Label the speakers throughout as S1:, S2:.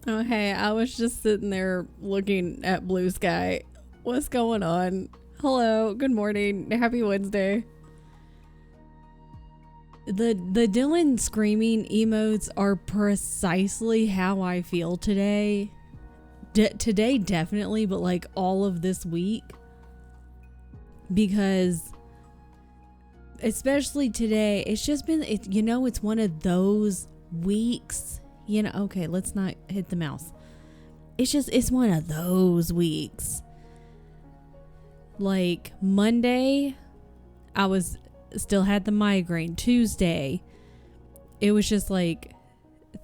S1: Oh, hey, I was just sitting there looking at blue sky. What's going on? Hello, good morning, happy Wednesday. The Dylan screaming emotes are precisely how I feel today. Today definitely, but like all of this week. Because especially today, it's just been, it's one of those weeks. Okay, let's not hit the mouse. It's one of those weeks. Like Monday, I was still had the migraine. Tuesday, it was just like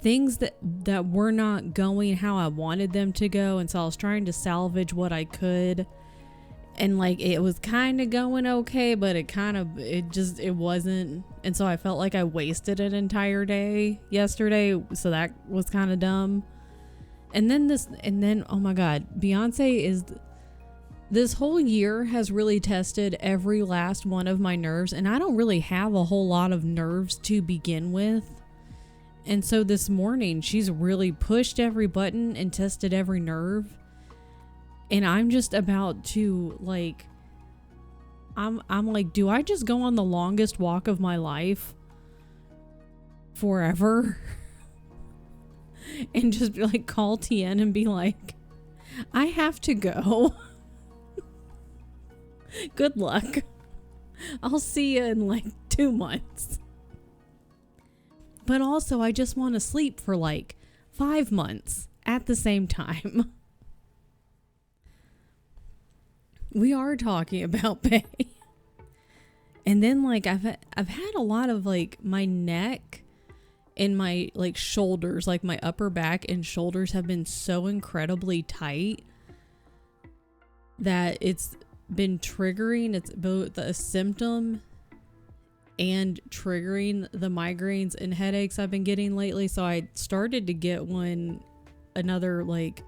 S1: things that were not going how I wanted them to go, and so I was trying to salvage what I could, and like it was kind of going okay, but it wasn't, and so I felt like I wasted an entire day yesterday, so that was kind of dumb. And then oh my god, Beyonce is this whole year has really tested every last one of my nerves, and I don't really have a whole lot of nerves to begin with. And so this morning, she's really pushed every button and tested every nerve. And I'm just about to, like, I'm like, do I just go on the longest walk of my life forever? And just, like, call TN and be like, I have to go. Good luck. I'll see you in like 2 months. But also, I just want to sleep for like 5 months at the same time. We are talking about pay. And then like I've had a lot of like my neck and my like shoulders, like my upper back and shoulders have been so incredibly tight that it's been triggering. It's both a symptom and triggering the migraines and headaches I've been getting lately. So I started to get another like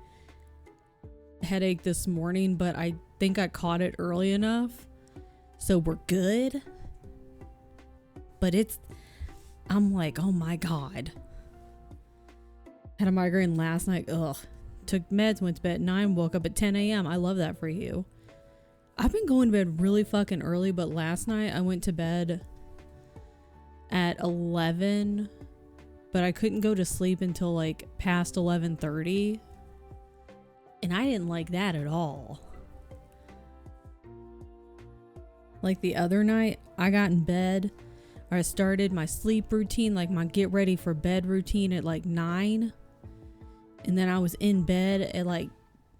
S1: headache this morning, but I think I caught it early enough, so we're good. But I'm like, oh my god, had a migraine last night. Ugh, took meds, went to bed at 9, woke up at 10 a.m. I love that for you. I've been going to bed really fucking early, but last night I went to bed at 11, but I couldn't go to sleep until like past 11:30, and I didn't like that at all. Like the other night, I got in bed, or I started my sleep routine, like my get ready for bed routine at like 9, and then I was in bed at like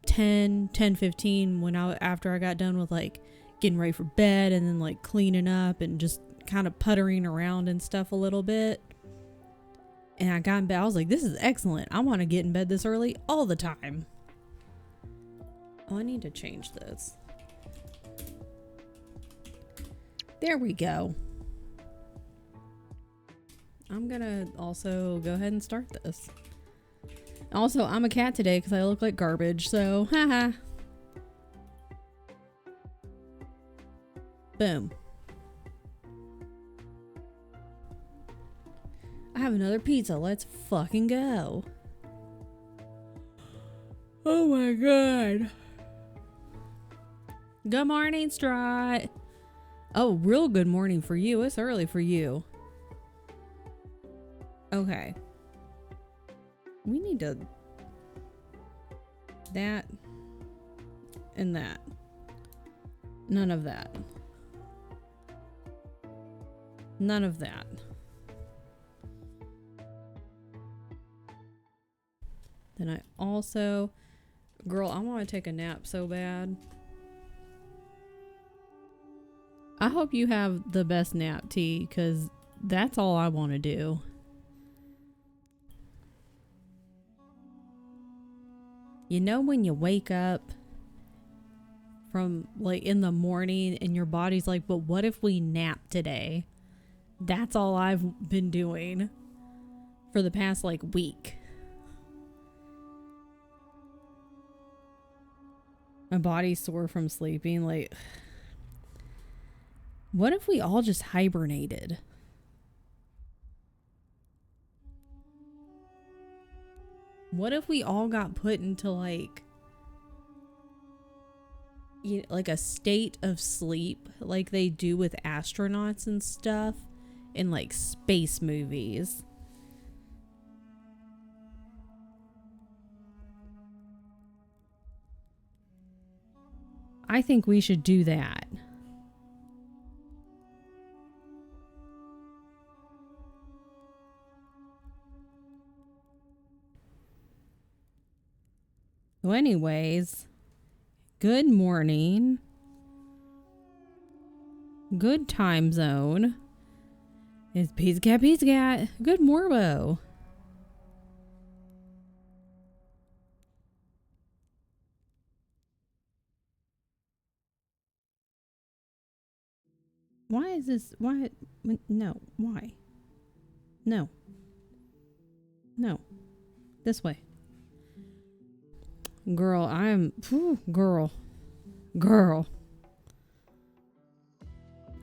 S1: 10:15 after I got done with like getting ready for bed and then like cleaning up and just kind of puttering around and stuff a little bit. And I got in bed. I was like, this is excellent. I want to get in bed this early all the time. Oh, I need to change this. There we go. I'm gonna also go ahead and start this. Also, I'm a cat today because I look like garbage, so haha. Boom. I have another pizza. Let's fucking go. Oh my god. Good morning, Strut. Oh, real good morning for you. It's early for you. Okay. We need to that and that. None of that. None of that. Then I also, girl, I want to take a nap so bad. I hope you have the best nap, T, because that's all I want to do. You know when you wake up from like in the morning and your body's like, but what if we nap today? That's all I've been doing for the past like week. My body's sore from sleeping. Like, what if we all just hibernated? What if we all got put into like, like a state of sleep like they do with astronauts and stuff in like space movies? I think we should do that. So anyways, good morning. Good time zone. It's Pizza Cat, Pizza Cat. Good morbo. Why is this? Why? No. Why? No. No. This way. Girl, girl.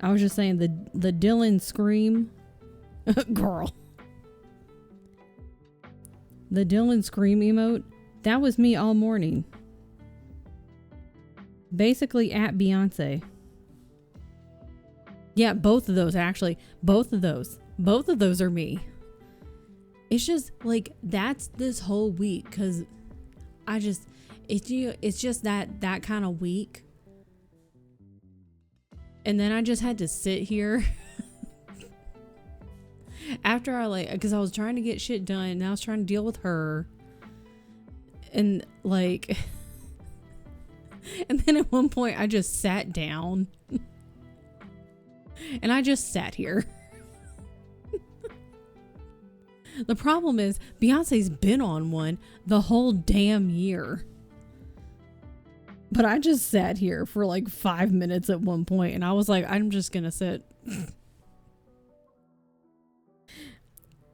S1: I was just saying the Dylan scream. Girl. The Dylan scream emote, that was me all morning. Basically at Beyonce. Yeah, both of those actually. Both of those are me. It's just like that's this whole week because it's just that kind of week. And then I just had to sit here after I because I was trying to get shit done and I was trying to deal with her. And like, and then at one point I just sat down and I just sat here. The problem is Beyonce's been on one the whole damn year. But I just sat here for like 5 minutes at one point and I was like, I'm just gonna sit.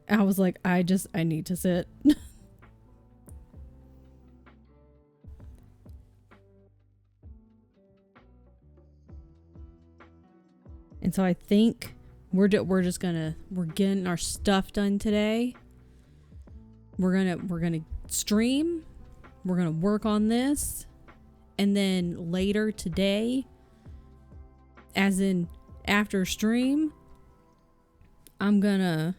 S1: I was like, I need to sit. And so I think we're getting our stuff done today. We're gonna stream. We're gonna work on this. And then later today, as in after stream, I'm gonna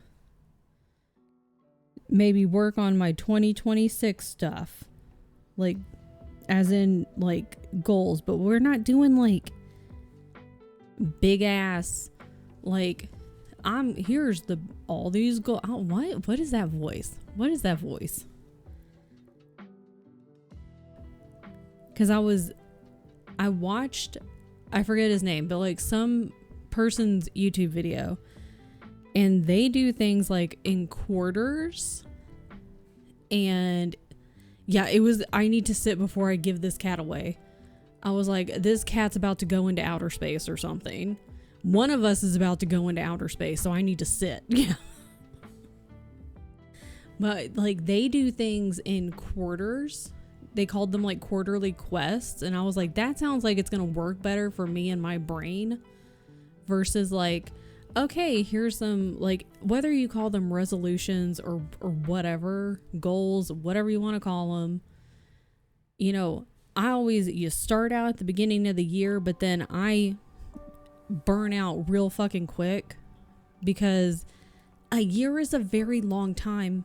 S1: maybe work on my 2026 stuff. Like, as in like goals. But we're not doing like big ass like here's all these goals. Oh, what is that voice? What is that voice? Because I watched, I forget his name, but like some person's YouTube video and they do things like in quarters. And yeah, I need to sit before I give this cat away. I was like, this cat's about to go into outer space or something. One of us is about to go into outer space, so I need to sit. Yeah. But like they do things in quarters. They called them like quarterly quests. And I was like, that sounds like it's going to work better for me and my brain versus like, okay, here's some like, whether you call them resolutions or whatever, goals, whatever you want to call them, you know, you start out at the beginning of the year, but then I burn out real fucking quick because a year is a very long time.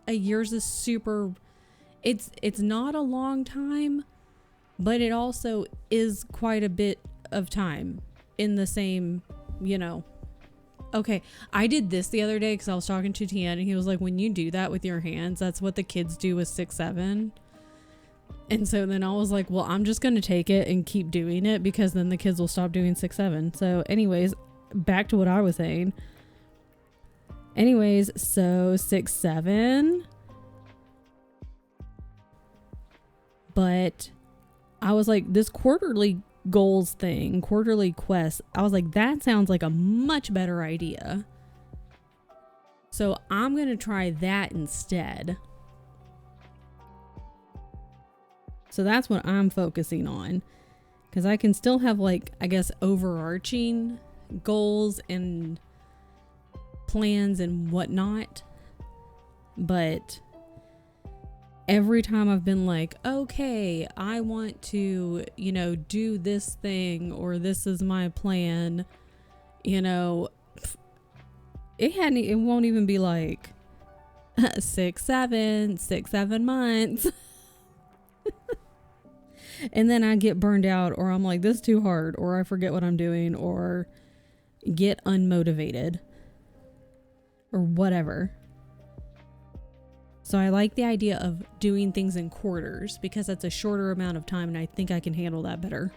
S1: A year's a super, it's not a long time, but it also is quite a bit of time in the same, you know. Okay, I did this the other day because I was talking to Tian and he was like, when you do that with your hands, that's what the kids do with 6-7. And so then I was like, well, I'm just going to take it and keep doing it because then the kids will stop doing 6-7. So anyways, back to what I was saying. Anyways, so 6-7. But I was like, this quarterly goals thing, quarterly quest, I was like, that sounds like a much better idea. So I'm going to try that instead. So that's what I'm focusing on. Because I can still have like, I guess, overarching goals and plans and whatnot. But every time I've been like, okay, I want to, do this thing, or this is my plan, it won't even be like 6-7 months. And then I get burned out, or I'm like, this is too hard, or I forget what I'm doing, or get unmotivated, or whatever. So I like the idea of doing things in quarters, because that's a shorter amount of time, and I think I can handle that better.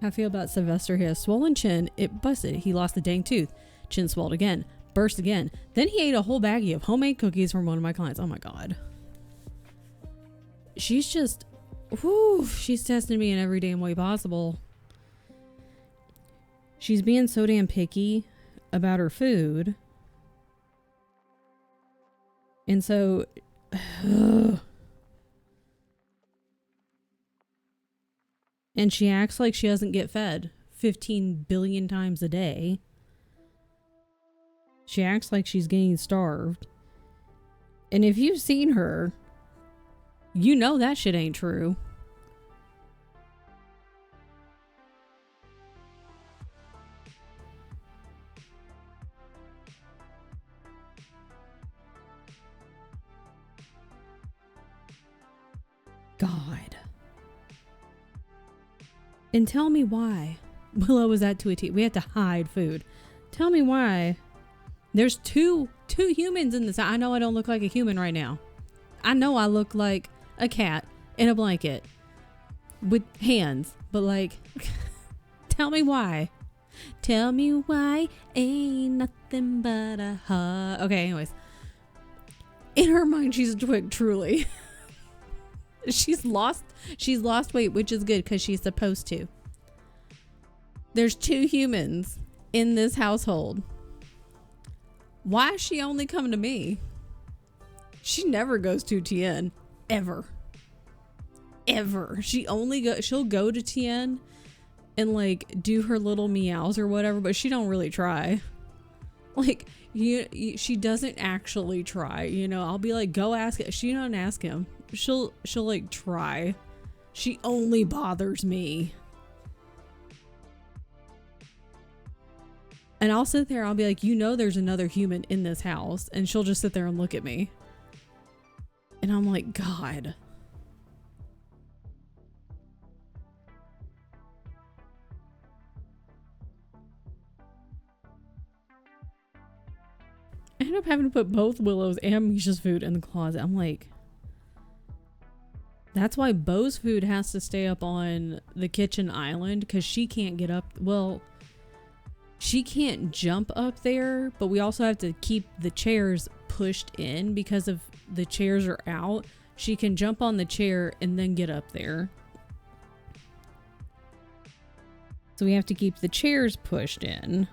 S1: How I feel about Sylvester. He has swollen chin. It busted. He lost a dang tooth. Chin swelled again. Burst again. Then he ate a whole baggie of homemade cookies from one of my clients. Oh my God. She's just... Whew, she's testing me in every damn way possible. She's being so damn picky about her food. And so... and she acts like she doesn't get fed 15 billion times a day. She acts like she's getting starved. And if you've seen her, you know that shit ain't true. God. And tell me why. Willow was at to a T. We had to hide food. Tell me why. There's two humans in this. I know I don't look like a human right now. I know I look like a cat in a blanket with hands, but like, tell me why. Tell me why ain't nothing but a hug. Okay, anyways. In her mind, she's a twig, truly. She's lost weight, which is good because she's supposed to. There's 2 humans in this household. Why is she only coming to me? She never goes to Tien. Ever. She'll go to Tien and like do her little meows or whatever, but she don't really try. Like, she doesn't actually try, I'll be like, go ask it. She don't ask him. She'll like try. She only bothers me. And I'll sit there, I'll be like, there's another human in this house. And she'll just sit there and look at me. And I'm like, God. I end up having to put both Willow's and Misha's food in the closet. I'm like, that's why Bo's food has to stay up on the kitchen island, because she can't get up. Well, she can't jump up there, but we also have to keep the chairs pushed in because if the chairs are out. She can jump on the chair and then get up there. So we have to keep the chairs pushed in.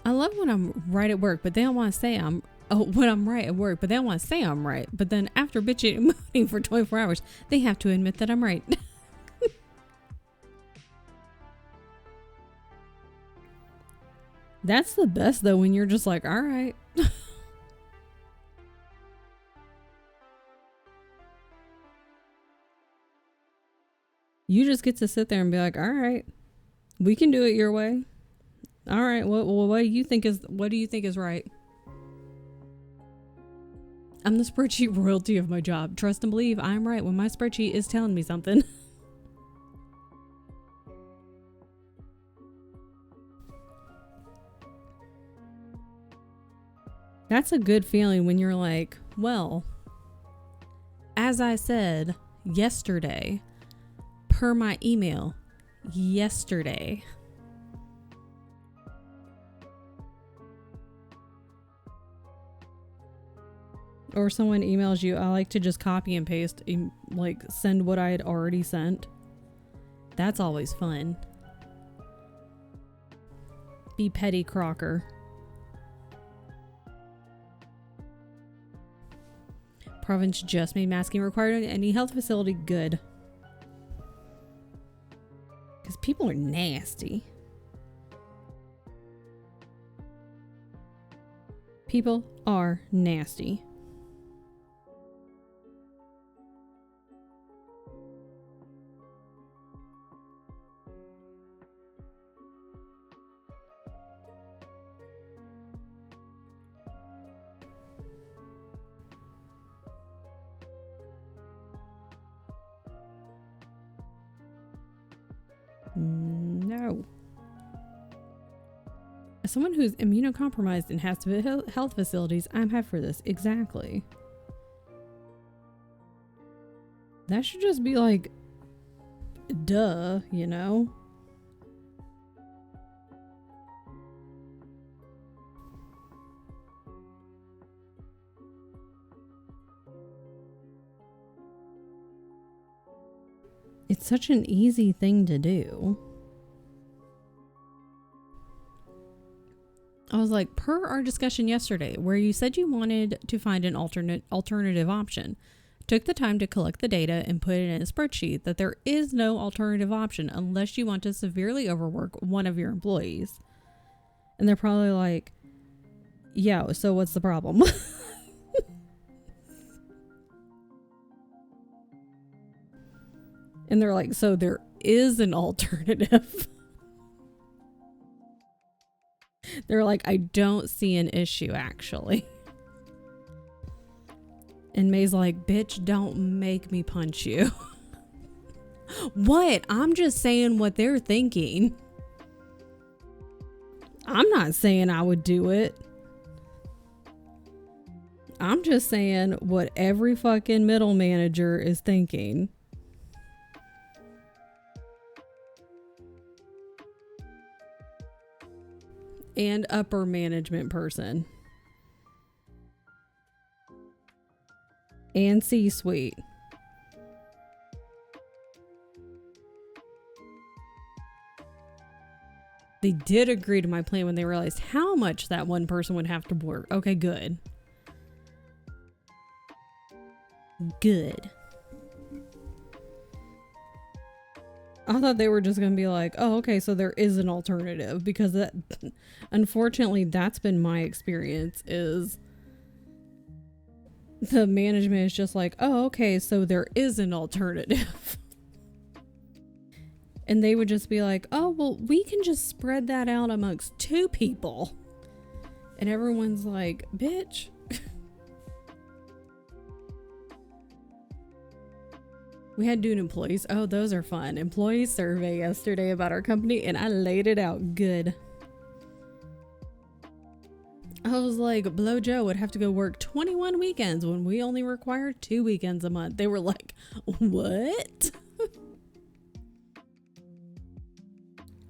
S1: I love when I'm right at work, but they don't want to say when I'm right at work, but they don't want to say I'm right. But then after bitching and moaning for 24 hours, they have to admit that I'm right. That's the best though, when you're just like, all right. You just get to sit there and be like, all right, we can do it your way. All right. What do you think is right? I'm the spreadsheet royalty of my job. Trust and believe I'm right when my spreadsheet is telling me something. That's a good feeling when you're like, well, as I said yesterday, per my email yesterday. Or someone emails you, I like to just copy and paste, like send what I had already sent. That's always fun. Be petty Crocker. province just made masking required in any health facility. Good. Because people are nasty. People are nasty. No. As someone who's immunocompromised and has to visit health facilities, I'm hyped for this. Exactly. That should just be like, duh, you know? It's such an easy thing to do. I was like, per our discussion yesterday, where you said you wanted to find an alternative option, took the time to collect the data and put it in a spreadsheet that there is no alternative option unless you want to severely overwork one of your employees. And they're probably like, yeah, so what's the problem? And they're like, so there is an alternative. They're like, I don't see an issue, actually. And May's like, bitch, don't make me punch you. What? I'm just saying what they're thinking. I'm not saying I would do it. I'm just saying what every fucking middle manager is thinking. And upper management person. And C-suite. They did agree to my plan when they realized how much that one person would have to work. Okay, good. Good. I thought they were just going to be like, oh, okay, so there is an alternative, because that, unfortunately, that's been my experience, is the management is just like, oh, okay, so there is an alternative. And they would just be like, oh, well, we can just spread that out amongst 2 people. And everyone's like, bitch. We had to do an employees. Oh, those are fun. Employee survey yesterday about our company, and I laid it out good. I was like, Blow Joe would have to go work 21 weekends when we only require 2 weekends a month. They were like, what?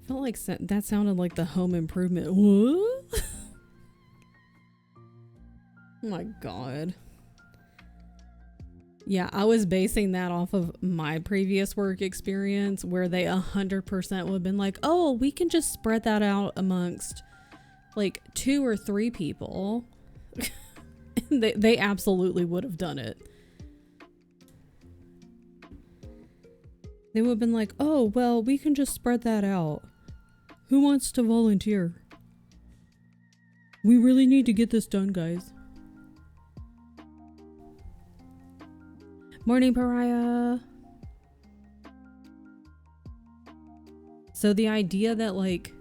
S1: Felt like that sounded like the Home Improvement. What? Oh my God. Yeah, I was basing that off of my previous work experience, where they 100% would have been like, oh, we can just spread that out amongst like 2 or 3 people. they absolutely would have done it. They would have been like, oh, well, we can just spread that out. Who wants to volunteer? We really need to get this done, guys. Morning, Pariah. So the idea that like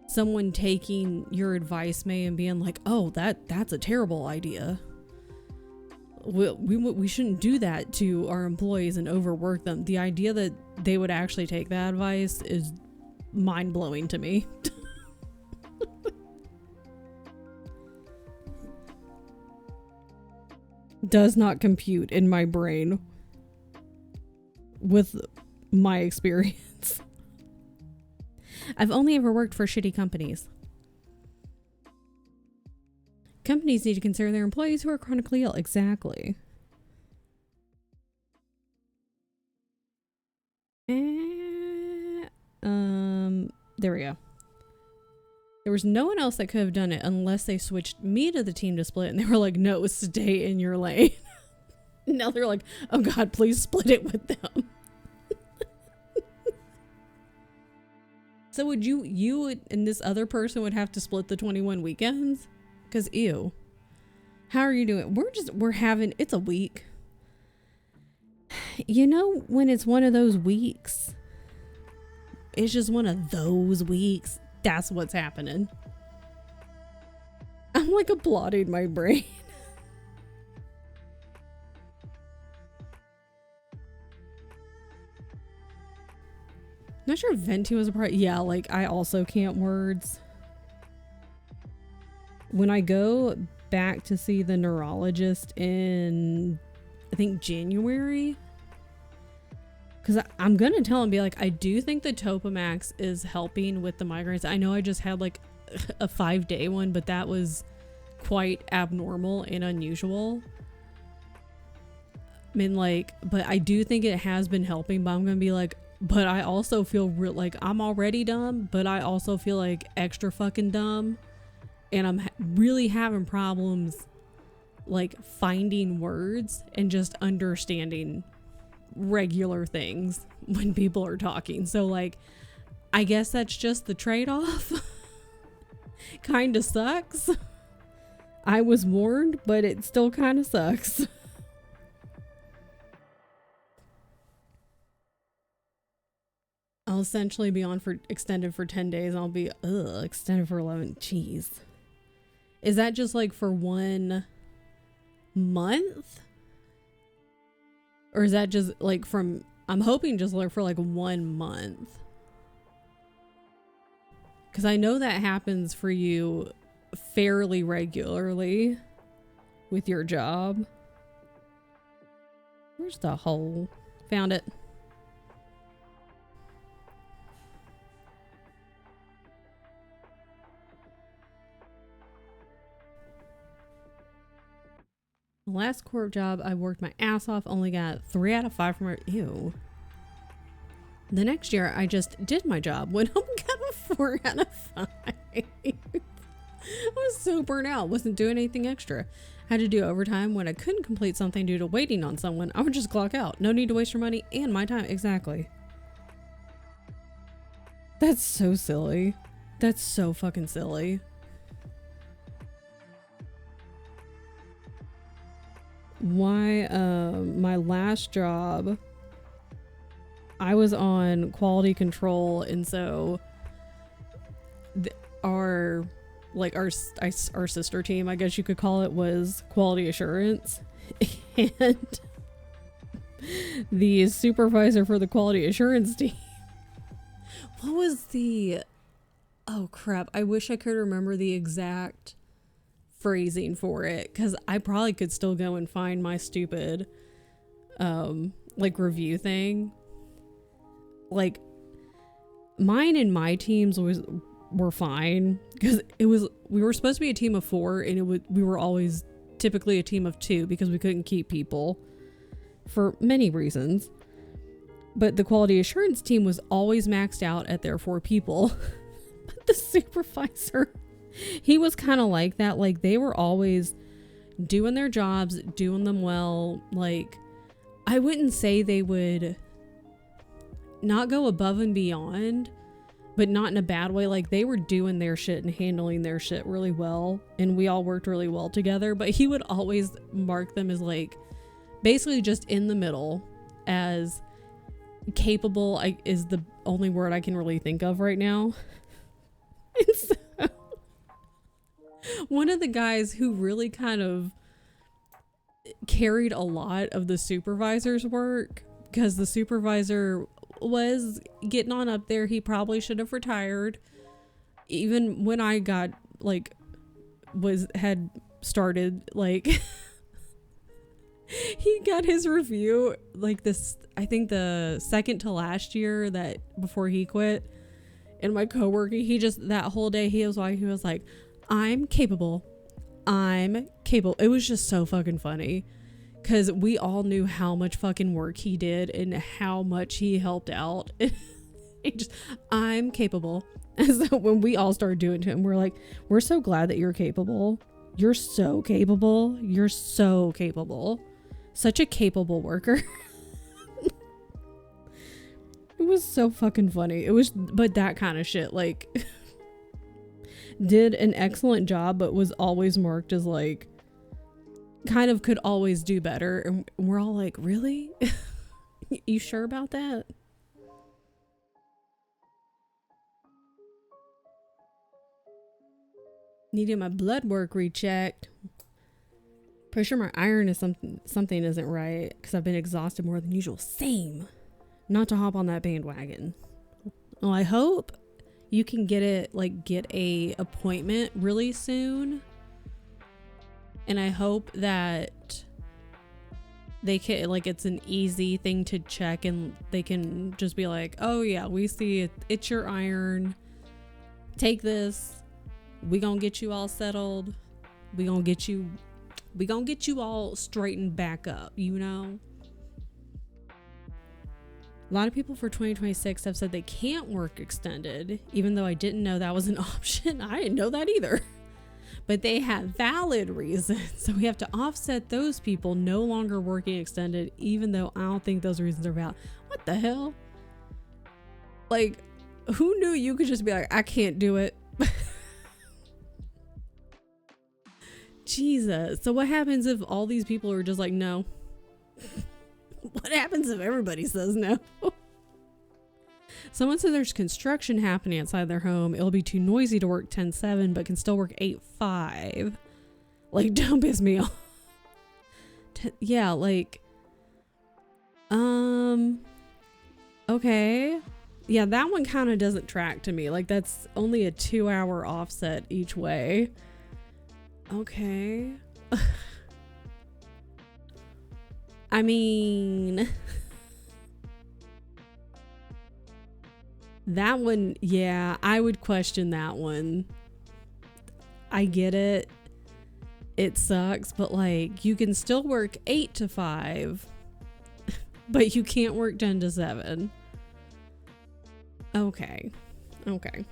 S1: someone taking your advice, May, and being like, oh, that's a terrible idea. We shouldn't do that to our employees and overwork them. The idea that they would actually take that advice is mind-blowing to me. Does not compute in my brain with my experience. I've only ever worked for shitty companies. Companies need to consider their employees who are chronically ill. Exactly. There we go. There was no one else that could have done it unless they switched me to the team to split, and they were like, no, stay in your lane. Now they're like, oh God, please split it with them. So would you and this other person would have to split the 21 weekends? Because ew. How are you doing? We're having, it's a week. You know, when it's one of those weeks, it's just one of those weeks. That's what's happening. I'm like applauding my brain. Not sure if venting was a part. Yeah, like I also can't words. When I go back to see the neurologist in, I think January, because I'm going to tell him, be like, I do think the Topamax is helping with the migraines. I know I just had like a 5-day one, but that was quite abnormal and unusual. I mean, like, but I do think it has been helping, but I'm going to be like, but I also feel like I'm already dumb, but I also feel like extra fucking dumb. And I'm really having problems like finding words and just understanding regular things when people are talking. So like, I guess that's just the trade-off. Kind of sucks. I was warned, but it still kind of sucks. I'll essentially be on for extended for 10 days. I'll be extended for 11. Jeez. Is that just like for 1 month? Or is that just like from, I'm hoping just like for like 1 month. Because I know that happens for you fairly regularly with your job. Where's the hole? Found it. The last corp job, I worked my ass off, only got 3 out of 5 from it. Ew. The next year, I just did my job, went home and got a 4 out of 5. I was so burnt out, wasn't doing anything extra. Had to do overtime when I couldn't complete something due to waiting on someone. I would just clock out. No need to waste your money and my time. Exactly. That's so silly. That's so fucking silly. Why, my last job, I was on quality control, and so our sister team, I guess you could call it, was quality assurance. And the supervisor for the quality assurance team, what was the, oh crap, I wish I could remember the exact phrasing for it, because I probably could still go and find my stupid like review thing. Like mine and my teams were fine, because we were supposed to be a team of 4, and we were always typically a team of 2 because we couldn't keep people for many reasons. But the quality assurance team was always maxed out at their 4 people. But the supervisor, he was kind of like that. Like they were always doing their jobs, doing them well. Like I wouldn't say they would not go above and beyond, but not in a bad way. Like they were doing their shit and handling their shit really well, and we all worked really well together. But he would always mark them as like basically just in the middle, as capable is the only word I can really think of right now. And so one of the guys who really kind of carried a lot of the supervisor's work, because the supervisor was getting on up there, he probably should have retired. Even when I got like had started, like he got his review like this, I think the second to last year, that before he quit. And my coworker, he just, that whole day he was like, I'm capable. It was just so fucking funny, because we all knew how much fucking work he did and how much he helped out. I'm capable. And so when we all started doing it to him, we're like, we're so glad that you're capable. You're so capable. You're so capable. Such a capable worker. It was so fucking funny. It was, but that kind of shit, like, did an excellent job, but was always marked as like, kind of could always do better. And we're all like, really? You sure about that? Needing my blood work rechecked. Pretty sure my iron is something isn't right because I've been exhausted more than usual. Same. Not to hop on that bandwagon. Well, I hope you can get a appointment really soon. And I hope that they can, like, it's an easy thing to check and they can just be like, oh yeah, we see it. It's your iron. Take this. We gonna get you all settled. We gonna get you all straightened back up, you know? A lot of people for 2026 have said they can't work extended, even though I didn't know that was an option. I didn't know that either. But they have valid reasons. So we have to offset those people no longer working extended, even though I don't think those reasons are valid. What the hell? Like, who knew you could just be like, I can't do it? Jesus. So what happens if all these people are just like, no? What happens if everybody says no? Someone said there's construction happening outside their home. It'll be too noisy to work 10/7, but can still work 8/5. Like, don't piss me off. Yeah, like, okay. Yeah, that one kind of doesn't track to me. Like, that's only a 2-hour offset each way. Okay. I mean, that one, yeah, I would question that one. I get it. It sucks, but like, you can still work 8 to 5, but you can't work 10 to 7. Okay. Okay.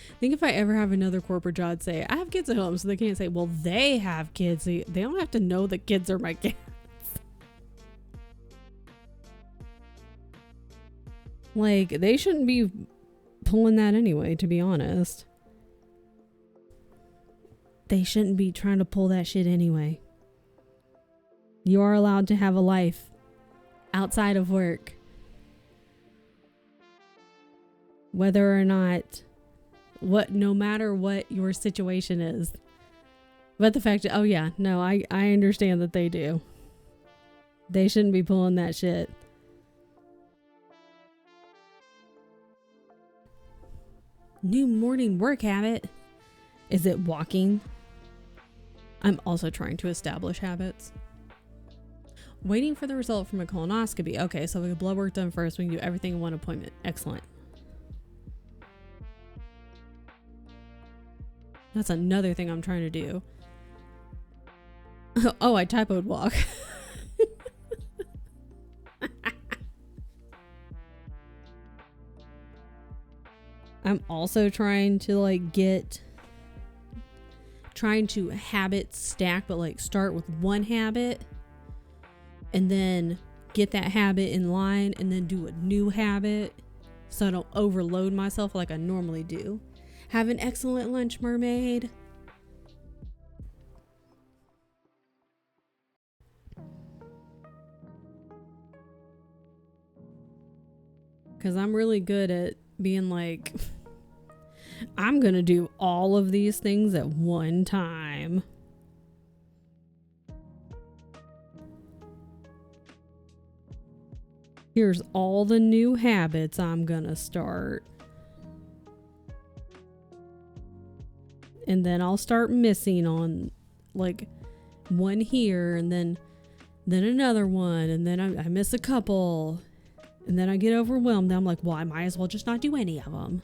S1: I think if I ever have another corporate job, I'd say I have kids at home, so they can't say, well, they have kids. They don't have to know that kids are my kids. Like, they shouldn't be pulling that anyway, to be honest. They shouldn't be trying to pull that shit anyway. You are allowed to have a life outside of work. Whether or not, no matter what your situation is. But the fact that, oh yeah, no, I understand that they do. They shouldn't be pulling that shit. New morning work habit. Is it walking? I'm also trying to establish habits. Waiting for the result from a colonoscopy. Okay, so we get blood work done first. We can do everything in one appointment. Excellent. That's another thing I'm trying to do. Oh, I typoed walk. I'm also trying to habit stack, but like start with one habit and then get that habit in line and then do a new habit so I don't overload myself like I normally do. Have an excellent lunch, mermaid. Because I'm really good at being like, I'm gonna do all of these things at one time. Here's all the new habits I'm gonna start. And then I'll start missing on like one here and then another one. And then I miss a couple. And then I get overwhelmed. I'm like, well, I might as well just not do any of them.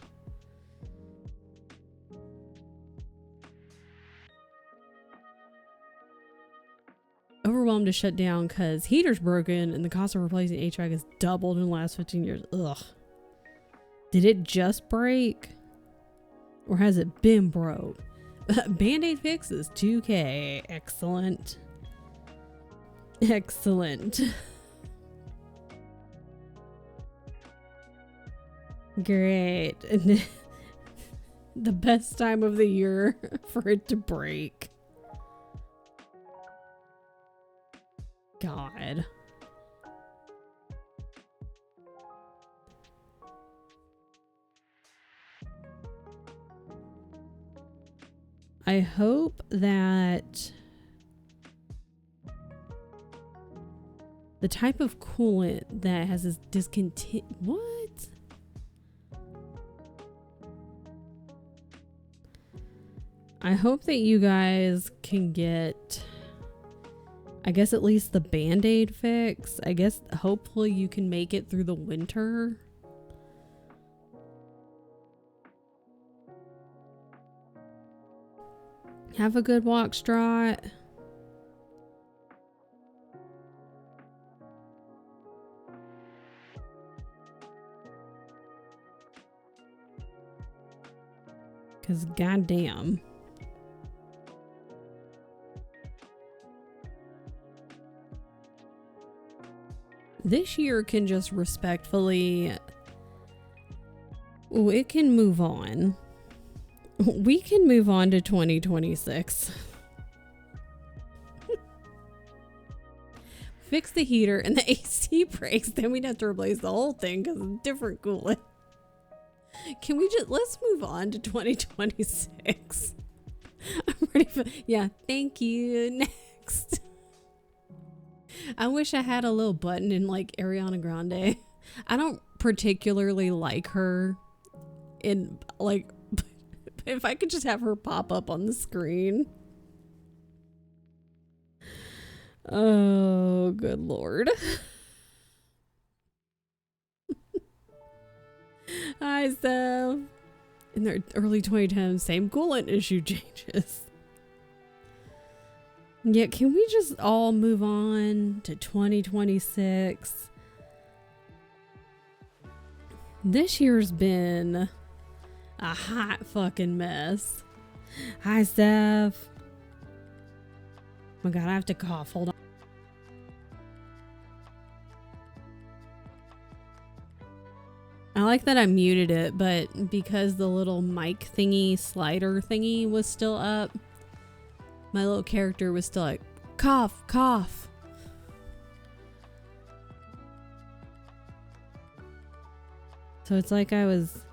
S1: Overwhelmed to shut down because heater's broken and the cost of replacing HVAC has doubled in the last 15 years. Ugh. Did it just break? Or has it been broke? Band-Aid fixes 2K. Excellent. Excellent. Great. The best time of the year for it to break. God. I hope that the type of coolant that has this what? I hope that you guys can get, I guess, at least the Band-Aid fix. I guess hopefully you can make it through the winter. Have a good walk, Strahd. Cause goddamn. This year can just respectfully, it can move on. We can move on to 2026. Fix the heater and the AC breaks, then we'd have to replace the whole thing because it's different coolant. Can we just, let's move on to 2026. I'm ready for, yeah, thank you. Next. I wish I had a little button in like Ariana Grande. I don't particularly like her in like, if I could just have her pop up on the screen. Oh, good Lord. Hi, Steph. In their early 2010s, same coolant issue changes. Yeah, can we just all move on to 2026? This year's been a hot fucking mess. Hi, Steph. Oh my God, I have to cough. Hold on. I like that I muted it, but because the little mic thingy, slider thingy was still up, my little character was still like, cough, cough. So it's like I was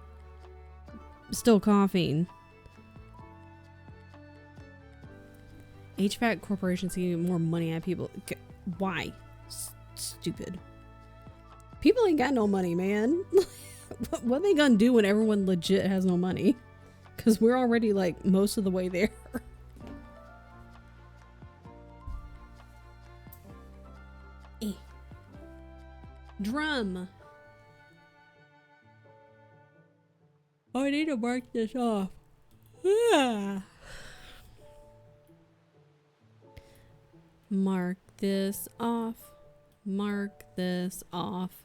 S1: still coughing. HVAC corporations getting more money out of people. Why? Stupid. People ain't got no money, man. What are they gonna do when everyone legit has no money? Because we're already like most of the way there. Drum. Oh, I need to mark this off. Mark this off. Mark this off.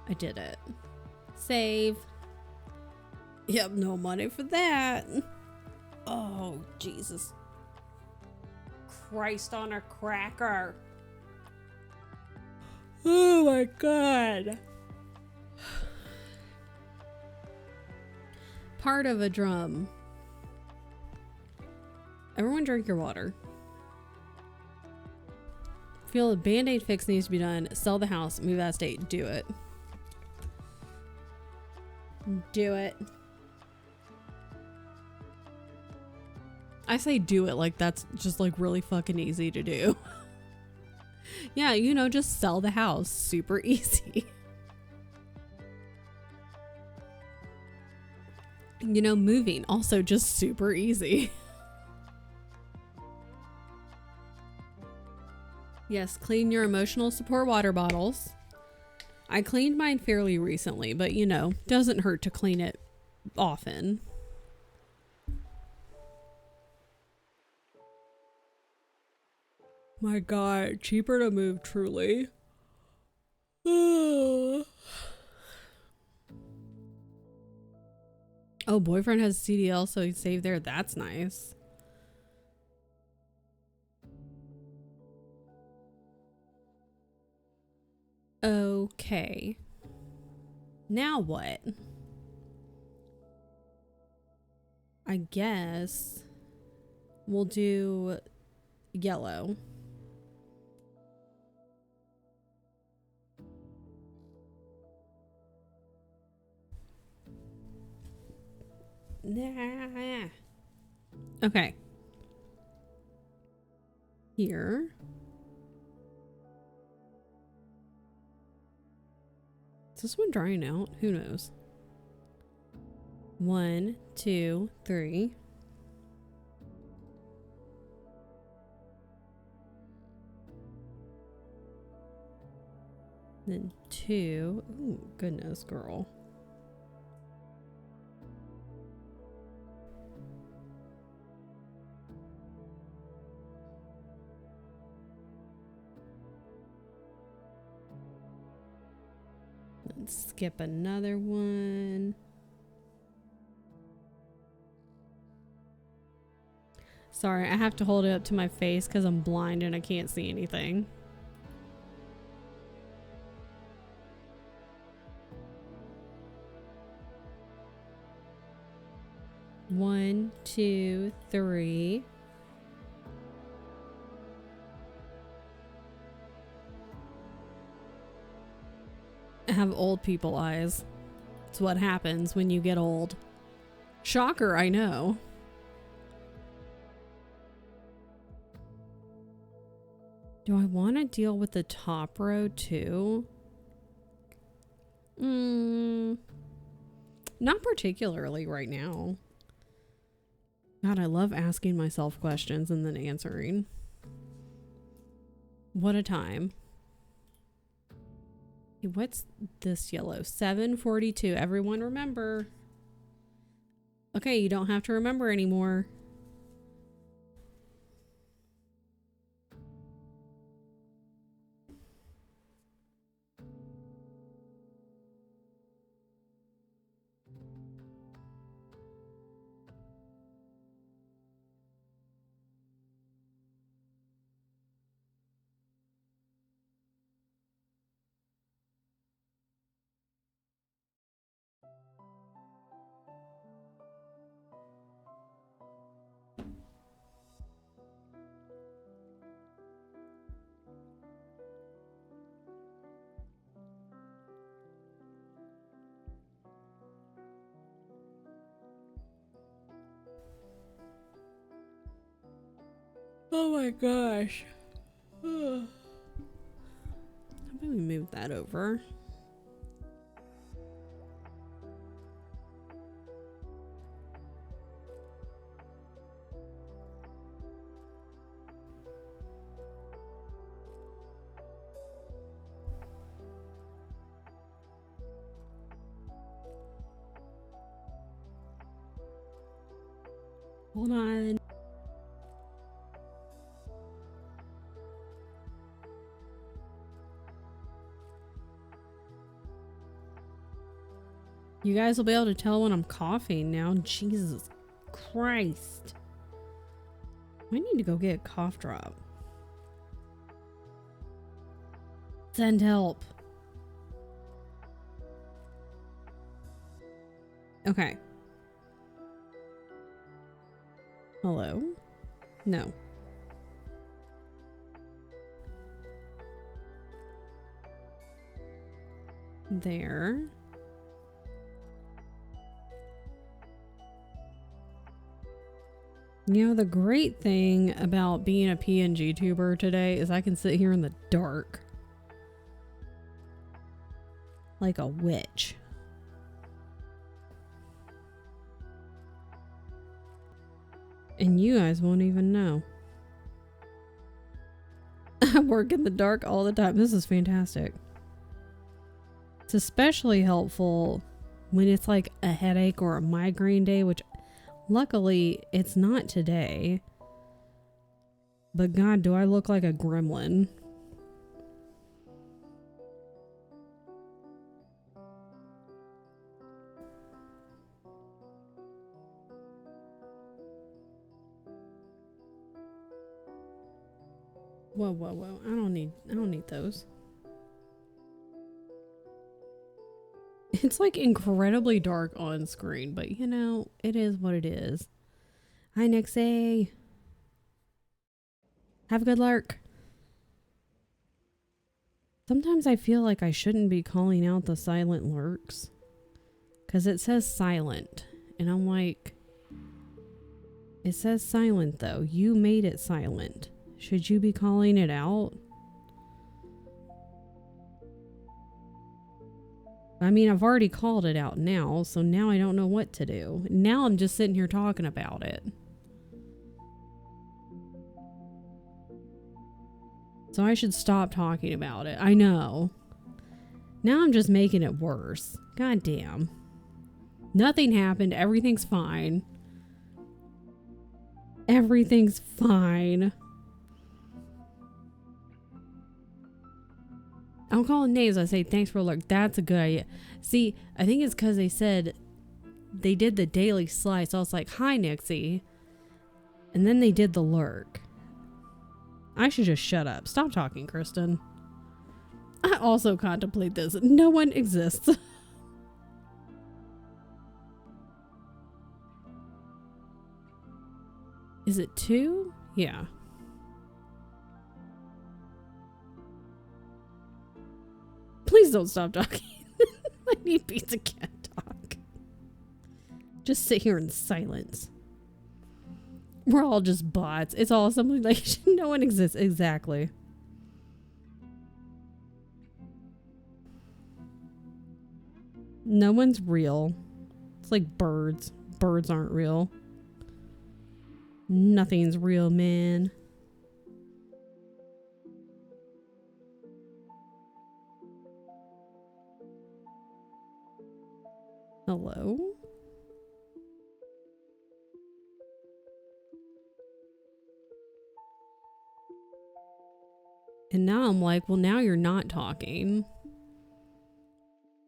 S1: I did it. Save. Yep, no money for that. Oh, Jesus Christ on a cracker. Oh my God. Part of a drum. Everyone drink your water. Feel a Band-Aid fix needs to be done. Sell the house. Move out of state. Do it. Do it. I say do it like that's just like really fucking easy to do. Yeah, you know, just sell the house. Super easy. You know, moving also just super easy. Yes, clean your emotional support water bottles. I cleaned mine fairly recently, but you know, doesn't hurt to clean it often. My God, cheaper to move, truly.
S2: Oh, boyfriend has CDL, so he saved there. That's nice. Okay. Now what? I guess we'll do yellow. Nah. Okay. Here. Is this one drying out? Who knows? 1, 2, 3. Then 2. Ooh, goodness, girl. Let's skip another one. Sorry, I have to hold it up to my face because I'm blind and I can't see anything. One, 2, 3. I have old people eyes. It's what happens when you get old. Shocker, I know. Do I want to deal with the top row too? Not particularly right now. God, I love asking myself questions and then answering. What a time. What's this yellow? 742. Everyone remember. Okay, you don't have to remember anymore. Oh my gosh. How about we move that over? Hold on. You guys will be able to tell when I'm coughing now. Jesus Christ. I need to go get a cough drop. Send help. Okay. Hello? No. There. You know, the great thing about being a PNG tuber today is I can sit here in the dark. Like a witch. And you guys won't even know. I work in the dark all the time. This is fantastic. It's especially helpful when it's like a headache or a migraine day, which luckily it's not today. But God, do I look like a gremlin. whoa. I don't need those. It's like incredibly dark on screen, but you know, it is what it is. Hi, Nixie. Have a good lurk. Sometimes I feel like I shouldn't be calling out the silent lurks. Because it says silent. And I'm like, it says silent though. You made it silent. Should you be calling it out? I mean, I've already called it out now, so now I don't know what to do. Now I'm just sitting here talking about it. So I should stop talking about it. I know. Now I'm just making it worse. God damn. Nothing happened. Everything's fine. Everything's fine. I don't call it names. I say thanks for a look. That's a good idea. See, I think it's because they said they did the daily slice. So I was like, hi, Nixie. And then they did the lurk. I should just shut up. Stop talking, Kristen. I also contemplate this. No one exists. Is it 2? Yeah. Please don't stop talking. I need pizza cat talk. Just sit here in silence. We're all just bots. It's all something like no one exists. Exactly. No one's real. It's like birds. Birds aren't real. Nothing's real, man. Hello? And now I'm like, well, now you're not talking.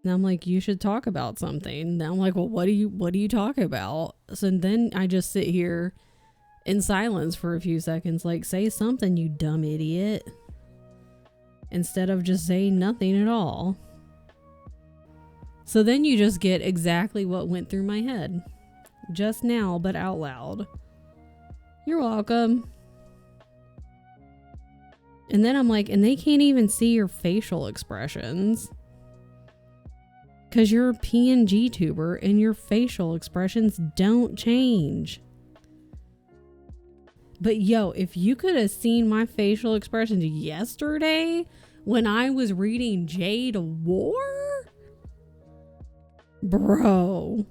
S2: And I'm like, you should talk about something. Now I'm like, well, what do you talk about? So then I just sit here in silence for a few seconds, like, say something, you dumb idiot. Instead of just saying nothing at all. So then you just get exactly what went through my head. Just now, but out loud. You're welcome. And then I'm like, and they can't even see your facial expressions. Because you're a PNG tuber and your facial expressions don't change. But yo, if you could have seen my facial expressions yesterday when I was reading Jade War, bro.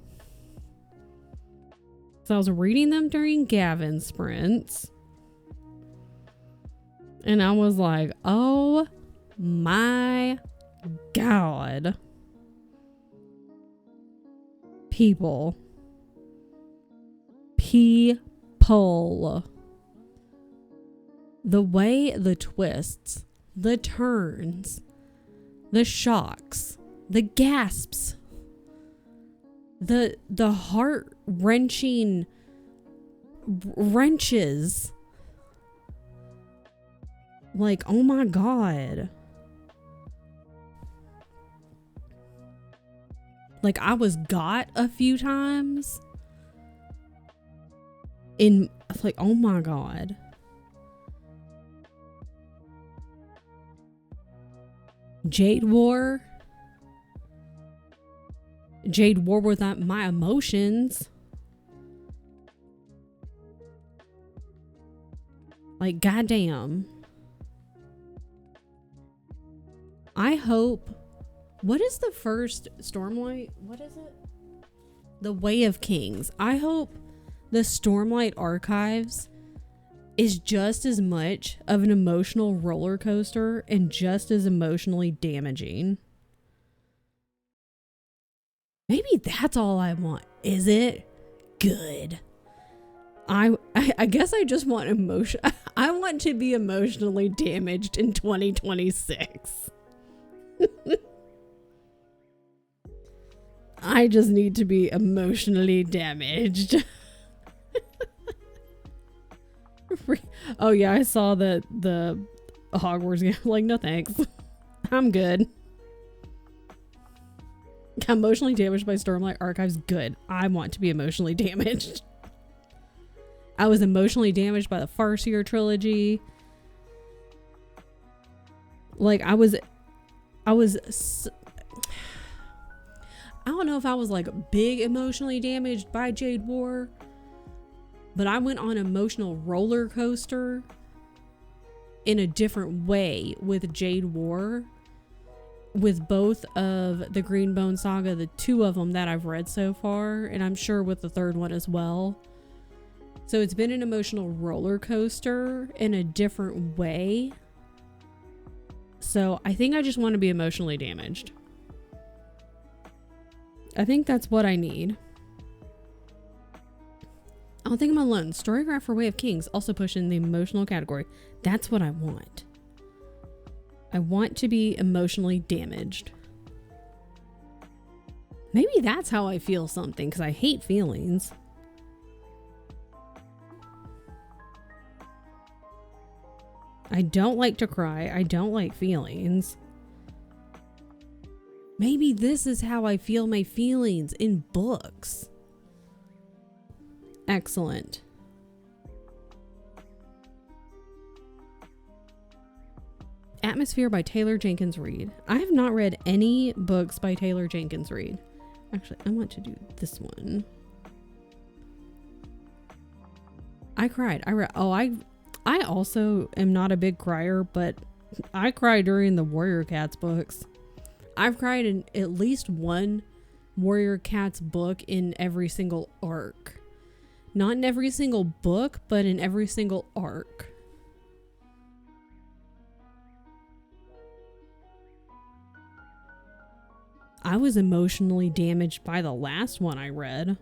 S2: So I was reading them during Gavin sprints. And I was like, oh my God. People. The way the twists, the turns, the shocks, the gasps, the heart-wrenching wrenches. Like, oh my God. Like, I was got a few times. In, like, oh my God. Jade War with my emotions. Like, goddamn. I hope. What is the first Stormlight? What is it? The Way of Kings. I hope the Stormlight Archives is just as much of an emotional roller coaster and just as emotionally damaging. Maybe that's all I want. Is it? Good. I guess I just want emotion. I want to be emotionally damaged in 2026. I just need to be emotionally damaged. Oh yeah, I saw that the a Hogwarts game. Like, no thanks. I'm good. Emotionally damaged by Stormlight Archives. Good. I want to be emotionally damaged. I was emotionally damaged by the Farseer trilogy. Like, I don't know if I was like big emotionally damaged by Jade War, but I went on an emotional roller coaster in a different way with Jade War, with both of the Greenbone Saga, the two of them that I've read so far, and I'm sure with the third one as well. So it's been an emotional roller coaster in a different way. So I think I just want to be emotionally damaged. I think that's what I need. I don't think I'm alone. Storygraph for Way of Kings also pushed in the emotional category. That's what I want. I want to be emotionally damaged. Maybe that's how I feel something, because I hate feelings. I don't like to cry. I don't like feelings. Maybe this is how I feel my feelings in books. Excellent. Atmosphere by Taylor Jenkins Reid. I have not read any books by Taylor Jenkins Reid. Actually, I want to do this one. I cried. I also am not a big crier, but I cry during the Warrior Cats books. I've cried in at least one Warrior Cats book in every single arc. Not in every single book, but in every single arc. I was emotionally damaged by the last one I read.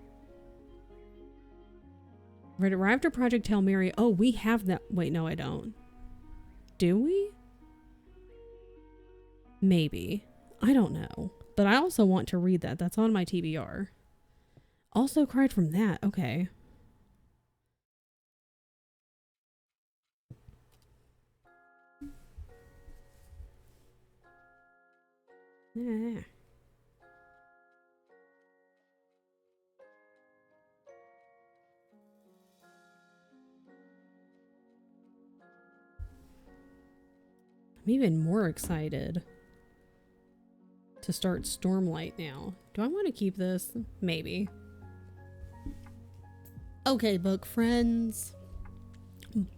S2: Read it right after Project Hail Mary. Oh, we have that. Wait, no, I don't. Do we? Maybe. I don't know. But I also want to read that. That's on my TBR. Also cried from that. Okay. Yeah. I'm even more excited to start Stormlight now. Do I want to keep this? Maybe. Okay, book friends.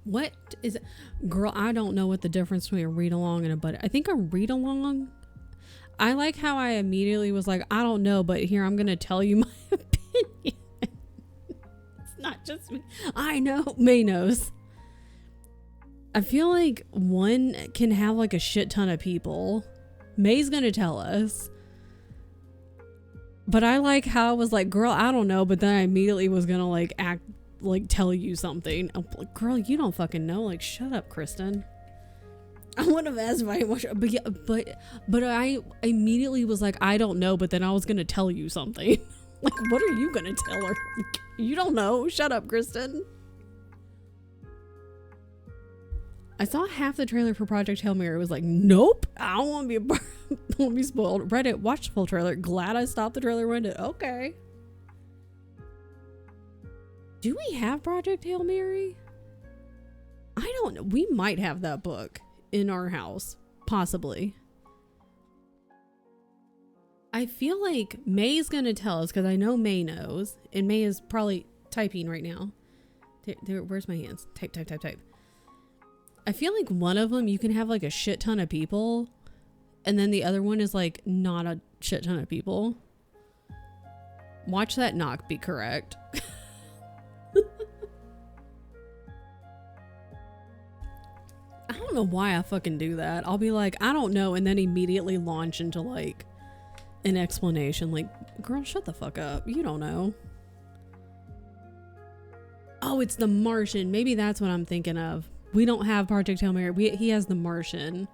S2: What is it? Girl, I don't know what the difference between a read along and a buddy. I think a read along. I like how I immediately was like, I don't know, but here I'm going to tell you my opinion. It's not just me. I know. May knows. I feel like one can have like a shit ton of people. May's gonna tell us. But I like how I was like, girl, I don't know, but then I immediately was gonna like act like tell you something. I'm like, girl, you don't fucking know. Like, shut up, Kristen. I would have asked if I watched, but yeah, but I immediately was like, I don't know, but then I was gonna tell you something. Like, what are you gonna tell her? You don't know. Shut up, Kristen. I saw half the trailer for Project Hail Mary. It was like, nope, I don't want to be spoiled. Read it, watched the full trailer. Glad I stopped the trailer when it. Okay. Do we have Project Hail Mary? I don't know. We might have that book in our house. Possibly. I feel like May's going to tell us, because I know May knows. And May is probably typing right now. Where's my hands? Type. I feel like one of them you can have like a shit ton of people, and then the other one is like not a shit ton of people. Watch that knock be correct. I don't know why I fucking do that. I'll be like, I don't know, and then immediately launch into like an explanation. Like, girl, shut the fuck up. You don't know. Oh, it's the Martian. Maybe that's what I'm thinking of. We don't have Project Hail Mary. He has the Martian.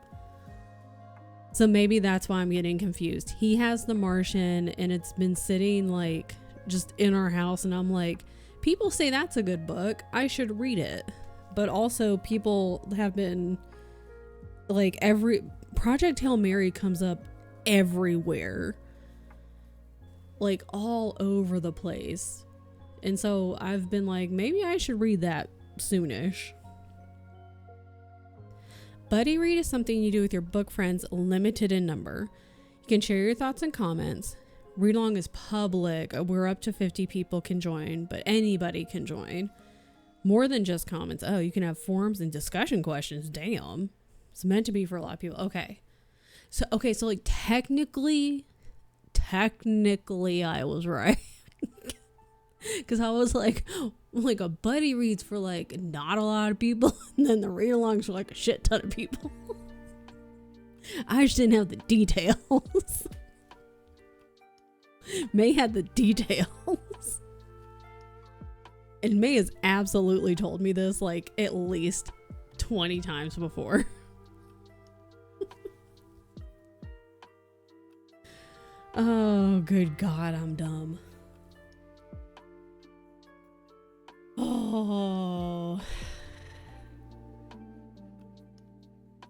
S2: So maybe that's why I'm getting confused. He has the Martian, and it's been sitting like just in our house, and I'm like, people say that's a good book. I should read it. But also people have been like every Project Hail Mary comes up everywhere, like all over the place. And so I've been like, maybe I should read that soonish. Buddy read is something you do with your book friends, limited in number. You can share your thoughts and comments. Read along is public. We're up to 50 people can join, but anybody can join. More than just comments. Oh, you can have forums and discussion questions. Damn. It's meant to be for a lot of people. Okay. So like technically I was right. Because I was like a buddy reads for like not a lot of people, and then the read alongs for like a shit ton of people. I just didn't have the details. May had the details. And May has absolutely told me this like at least 20 times before. Oh, good God, I'm dumb. Oh,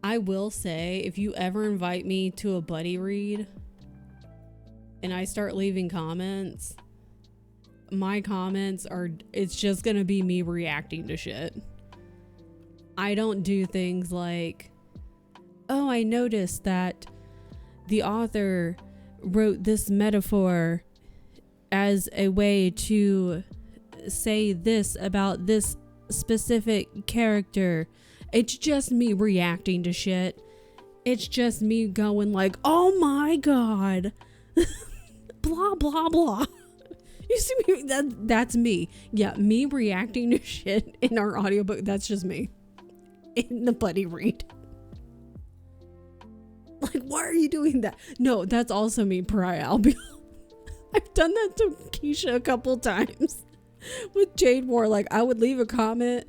S2: I will say, if you ever invite me to a buddy read and I start leaving comments, my comments are, it's just gonna be me reacting to shit. I don't do things like, oh, I noticed that the author wrote this metaphor as a way to say this about this specific character. It's just me reacting to shit. It's just me going like, oh my God. Blah, blah, blah. You see me? That's me. Yeah, me reacting to shit in our audiobook. That's just me. In the buddy read. Like, why are you doing that? No, that's also me, Pariah. I've done that to Keisha a couple times. With Jade War, like I would leave a comment,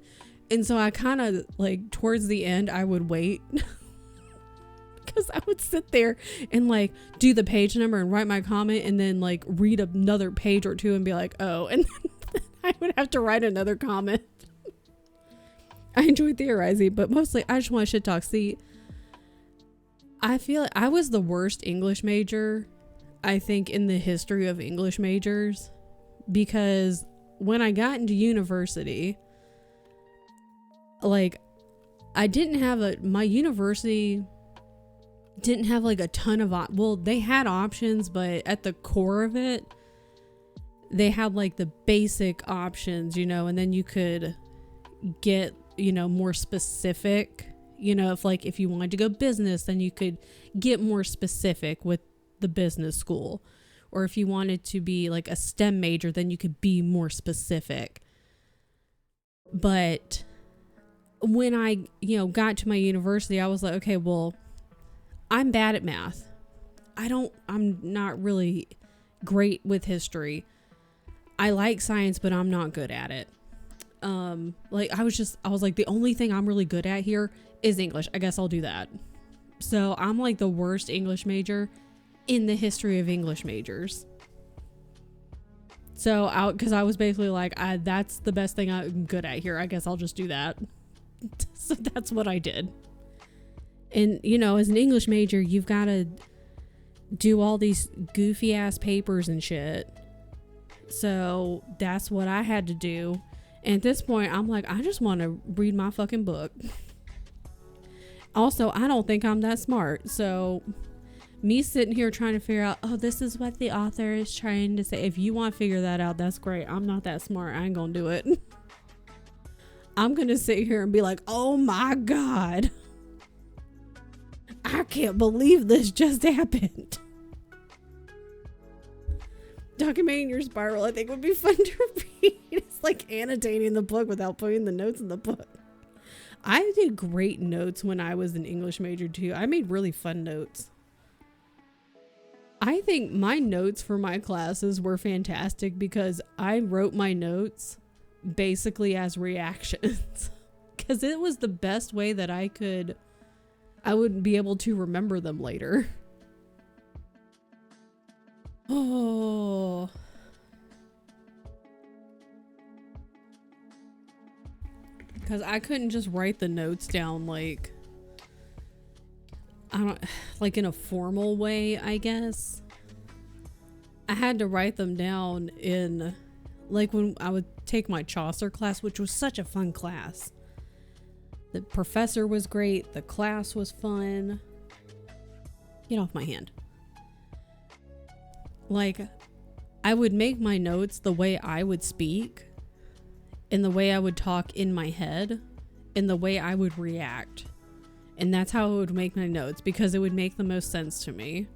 S2: and so I kind of like towards the end I would wait because I would sit there and like do the page number and write my comment and then like read another page or two and be like, oh, and then I would have to write another comment. I enjoy theorizing, but mostly I just want to shit talk. See, I feel like I was the worst English major, I think, in the history of English majors, because when I got into university, like I didn't have my university didn't have like a ton of, well, they had options, but at the core of it, they had like the basic options, you know, and then you could get, you know, more specific, you know, if you wanted to go business, then you could get more specific with the business school. Or if you wanted to be like a STEM major, then you could be more specific. But when I, you know, got to my university, I was like, okay, well, I'm bad at math. I'm not really great with history. I like science, but I'm not good at it. Like I was like, the only thing I'm really good at here is English. I guess I'll do that. So I'm like the worst English major in the history of English majors. So because I was basically like, that's the best thing I'm good at here. I guess I'll just do that. So that's what I did. And, you know, as an English major, you've got to do all these goofy ass papers and shit. So that's what I had to do. And at this point, I'm like, I just want to read my fucking book. Also, I don't think I'm that smart. So me sitting here trying to figure out, oh, this is what the author is trying to say. If you want to figure that out, that's great. I'm not that smart. I ain't gonna do it. I'm gonna sit here and be like, oh my God, I can't believe this just happened. Documenting your spiral, I think, would be fun to read. It's like annotating the book without putting the notes in the book. I did great notes when I was an English major too. I made really fun notes. I think my notes for my classes were fantastic because I wrote my notes basically as reactions because it was the best way that I would be able to remember them later. Oh. Because I couldn't just write the notes down like I don't, like in a formal way, I guess. I had to write them down in, like when I would take my Chaucer class, which was such a fun class. The professor was great. The class was fun. Get off my hand. Like, I would make my notes the way I would speak, and the way I would talk in my head, and the way I would react. And that's how I would make my notes, because it would make the most sense to me.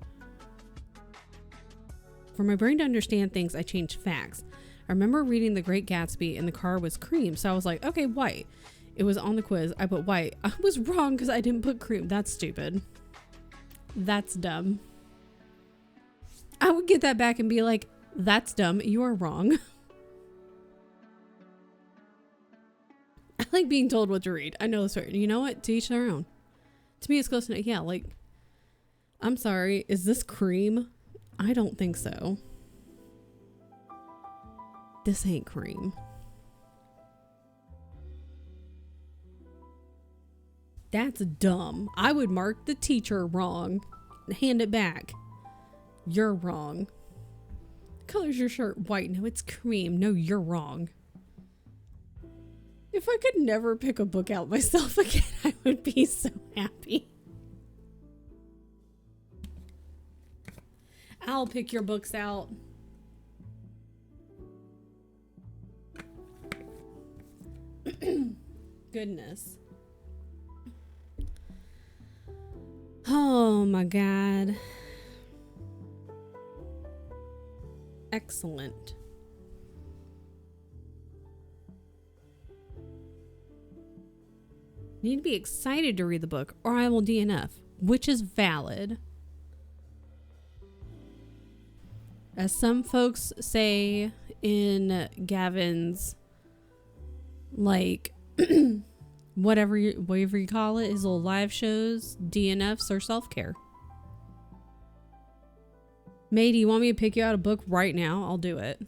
S2: For my brain to understand things, I changed facts. I remember reading The Great Gatsby and the car was cream, so I was like, okay, white. It was on the quiz. I put white. I was wrong because I didn't put cream. That's stupid. That's dumb. I would get that back and be like, that's dumb. You are wrong. I like being told what to read. I know this word. You know what? To each their own. To me, it's close enough. Yeah, like, I'm sorry. Is this cream? I don't think so. This ain't cream. That's dumb. I would mark the teacher wrong and hand it back. You're wrong. Color's your shirt? White. No, it's cream. No, you're wrong. If I could never pick a book out myself again, I would be so happy. I'll pick your books out. Goodness. Oh my God. Excellent. Need to be excited to read the book or I will DNF, which is valid. As some folks say in Gavin's, like, whatever you call it, his little live shows, DNFs or self-care. May, do you want me to pick you out a book right now? I'll do it.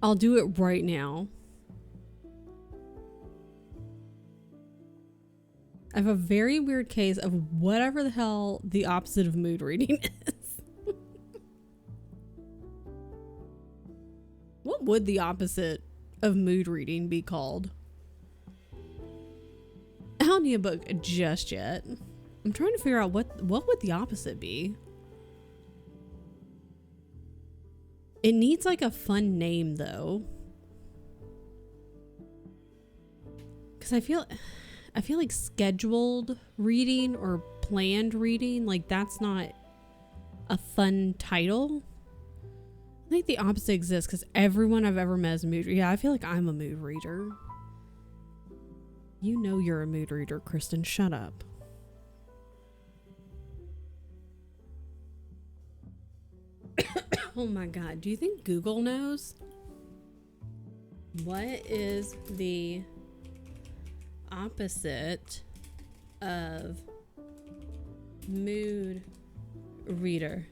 S2: I'll do it right now. I have a very weird case of whatever the hell the opposite of mood reading is. What would the opposite of mood reading be called? I don't need a book just yet. I'm trying to figure out what would the opposite be. It needs like a fun name though. Because I feel like scheduled reading or planned reading, like that's not a fun title. I think the opposite exists because everyone I've ever met is a mood reader. Yeah, I feel like I'm a mood reader. You know you're a mood reader, Kristen. Shut up. Oh my God. Do you think Google knows? What is the opposite of mood reader?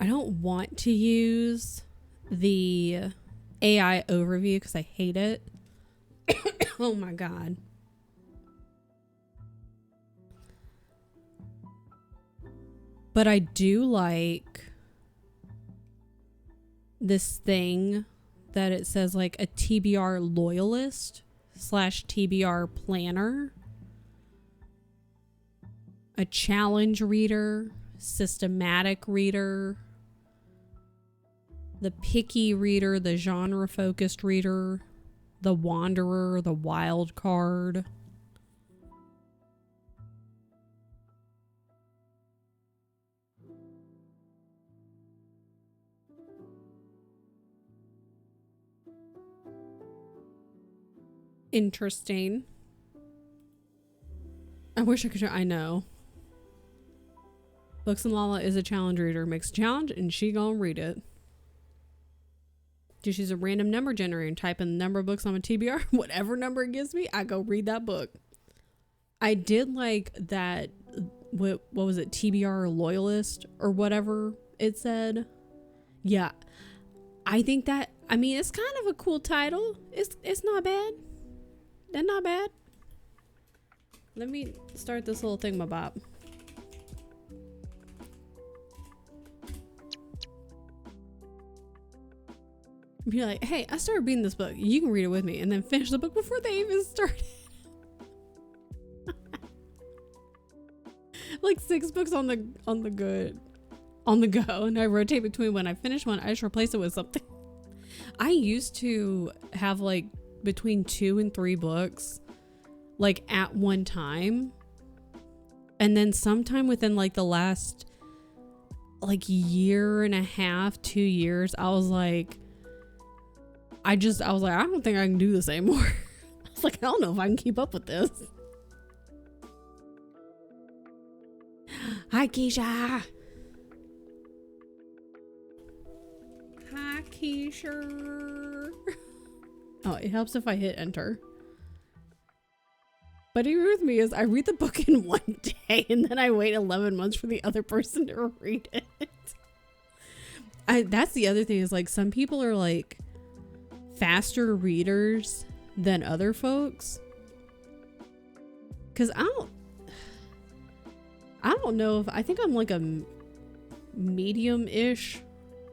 S2: I don't want to use the AI overview because I hate it. Oh my God. But I do like this thing that it says like a TBR loyalist / TBR planner, a challenge reader, systematic reader, the picky reader, the genre focused reader, the wanderer, the wild card. Interesting. I wish I could. I know. Books and Lala is a challenge reader. Makes a challenge and she gonna read it. Just use a random number generator and type in the number of books on a TBR. Whatever number it gives me, I go read that book. I did like that, what was it, TBR Loyalist or whatever it said. Yeah. I think that, I mean, it's kind of a cool title. It's not bad. That's not bad. Let me start this little thingamabob. Be like, hey, I started reading this book. You can read it with me, and then finish the book before they even started. Like 6 books on the go, and I rotate between. When I finish one, I just replace it with something. I used to have like between 2 and 3 books, like at one time, and then sometime within like the last like year and a half, 2 years, I was like, I was like, I don't think I can do this anymore. I was like, I don't know if I can keep up with this. Hi, Keisha. Hi, Keisha. Oh, it helps if I hit enter. But here with me is I read the book in one day and then I wait 11 months for the other person to read it. That's the other thing is like some people are like faster readers than other folks. Cause I don't know if I think I'm like a medium-ish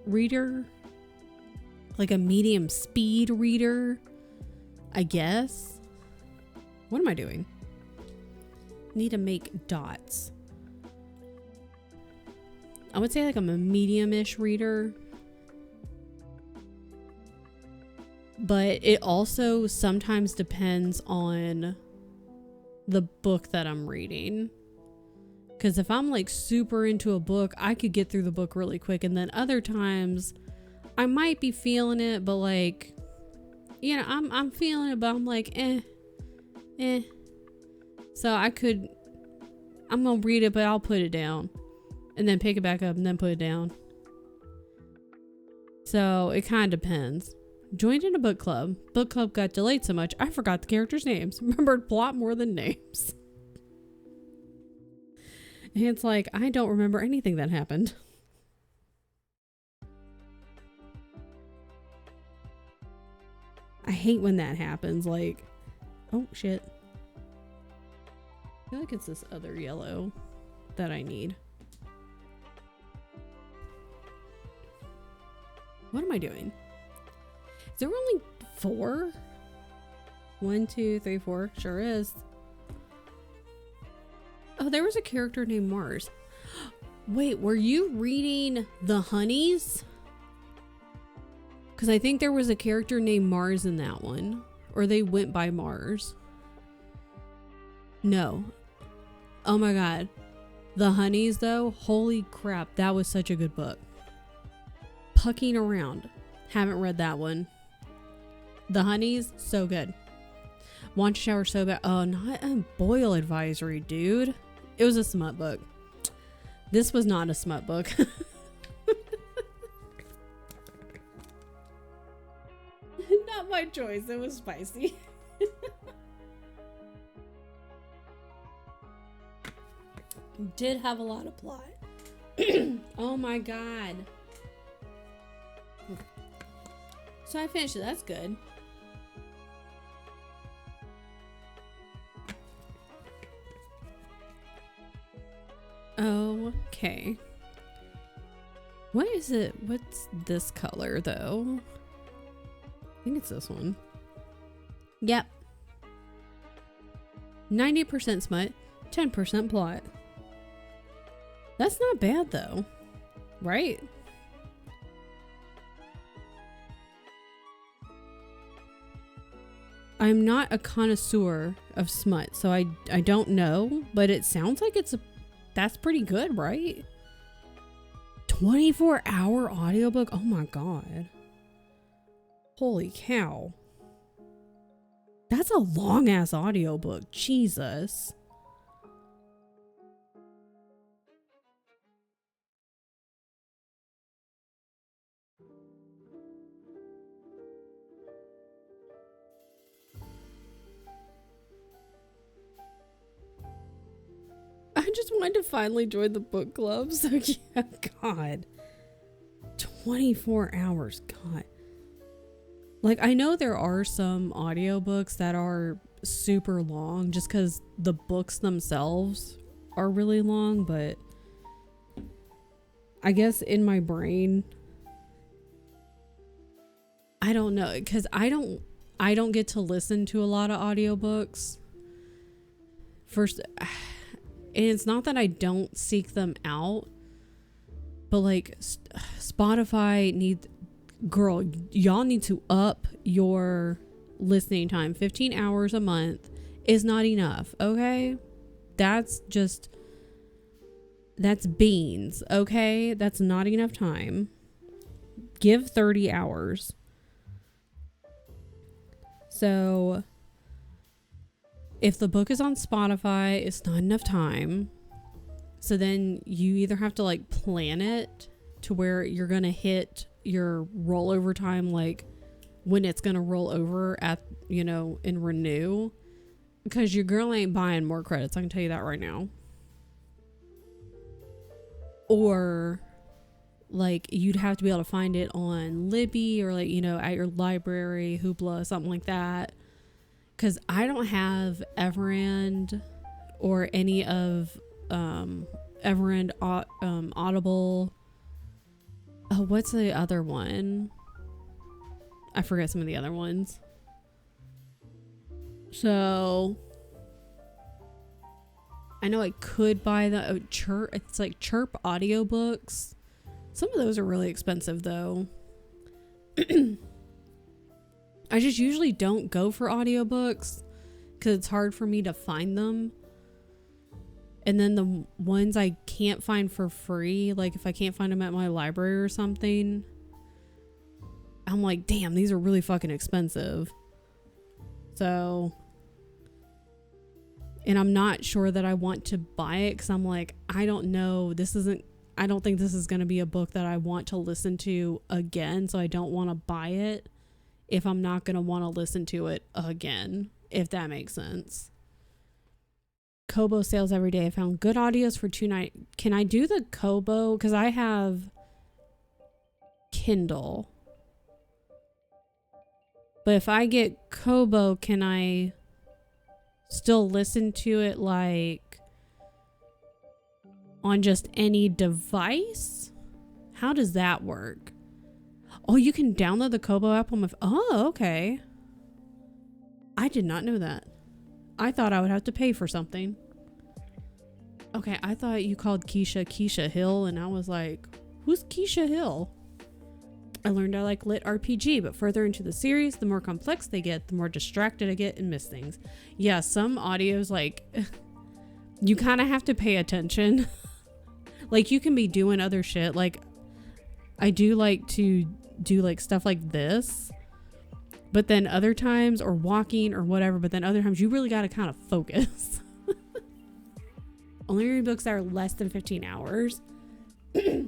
S2: reader. Like a medium speed reader, I guess. What am I doing? Need to make dots. I would say like I'm a medium-ish reader. But it also sometimes depends on the book that I'm reading. Because if I'm like super into a book, I could get through the book really quick. And then other times I might be feeling it, but like, you know, I'm feeling it, but I'm like, eh. So I'm gonna read it, but I'll put it down and then pick it back up and then put it down. So it kind of depends. Joined in a book club. Book club got delayed so much I forgot the characters' names. Remembered plot more than names. And it's like, I don't remember anything that happened. I hate when that happens. Like, oh shit. I feel like it's this other yellow that I need. What am I doing? Is there only 4? 1, 2, 3, 4. Sure is. Oh, there was a character named Mars. Wait, were you reading The Honeys? Because I think there was a character named Mars in that one. Or they went by Mars. No. Oh my god. The Honeys, though. Holy crap. That was such a good book. Pucking Around. Haven't read that one. The Honeys, so good. Want to shower so bad. Oh, not a boil advisory, dude. It was a smut book. This was not a smut book. Not my choice. It was spicy. Did have a lot of plot. Oh my god. So I finished it. That's good. Okay. What is it? What's this color though? I think it's this one. Yep. 90% smut, 10% plot. That's not bad though, right? I'm not a connoisseur of smut, so I don't know, but it sounds like that's pretty good, right? 24-hour audiobook? Oh my god. Holy cow. That's a long ass audiobook. Jesus. I just wanted to finally join the book club. So yeah, God. 24 hours. God. Like, I know there are some audiobooks that are super long just because the books themselves are really long, but I guess in my brain, I don't know, because I don't get to listen to a lot of audiobooks. First, and it's not that I don't seek them out, but like Spotify y'all need to up your listening time. 15 hours a month is not enough, okay? That's beans, okay? That's not enough time. Give 30 hours. So if the book is on Spotify, it's not enough time. So then you either have to like plan it to where you're going to hit your rollover time, like when it's going to roll over at, and renew, because your girl ain't buying more credits. I can tell you that right now. Or like you'd have to be able to find it on Libby or like, at your library, Hoopla, something like that. Because I don't have Everend or any of Everend, Audible. Oh, what's the other one? I forget some of the other ones. So I know I could buy the Chirp. It's like Chirp audiobooks. Some of those are really expensive though. I just usually don't go for audiobooks because it's hard for me to find them. And then the ones I can't find for free, like if I can't find them at my library or something, I'm like, damn, these are really fucking expensive. So, and I'm not sure that I want to buy it because I'm like, I don't know. I don't think this is going to be a book that I want to listen to again. So I don't want to buy it if I'm not going to want to listen to it again, if that makes sense. Kobo sales every day. I found good audios for $2.99. Can I do the Kobo? Because I have Kindle. But if I get Kobo, can I still listen to it like on just any device? How does that work? Oh, you can download the Kobo app on my oh, okay. I did not know that. I thought I would have to pay for something. Okay, I thought you called Keisha Hill, and I was like, who's Keisha Hill? I learned I like lit RPG, but further into the series, the more complex they get, the more distracted I get and miss things. Yeah, some audios, like, you kind of have to pay attention. Like, you can be doing other shit. Like, I do like to do, like, stuff like this. But then other times, or walking or whatever, but then other times you really got to kind of focus. Only read books that are less than 15 hours. I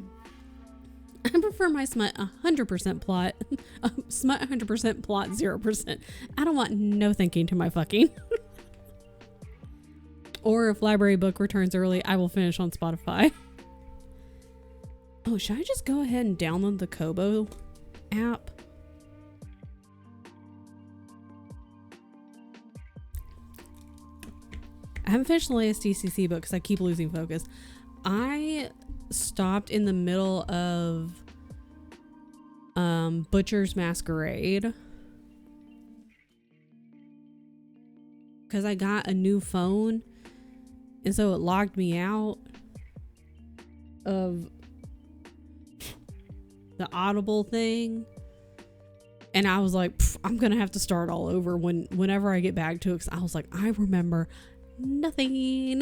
S2: prefer my smut 100% plot. Smut 100% plot 0%. I don't want no thinking to my fucking. Or if library book returns early, I will finish on Spotify. Oh, should I just go ahead and download the Kobo app? I haven't finished the latest DCC book because I keep losing focus. I stopped in the middle of Butcher's Masquerade because I got a new phone, and so it logged me out of the Audible thing, and I was like, I'm gonna have to start all over whenever I get back to it, because I was like, I remember nothing.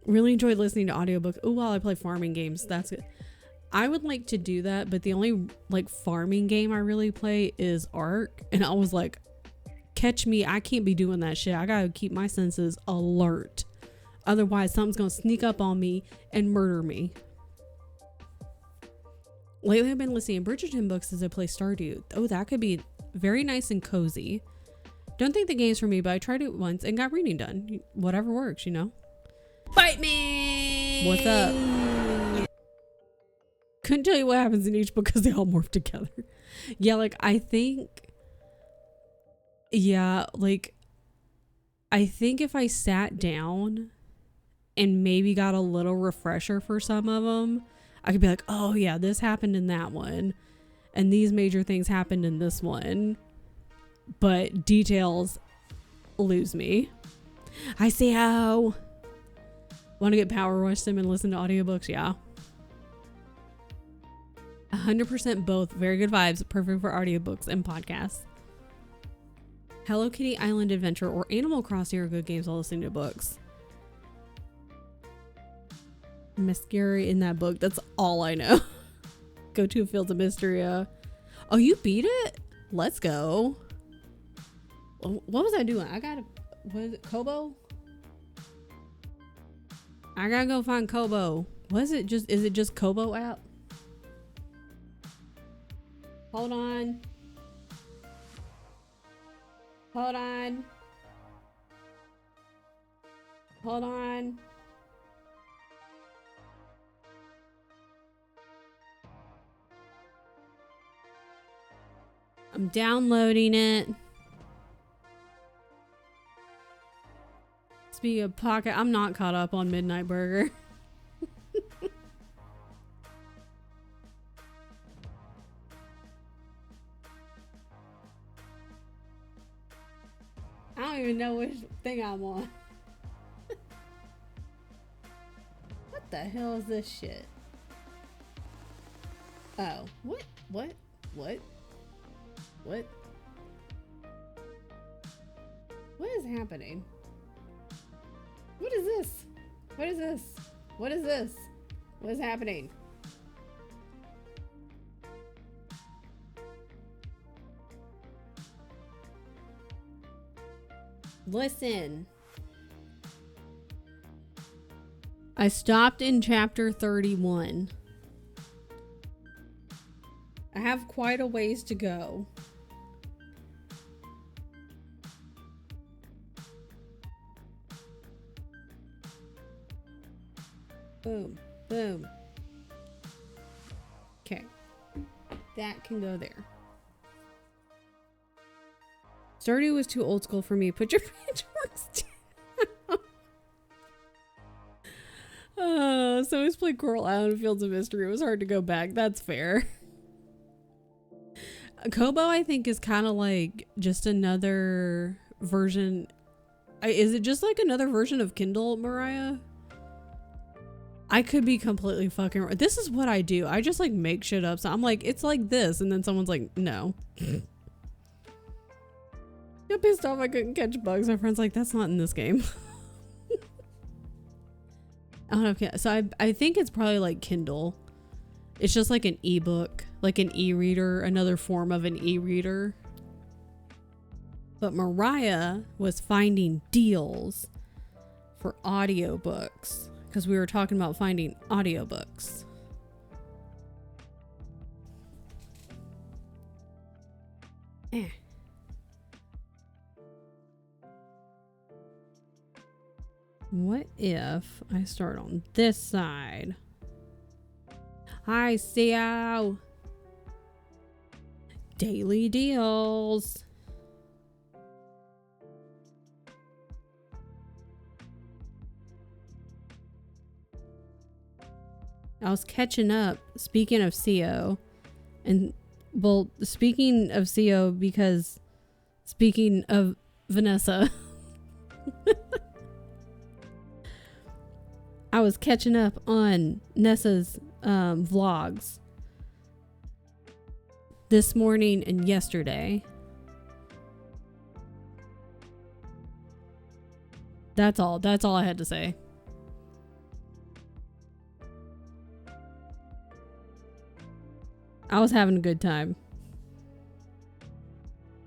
S2: Really enjoyed listening to audiobooks. Oh, while I play farming games. That's it. I would like to do that, but the only like farming game I really play is Ark, and I was like, catch me, I can't be doing that shit. I gotta keep my senses alert, otherwise something's gonna sneak up on me and murder me. Lately I've been listening to Bridgerton books as I play Stardew. Oh, that could be very nice and cozy. Don't think the game's for me, but I tried it once and got reading done. Whatever works, you know?
S1: Bite me!
S2: What's up? Couldn't tell you what happens in each book because they all morph together. Yeah, like, I think if I sat down and maybe got a little refresher for some of them, I could be like, oh yeah, this happened in that one. And these major things happened in this one. But details lose me. I see how. Want to get power wash them and listen to audiobooks? Yeah. 100% both. Very good vibes. Perfect for audiobooks and podcasts. Hello Kitty Island Adventure or Animal Crossing are good games while listening to books. Mascara in that book. That's all I know. Go to Fields of Mysteria. Oh, you beat it? Let's go. What was I doing? Was it Kobo? I gotta go find Kobo. Is it just Kobo app? Hold on. Hold on. Hold on. I'm downloading it. Speaking of Pocket, I'm not caught up on Midnight Burger. I don't even know which thing I'm on. What the hell is this shit? Oh, what? What is happening? What is this? What is this? What is this? What is happening? Listen. I stopped in chapter 31. I have quite a ways to go. Boom, boom. Okay. That can go there. Stardew was too old school for me. Put your pitchforks down. So he's played Coral Island Fields of Mystery. It was hard to go back. That's fair. Kobo, I think, is kind of like just another version. Is it just like another version of Kindle, Mariah? I could be completely fucking wrong. This is what I do. I just like make shit up. So I'm like, it's like this. And then someone's like, no. Got pissed off I couldn't catch bugs. My friend's like, that's not in this game. I don't know. So I think it's probably like Kindle. It's just like an ebook, like an e-reader, another form of an e-reader. But Mariah was finding deals for audiobooks because we were talking about finding audiobooks. What if I start on this side? Hi, Theo. Daily deals. I was catching up, speaking of CO, and well, speaking of CO because speaking of Vanessa, I was catching up on Nessa's vlogs this morning and yesterday. That's all I had to say. I was having a good time.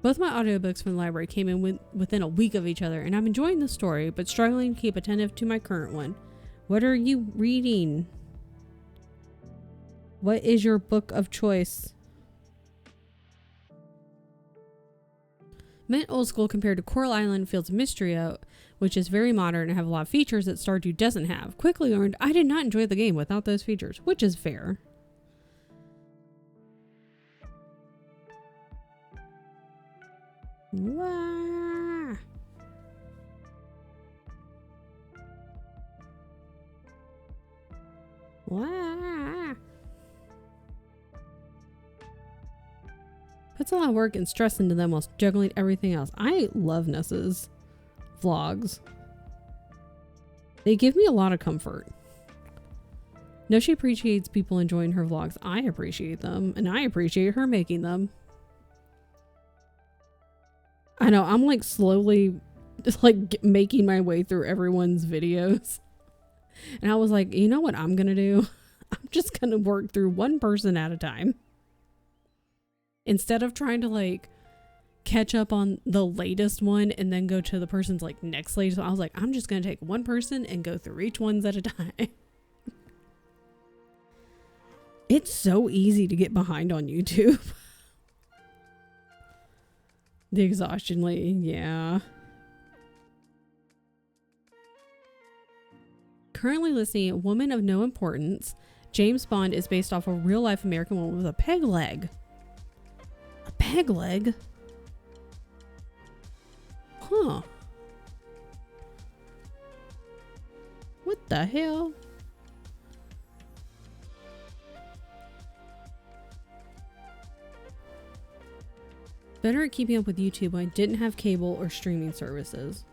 S2: Both my audiobooks from the library came in within a week of each other, and I'm enjoying the story, but struggling to keep attentive to my current one. What are you reading? What is your book of choice? Meant old school compared to Coral Island Fields of Mystery, which is very modern and have a lot of features that Stardew doesn't have. Quickly learned I did not enjoy the game without those features, which is fair. Wah. Wah. Puts a lot of work and stress into them while juggling everything else. I love Nessa's vlogs. They give me a lot of comfort. No, she appreciates people enjoying her vlogs. I appreciate them, and I appreciate her making them. I know, I'm like slowly just like making my way through everyone's videos. And I was like, you know what I'm gonna do? I'm just gonna work through one person at a time. Instead of trying to like catch up on the latest one and then go to the person's like next latest one, I was like, I'm just gonna take one person and go through each one's at a time. It's so easy to get behind on YouTube. The exhaustion lady, yeah. Currently listening, Woman of No Importance. James Bond is based off a real life American woman with a peg leg. A peg leg? Huh. What the hell? Better at keeping up with YouTube when I didn't have cable or streaming services.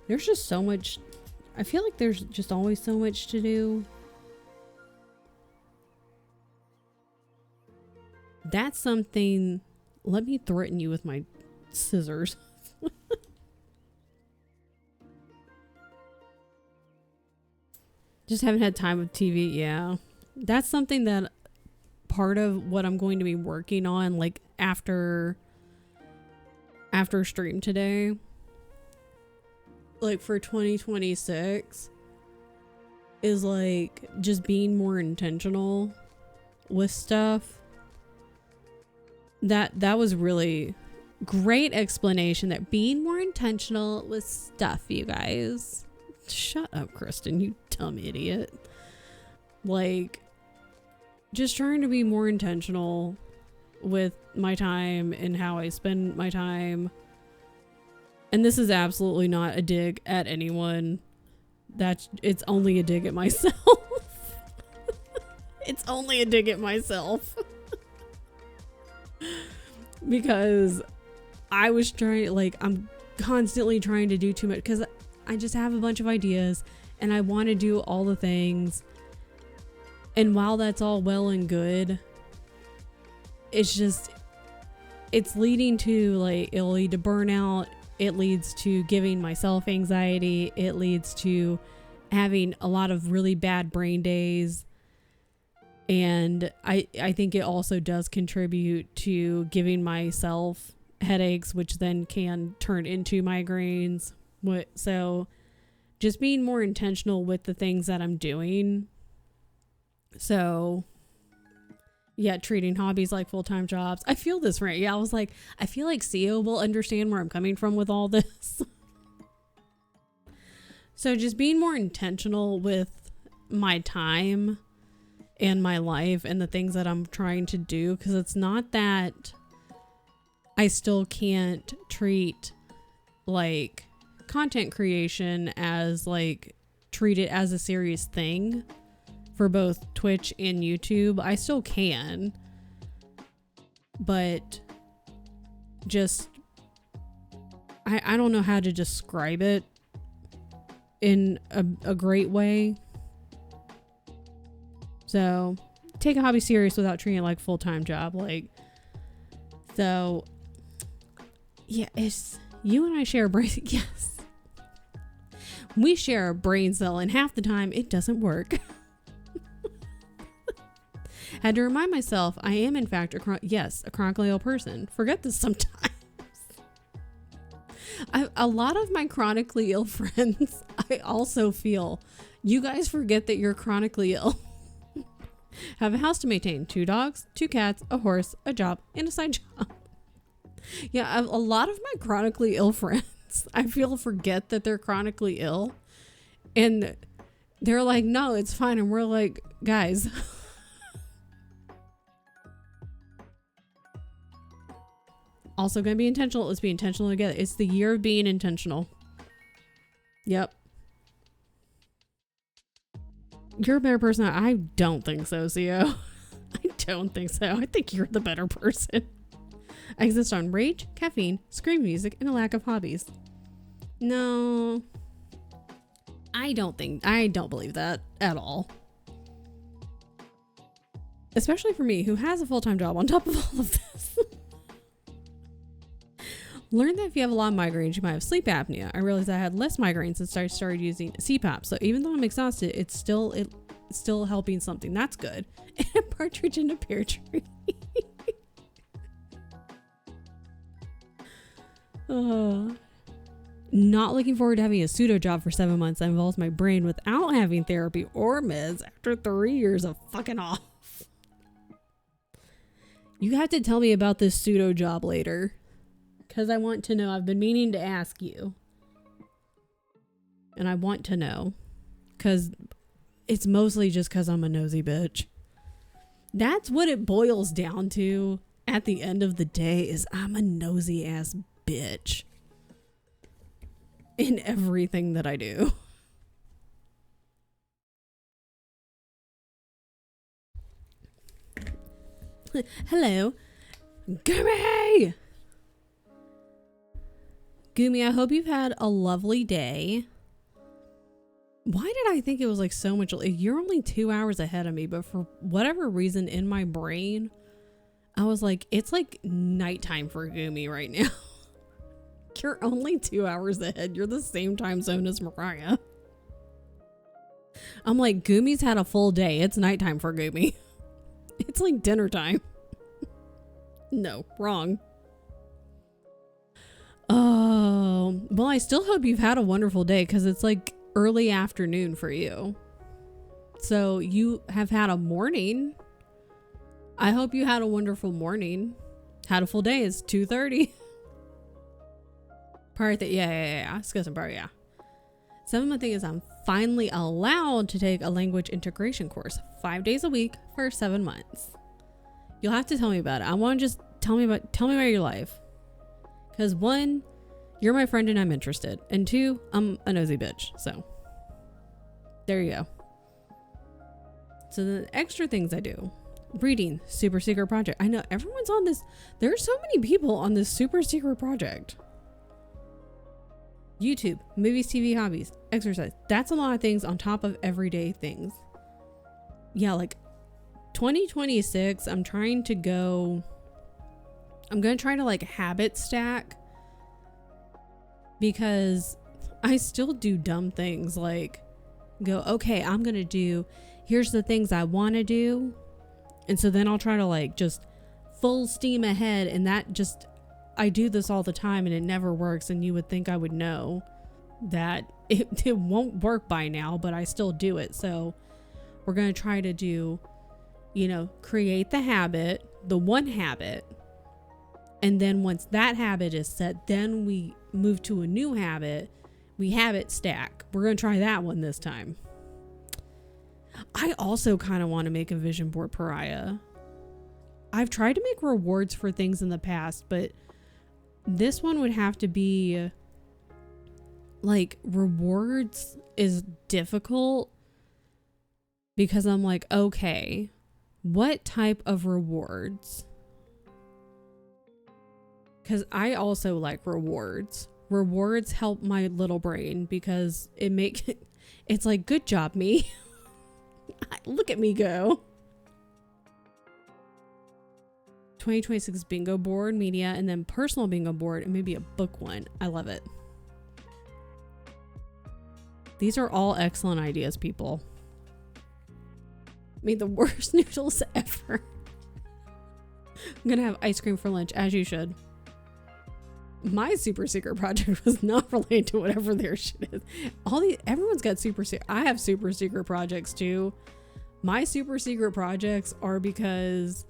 S2: There's just so much. I feel like there's just always so much to do. That's something. Let me threaten you with my scissors. Just haven't had time with TV. Yeah. That's something that part of what I'm going to be working on, like after stream today, like for 2026, is like just being more intentional with stuff. That was really great explanation, that being more intentional with stuff, you guys. Shut up, Kristen, you dumb idiot. Like, just trying to be more intentional with my time and how I spend my time. And this is absolutely not a dig at anyone. It's only a dig at myself. It's only a dig at myself. Because I was trying, like, I'm constantly trying to do too much because I just have a bunch of ideas and I want to do all the things. And while that's all well and good, it's leading to, like, it'll lead to burnout. It leads to giving myself anxiety. It leads to having a lot of really bad brain days. And I think it also does contribute to giving myself headaches, which then can turn into migraines. So just being more intentional with the things that I'm doing. So yeah, treating hobbies like full-time jobs. I feel this right. Yeah, I was like, I feel like CEO will understand where I'm coming from with all this. So just being more intentional with my time and my life and the things that I'm trying to do, because it's not that I still can't treat like content creation as like treat it as a serious thing for both Twitch and YouTube. I still can, but just I don't know how to describe it in a great way. So take a hobby serious without treating it like a full-time job. Like, so yeah, it's you and I share a brain. Yes, we share a brain cell, and half the time it doesn't work. Had to remind myself I am in fact a chronically ill person. Forget this sometimes. A lot of my chronically ill friends, I also feel, you guys forget that you're chronically ill. Have a house to maintain, 2 dogs, 2 cats, a horse, a job, and a side job. Yeah, a lot of my chronically ill friends, I feel, forget that they're chronically ill. And they're like, no, it's fine. And we're like, guys. Also going to be intentional. Let's be intentional together. It's the year of being intentional. Yep. You're a better person. I don't think so, Zio. I don't think so. I think you're the better person. I exist on rage, caffeine, scream music, and a lack of hobbies. No. I don't believe that at all. Especially for me, who has a full-time job on top of all of this. Learned that if you have a lot of migraines, you might have sleep apnea. I realized I had less migraines since I started using CPAP. So even though I'm exhausted, it's still helping something. That's good. And a partridge in a pear tree. Not looking forward to having a pseudo job for 7 months that involves my brain without having therapy or meds after 3 years of fucking off. You have to tell me about this pseudo job later. Because I want to know. I've been meaning to ask you. And I want to know. Because it's mostly just because I'm a nosy bitch. That's what it boils down to at the end of the day, is I'm a nosy ass bitch. In everything that I do. Hello. Gummy! Gumi, I hope you've had a lovely day. Why did I think it was like so much? You're only 2 hours ahead of me, but for whatever reason in my brain, I was like, it's like nighttime for Gumi right now. You're only 2 hours ahead. You're the same time zone as Mariah. I'm like, Gumi's had a full day. It's nighttime for Gumi. It's like dinner time. No, wrong. Oh, well, I still hope you've had a wonderful day because it's like early afternoon for you. So you have had a morning. I hope you had a wonderful morning. Had a full day. It's 2:30. Part that, yeah. Discussing part, yeah. 7 month thing is I'm finally allowed to take a language integration course 5 days a week for 7 months. You'll have to tell me about it. I want to just tell me about your life. Because 1, you're my friend and I'm interested. And 2, I'm a nosy bitch. So there you go. So the extra things I do. Reading, super secret project. I know everyone's on this. There are so many people on this super secret project. YouTube, movies, TV, hobbies, exercise. That's a lot of things on top of everyday things. Yeah, like 2026, I'm going to try to like habit stack, because I still do dumb things like go, okay, here's the things I want to do. And so then I'll try to like just full steam ahead, and I do this all the time and it never works, and you would think I would know that it won't work by now, but I still do it. So we're going to try to do, create the habit, the one habit. And then once that habit is set, then we move to a new habit. We habit stack. We're going to try that one this time. I also kind of want to make a vision board, Pariah. I've tried to make rewards for things in the past, but this one would have to be like, rewards is difficult because I'm like, okay, what type of rewards? Because I also like rewards. Rewards help my little brain because it's like, good job, me. Look at me go. 2026 bingo board, media, and then personal bingo board, and maybe a book one. I love it. These are all excellent ideas, people. Made the worst noodles ever. I'm gonna have ice cream for lunch, as you should. My super secret project was not related to whatever their shit is. Everyone's got super secret. I have super secret projects too. My super secret projects are because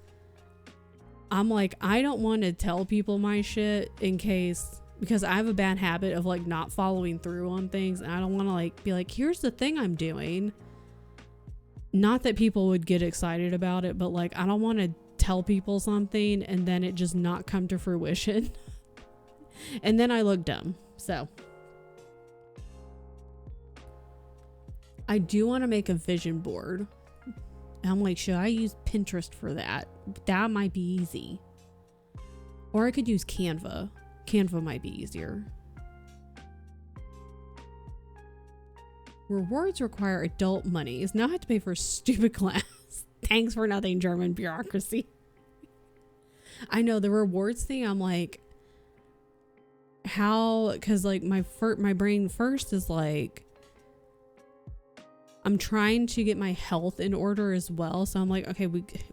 S2: I'm like, I don't want to tell people my shit because I have a bad habit of like not following through on things, and I don't want to like be like, here's the thing I'm doing. Not that people would get excited about it, but like I don't want to tell people something and then it just not come to fruition. And then I look dumb. So I do want to make a vision board. And I'm like, should I use Pinterest for that? That might be easy. Or I could use Canva. Canva might be easier. Rewards require adult monies. Now I have to pay for a stupid class. Thanks for nothing, German bureaucracy. I know the rewards thing. I'm like, how? Because like my brain first is like, I'm trying to get my health in order as well. So I'm like, okay,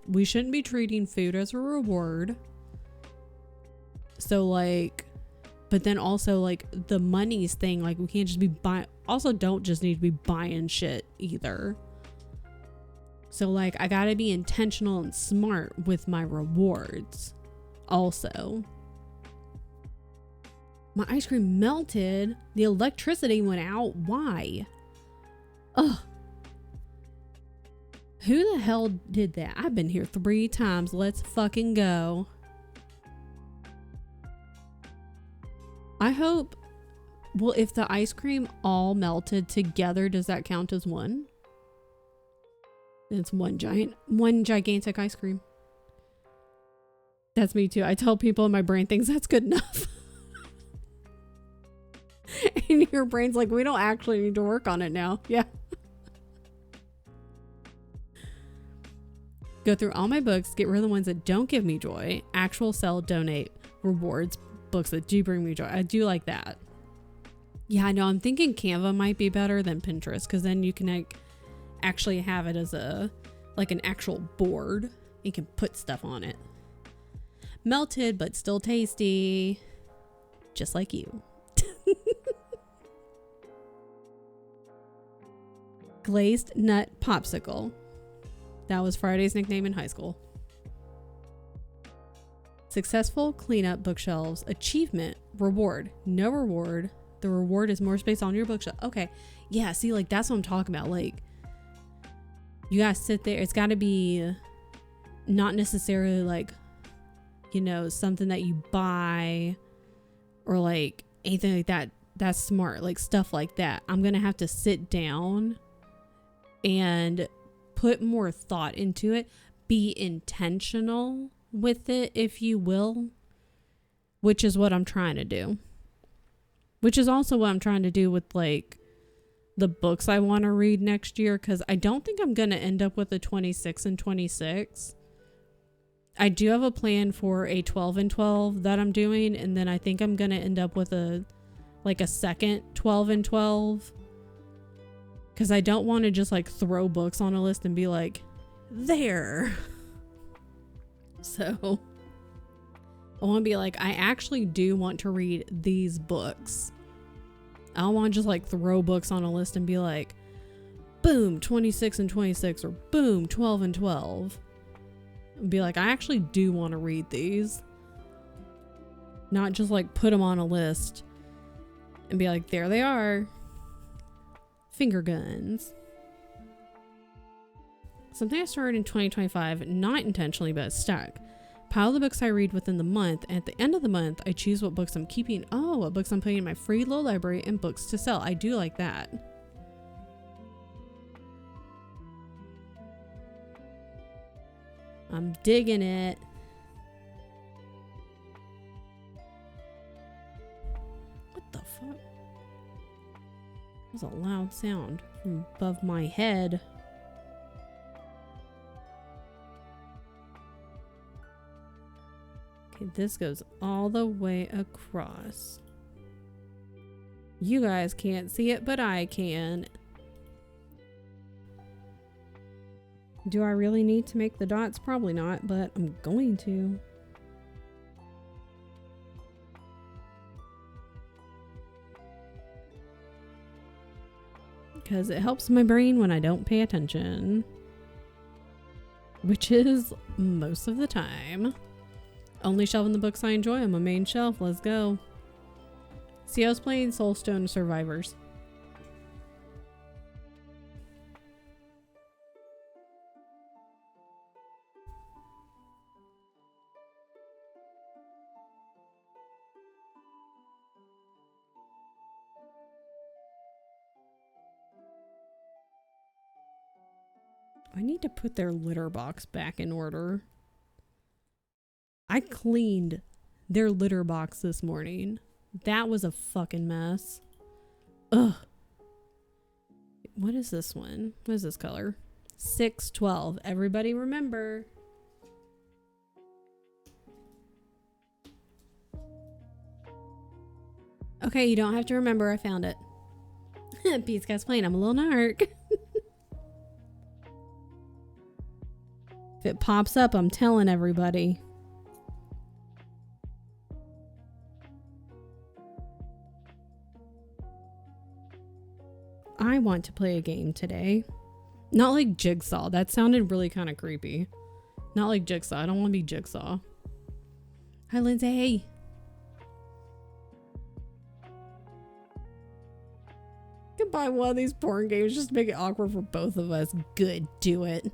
S2: we shouldn't be treating food as a reward. So like, but then also like the monies thing, like we can't just be buying. Also, don't just need to be buying shit either. So like, I gotta be intentional and smart with my rewards. Also, my ice cream melted. The electricity went out. Why? Ugh. Who the hell did that? I've been here 3 times. Let's fucking go. I hope. Well, if the ice cream all melted together, does that count as one? It's one gigantic ice cream. That's me too. I tell people and my brain thinks that's good enough. And your brain's like, we don't actually need to work on it now. Yeah. Go through all my books, get rid of the ones that don't give me joy. Actual sell, donate, rewards, books that do bring me joy. I do like that. Yeah, I know. I'm thinking Canva might be better than Pinterest, because then you can like actually have it as an actual board. You can put stuff on it. Melted, but still tasty. Just like you. Glazed nut popsicle. That was Friday's nickname in high school. Successful cleanup bookshelves. Achievement. Reward. No reward. The reward is more space on your bookshelf. Okay. Yeah, see, like, that's what I'm talking about. Like, you gotta sit there. It's gotta be not necessarily, like, you know, something that you buy or, like, anything like that. That's smart. Like, stuff like that. I'm gonna have to sit down and put more thought into it. Be intentional with it, if you will. Which is what I'm trying to do. Which is also what I'm trying to do with, like, the books I want to read next year, because I don't think I'm going to end up with a 26 and 26. I do have a plan for a 12 and 12 that I'm doing, and then I think I'm going to end up with a second 12 and 12, because I don't want to just like throw books on a list and be like, there. So I want to be like, I actually do want to read these books. I don't want to just like throw books on a list and be like, boom, 26 and 26, or boom, 12 and 12. And be like, I actually do want to read these. Not just like put them on a list and be like, there they are. Finger guns. Something I started in 2025, not intentionally, but it's stuck. Pile the books I read within the month, and at the end of the month, I choose what books I'm keeping. Oh, what books I'm putting in my free low library and books to sell. I do like that. I'm digging it. What the fuck? That was a loud sound from above my head. Okay, this goes all the way across. You guys can't see it, but I can. Do I really need to make the dots? Probably not, but I'm going to. Because it helps my brain when I don't pay attention. Which is most of the time. Only shelf in the books I enjoy on my main shelf. Let's go. See, I was playing Soulstone Survivors. I need to put their litter box back in order. I cleaned their litter box this morning. That was a fucking mess. Ugh. What is this one? What is this color? 612. Everybody remember. Okay, you don't have to remember. I found it. Pete's Cat's playing. I'm a little narc. If it pops up, I'm telling everybody. I want to play a game today. Not like Jigsaw. That sounded really kind of creepy. Not like Jigsaw. I don't want to be Jigsaw. Hi, Lindsay. Could buy one of these porn games just to make it awkward for both of us. Good. Do it.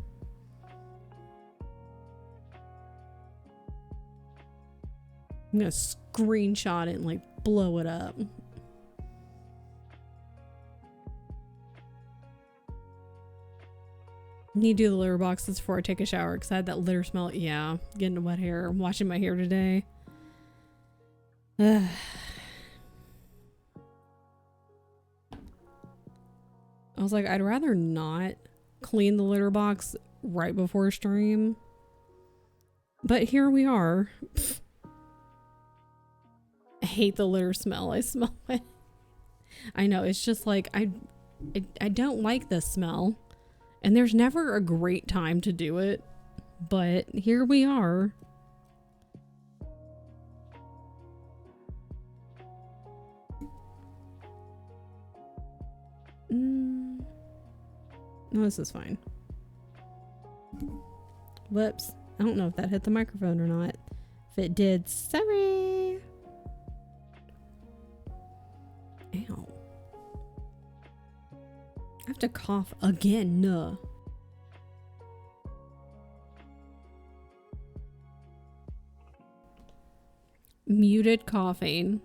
S2: I'm gonna screenshot it and like blow it up. Need to do the litter boxes before I take a shower because I had that litter smell. Yeah, getting wet hair. I'm washing my hair today. I was like, I'd rather not clean the litter box right before stream. But here we are. I hate the litter smell. I smell it. I know. It's just like, I don't like this smell. And there's never a great time to do it. But here we are. No, this is fine. Whoops. I don't know if that hit the microphone or not. If it did, sorry. Ow. I have to cough again. No. Muted coughing.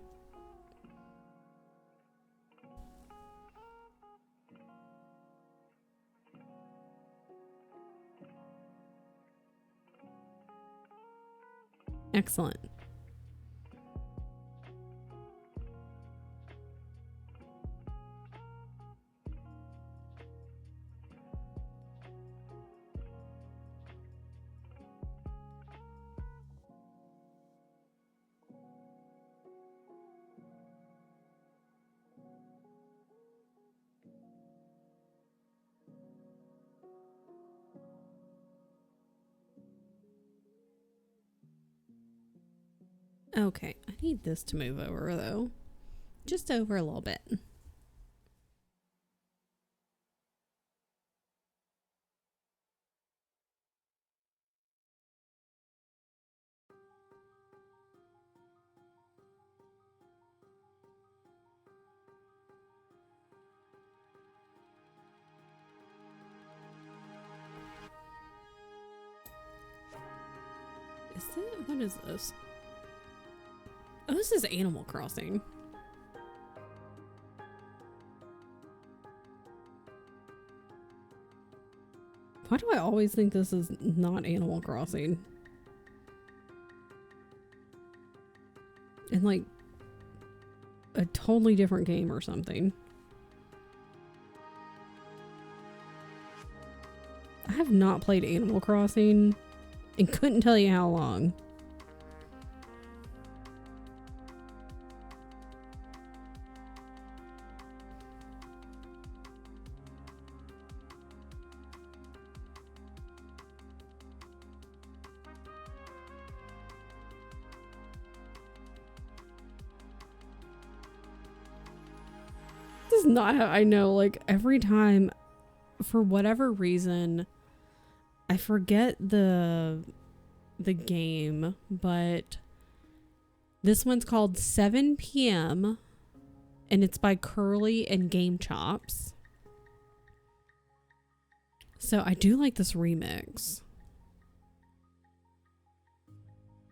S2: Excellent. Okay, I need this to move over though. Just over a little bit. What is this? Oh, this is Animal Crossing. Why do I always think this is not Animal Crossing? And like a totally different game or something. I have not played Animal Crossing and couldn't tell you how long. This is not how I know, like every time, for whatever reason, I forget the the game, but this one's called 7 p.m. and it's by Curly and Game Chops. So I do like this remix.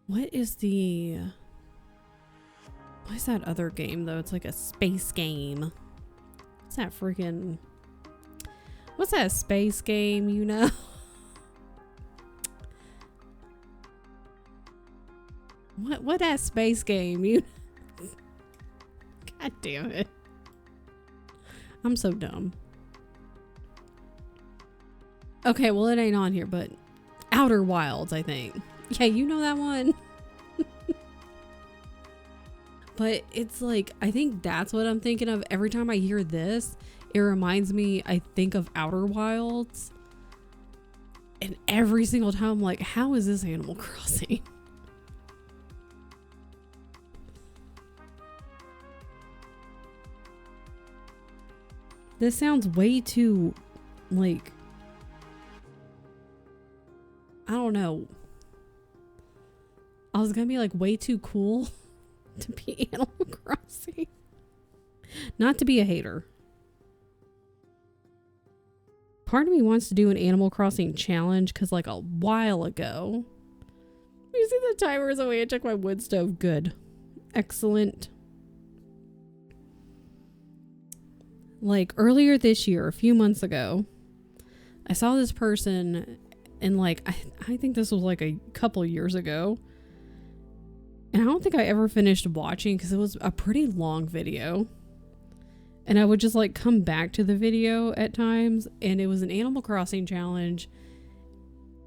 S2: What is that other game though? It's like a space game. What's that space game, you know? What that space game, you God damn it. I'm so dumb. Okay, well it ain't on here, but Outer Wilds, I think. Yeah, you know that one. But it's like, I think that's what I'm thinking of. Every time I hear this, it reminds me, I think of Outer Wilds. And every single time I'm like, how is this Animal Crossing? This sounds way too, like, I don't know. I was gonna be like way too cool to be Animal Crossing. Not to be a hater. Part of me wants to do an Animal Crossing challenge because like a while ago. You see the timer is away. I check my wood stove. Good. Excellent. Like earlier this year, a few months ago, I saw this person and like, I think this was like a couple years ago. And I don't think I ever finished watching because it was a pretty long video. And I would just like come back to the video at times. And it was an Animal Crossing challenge.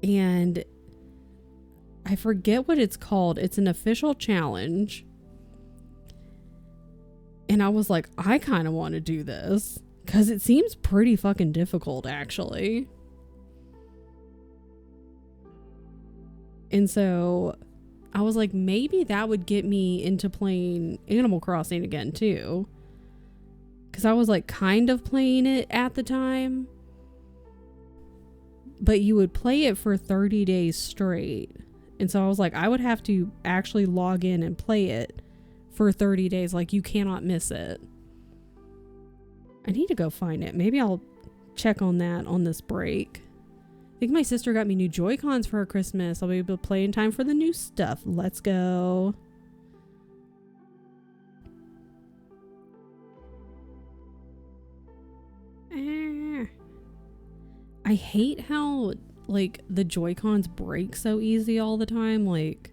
S2: And I forget what it's called. It's an official challenge. And I was like, I kind of want to do this. Because it seems pretty fucking difficult, actually. And so I was like, maybe that would get me into playing Animal Crossing again, too. Because I was like kind of playing it at the time. But you would play it for 30 days straight. And so I was like, I would have to actually log in and play it for 30 days. Like, you cannot miss it. I need to go find it. Maybe I'll check on that on this break. I think my sister got me new Joy-Cons for her Christmas. I'll be able to play in time for the new stuff. Let's go. I hate how, like, the Joy-Cons break so easy all the time. Like,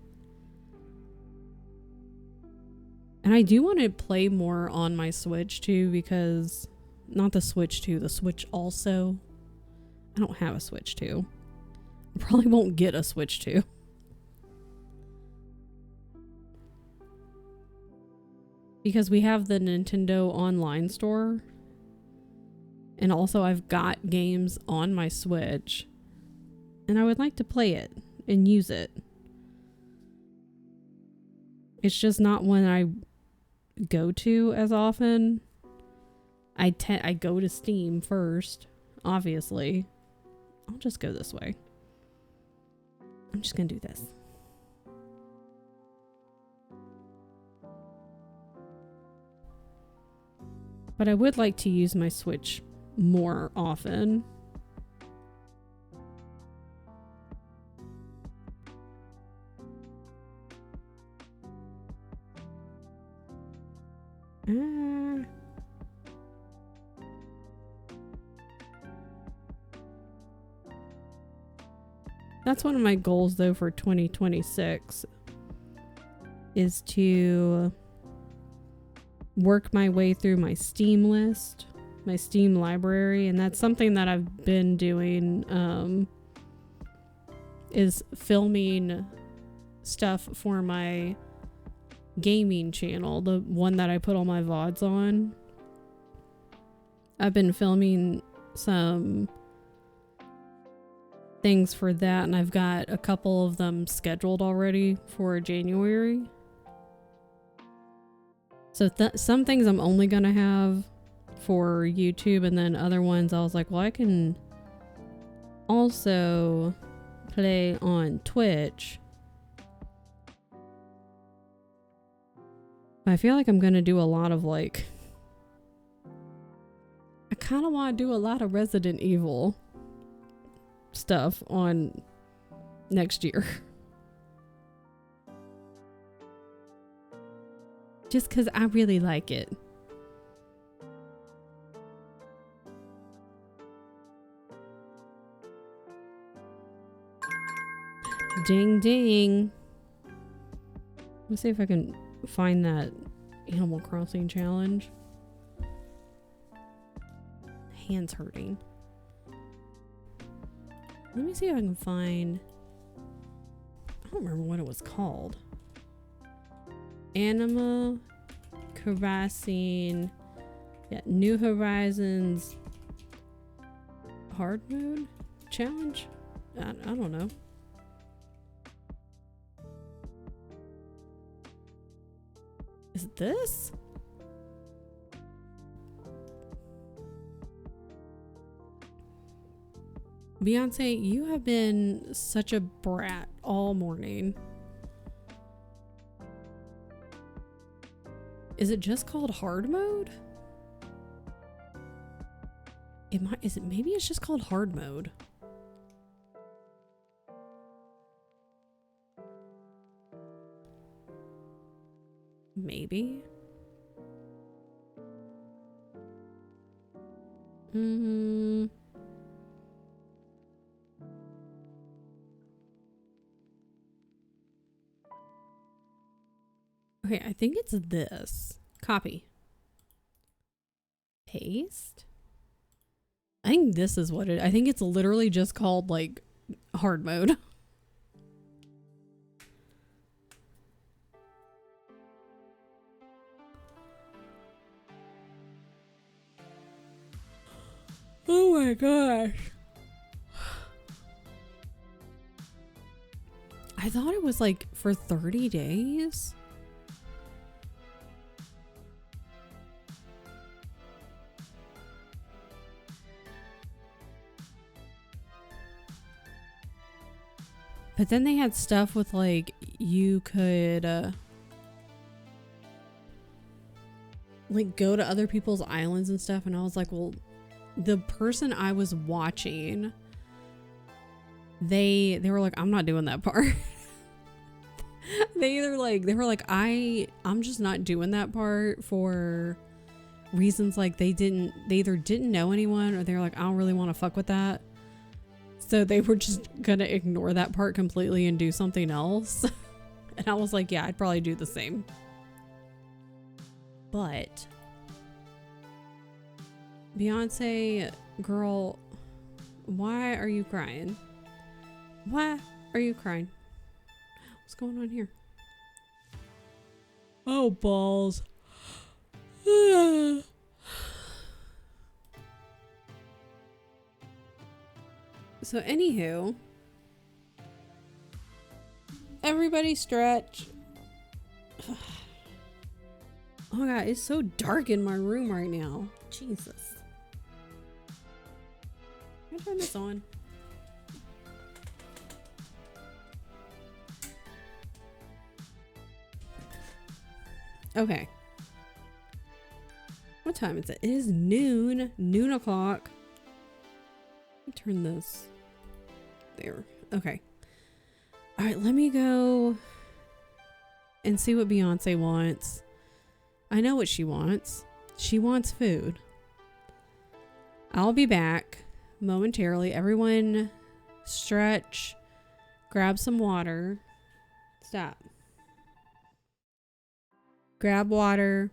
S2: and I do want to play more on my Switch, too, because... Not the Switch 2, the Switch also. I don't have a Switch 2. I probably won't get a Switch 2. Because we have the Nintendo online store. And also I've got games on my Switch. And I would like to play it and use it. It's just not one I go to as often. I go to Steam first, obviously. I'll just go this way. I'm just gonna do this. But I would like to use my Switch more often. That's one of my goals, though, for 2026 is to work my way through my Steam list, my Steam library, and that's something that I've been doing, is filming stuff for my gaming channel, the one that I put all my VODs on. I've been filming some things for that, and I've got a couple of them scheduled already for January. So some things I'm only gonna have for YouTube, and then other ones I was like, well, I can also play on Twitch But I feel like I'm going to do a lot of like, I kind of want to do a lot of Resident Evil stuff on next year. Just because I really like it. Ding ding. Let's see if I can find that Animal Crossing challenge. Hands hurting. Let me see if I can find... I don't remember what it was called. Animal Crossing. Yeah, New Horizons hard mode challenge? I don't know. Is it this? Beyonce, you have been such a brat all morning. Is it just called hard mode? Maybe it's just called hard mode. Maybe. Okay, I think it's this. Copy. Paste. I think this is what I think it's literally just called like hard mode. Oh my gosh. I thought it was like for 30 days. But then they had stuff with like you could like go to other people's islands and stuff, and I was like, well, the person I was watching, they were like, I'm not doing that part. They were like I'm just not doing that part for reasons like they either didn't know anyone, or they're like, I don't really want to fuck with that. So they were just gonna ignore that part completely and do something else. And I was like, yeah, I'd probably do the same. But Beyonce, girl, why are you crying? Why are you crying? What's going on here? Oh, balls. So anywho, everybody stretch. Oh my god, it's so dark in my room right now. Jesus. Can I turn this on? Okay. What time is it? It is noon. Noon o'clock. Let me turn this. There. Okay. All right, let me go and see what Beyonce wants. I know what she wants. She wants food. I'll be back momentarily. Everyone stretch. Grab some water. Stop. Grab water.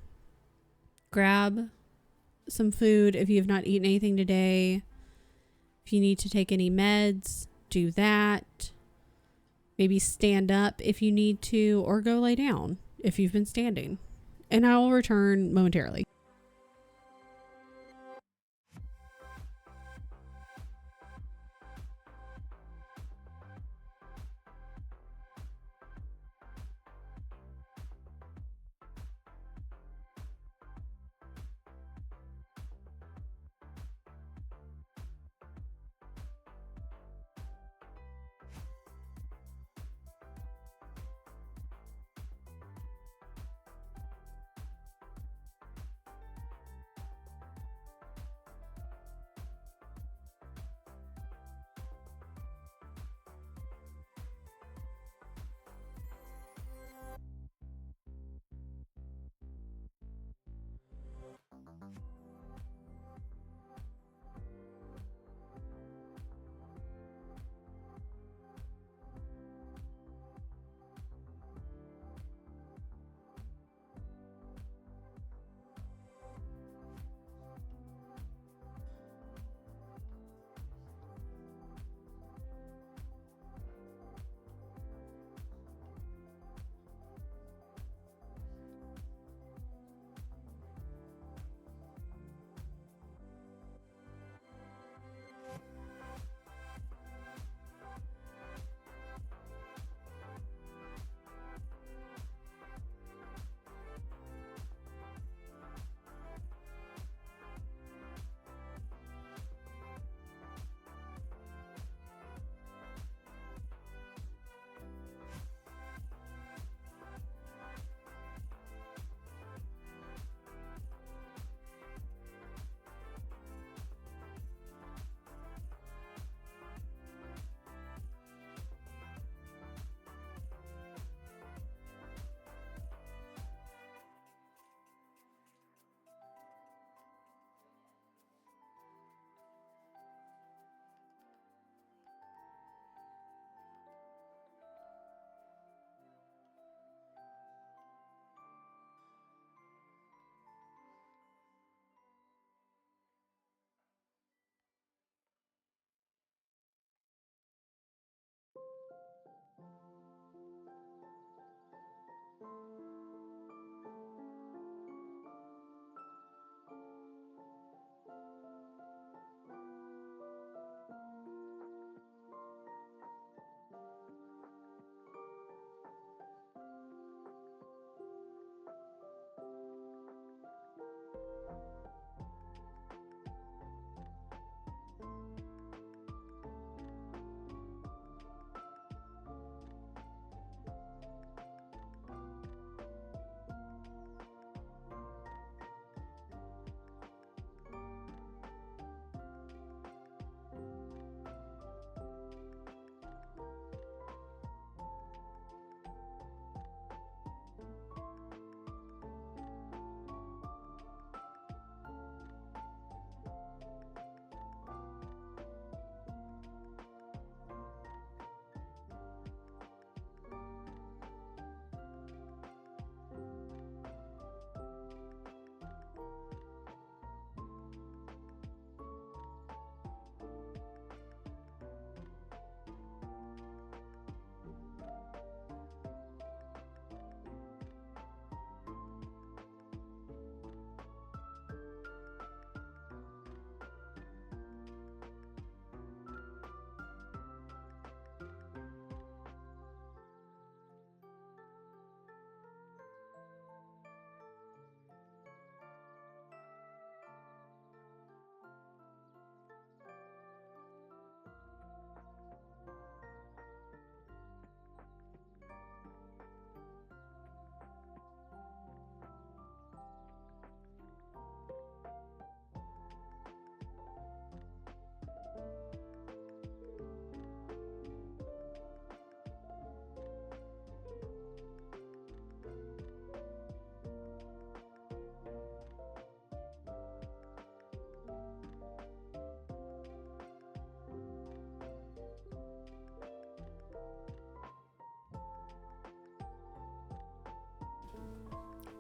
S2: Grab some food if you have not eaten anything today. If you need to take any meds, do that. Maybe stand up if you need to, or go lay down if you've been standing. And I will return momentarily.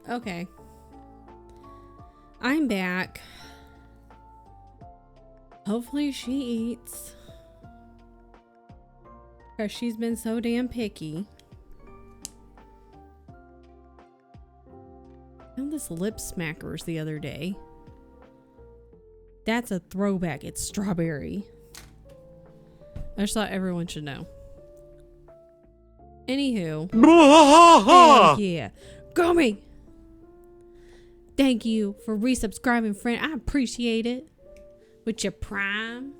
S2: Okay. I'm back. Hopefully she eats. Because she's been so damn picky. I found this lip smackers the other day. That's a throwback. It's strawberry. I just thought everyone should know. Anywho. Hell yeah. Gummy! Thank you for resubscribing, friend. I appreciate it. With your prime.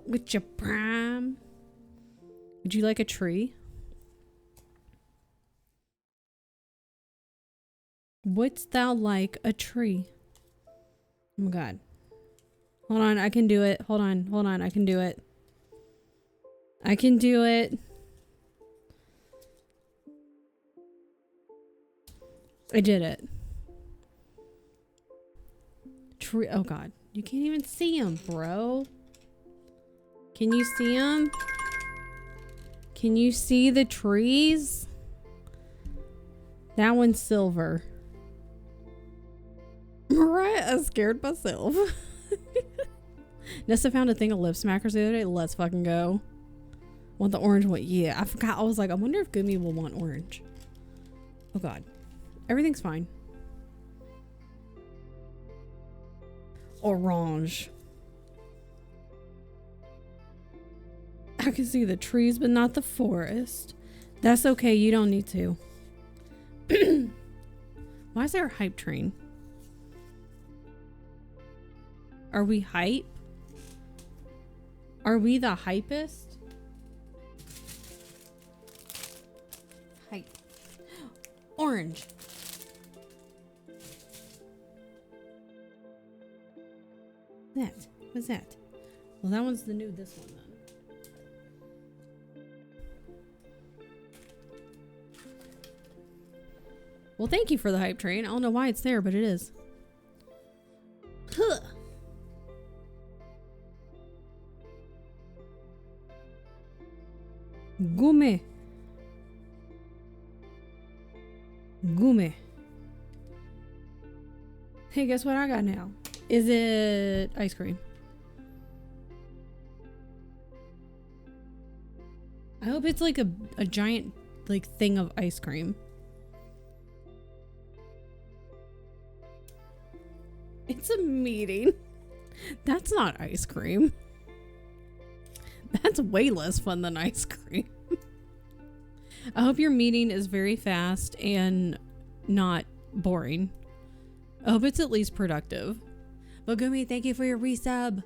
S2: With your prime. Would you like a tree? Wouldst thou like a tree? Oh my god. Hold on, I can do it. Hold on, I can do it. I can do it. I did it. Tree. Oh god. You can't even see him, bro. Can you see him? Can you see the trees? That one's silver. Mariah, I scared myself. Nessa found a thing of lip smackers the other day. Let's fucking go. Want the orange one? Yeah, I forgot. I was like, I wonder if Gummy will want orange. Oh god. Everything's fine. Orange. I can see the trees, but not the forest. That's okay. You don't need to. Why is there a hype train? Are we hype? Are we the hypest? Hype. Orange. That. What's that? Well, that one's the new this one then. Well, thank you for the hype train. I don't know why it's there, but it is. Huh. Gume. Gume. Hey, guess what I got now? Is it ice cream? I hope it's like a giant like thing of ice cream. It's a meeting. That's not ice cream. That's way less fun than ice cream. I hope your meeting is very fast and not boring. I hope it's at least productive. But Gumi, thank you for your resub.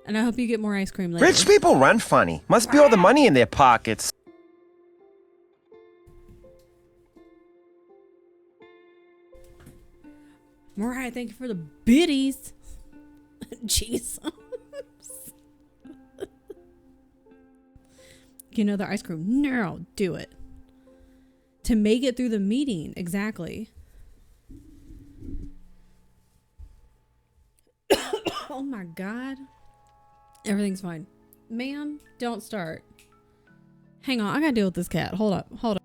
S2: And I hope you get more ice cream later.
S3: Rich people run funny. Must be all the money in their pockets.
S2: Mariah, thank you for the biddies. Jeez. You know, the ice cream. No, do it. To make it through the meeting. Exactly. Oh my God. Everything's fine. Ma'am, don't start. Hang on. I gotta deal with this cat. Hold up. Hold up.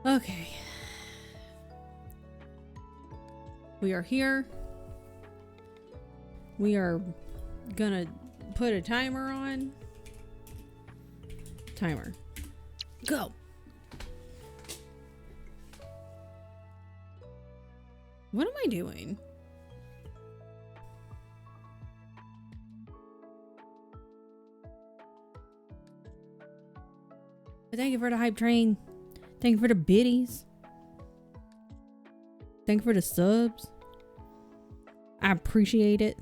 S2: Okay. We are here. We are gonna put a timer on. Timer. Go. What am I doing? Thank you for the hype train. Thank you for the biddies. Thank you for the subs. I appreciate it.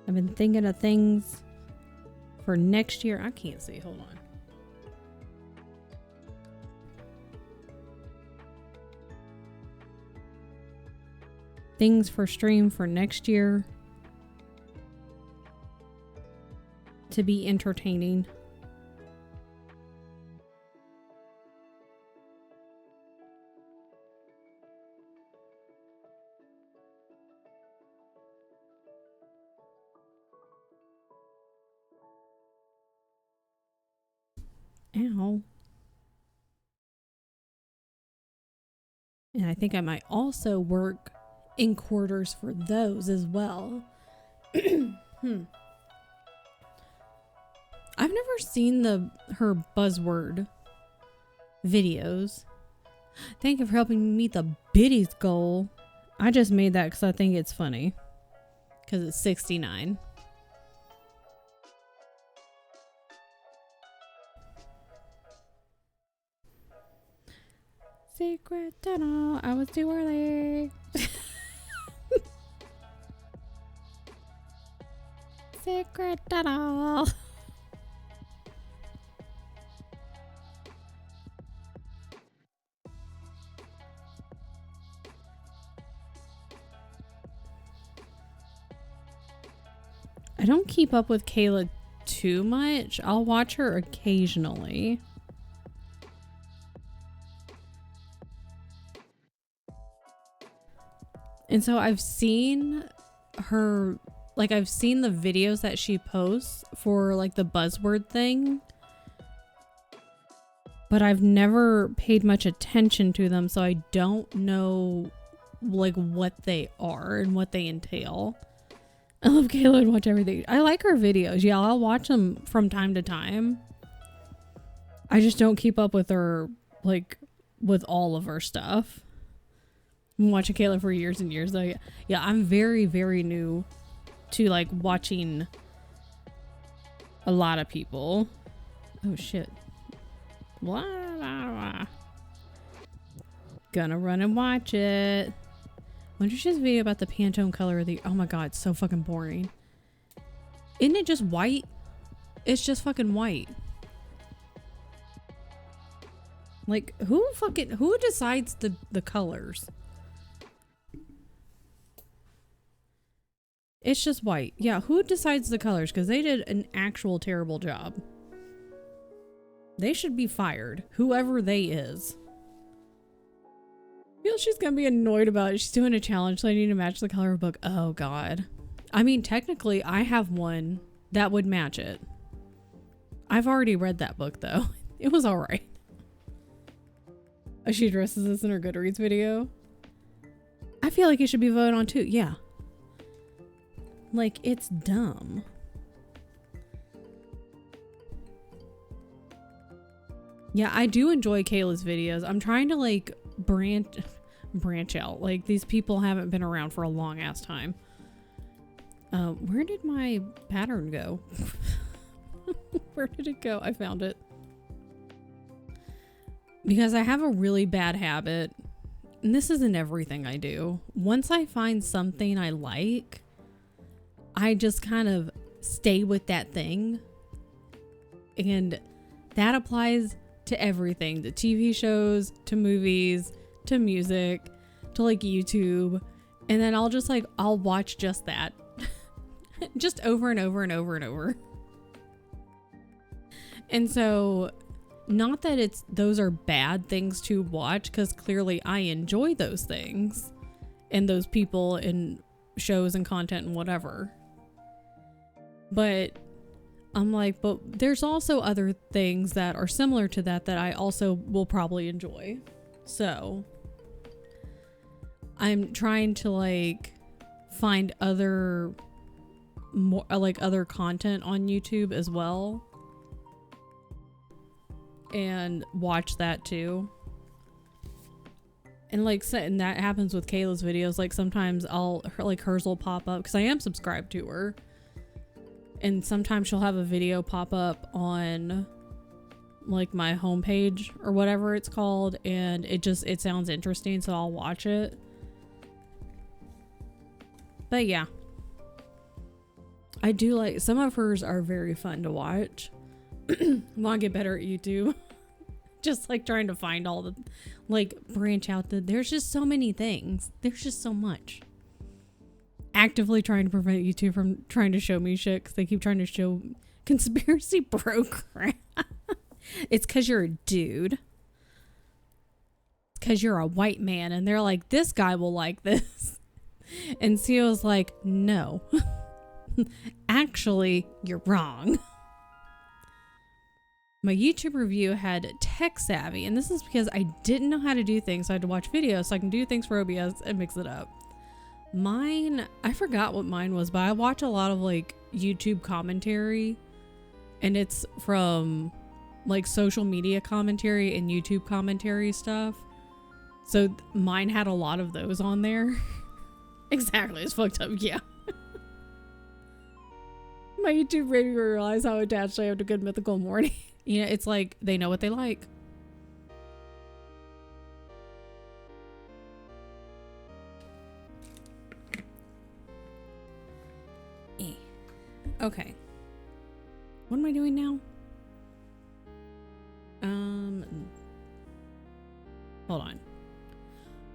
S2: I've been thinking of things for next year. I can't see. Hold on. Things for stream for next year to be entertaining. Ow. And I think I might also work in quarters for those as well. I've never seen her buzzword videos. Thank you for helping me meet the biddies goal. I just made that because I think it's funny. Because it's 69. Secret tunnel. I was too early. Secret tunnel. I don't keep up with Kayla too much. I'll watch her occasionally. And so I've seen her, like I've seen the videos that she posts for like the buzzword thing, but I've never paid much attention to them, so I don't know like what they are and what they entail. I love Kayla and watch everything. I like her videos. Yeah, I'll watch them from time to time. I just don't keep up with her, like, with all of her stuff. I've been watching Kayla for years and years. Like, yeah, I'm very, very new to, like, watching a lot of people. Oh, shit. Blah, blah, blah. Gonna run and watch it. When did you just video about the Pantone color of the... Oh my god, it's so fucking boring. Isn't it just white? It's just fucking white. Like, who decides the colors? It's just white. Yeah, who decides the colors? Because they did an actual terrible job. They should be fired. Whoever they is. I feel she's gonna be annoyed about it. She's doing a challenge, so I need to match the color of book. Oh god. I mean, technically, I have one that would match it. I've already read that book, though. It was alright. Oh, she addresses this in her Goodreads video. I feel like it should be voted on, too. Yeah. Like, it's dumb. Yeah, I do enjoy Kayla's videos. I'm trying to, like, branch out. Like, these people haven't been around for a long ass time. Where did my pattern go? Where did it go? I found it. Because I have a really bad habit, and this isn't everything I do. Once I find something I like, I just kind of stay with that thing. And that applies to everything, to TV shows, to movies, to music, to like YouTube. And then I'll watch just that. Just over and over and over and over. And so, not that those are bad things to watch, because clearly I enjoy those things and those people and shows and content and whatever.
S1: But I'm like, but there's also other things that are similar to that I also will probably enjoy. So I'm trying to like find other more like other content on YouTube as well and watch that too. And like, and that happens with Kayla's videos. Like sometimes hers will pop up because I am subscribed to her. And sometimes she'll have a video pop up on like my homepage or whatever it's called. And it sounds interesting. So I'll watch it. But yeah. I do like, some of hers are very fun to watch. Want to get better at YouTube. Just like trying to find all the, like branch out there's just so many things. There's just so much. Actively trying to prevent YouTube from trying to show me shit because they keep trying to show conspiracy bro crap. It's because you're a dude. It's because you're a white man and they're like, this guy will like this. And Cio's like, no. Actually, you're wrong. My YouTube review had tech savvy, and this is because I didn't know how to do things. So I had to watch videos so I can do things for OBS and mix it up. Mine, I forgot what mine was, but I watch a lot of like YouTube commentary, and it's from like social media commentary and YouTube commentary stuff. So mine had a lot of those on there. Exactly, it's fucked up, yeah. My YouTube made me realize how attached I am to Good Mythical Morning. You know, it's like they know what they like. Okay. What am I doing now? Hold on.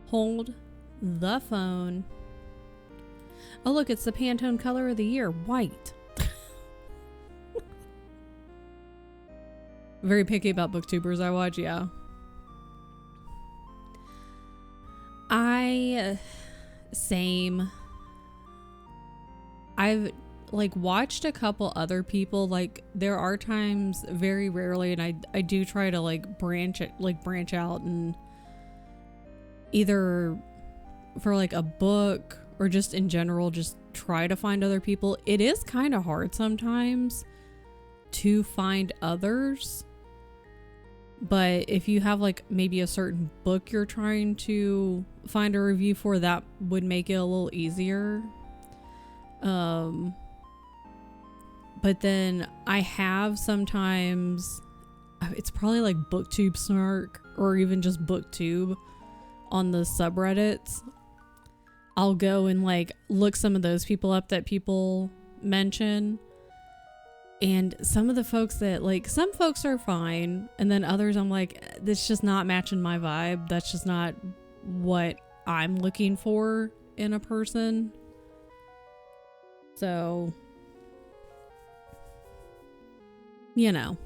S1: Hold the phone. Oh, look, it's the Pantone color of the year, white. Very picky about booktubers I watch, yeah. Same. I've like watched a couple other people, like there are times, very rarely, and I do try to like branch out and either for like a book or just in general just try to find other people. It is kind of hard sometimes to find others, but if you have like maybe a certain book you're trying to find a review for, that would make it a little easier. But then I have sometimes, it's probably like booktube snark or even just booktube on the subreddits. I'll go and like look some of those people up that people mention. And some of the folks that like, some folks are fine. And then others I'm like, this just not matching my vibe. That's just not what I'm looking for in a person. So, you know.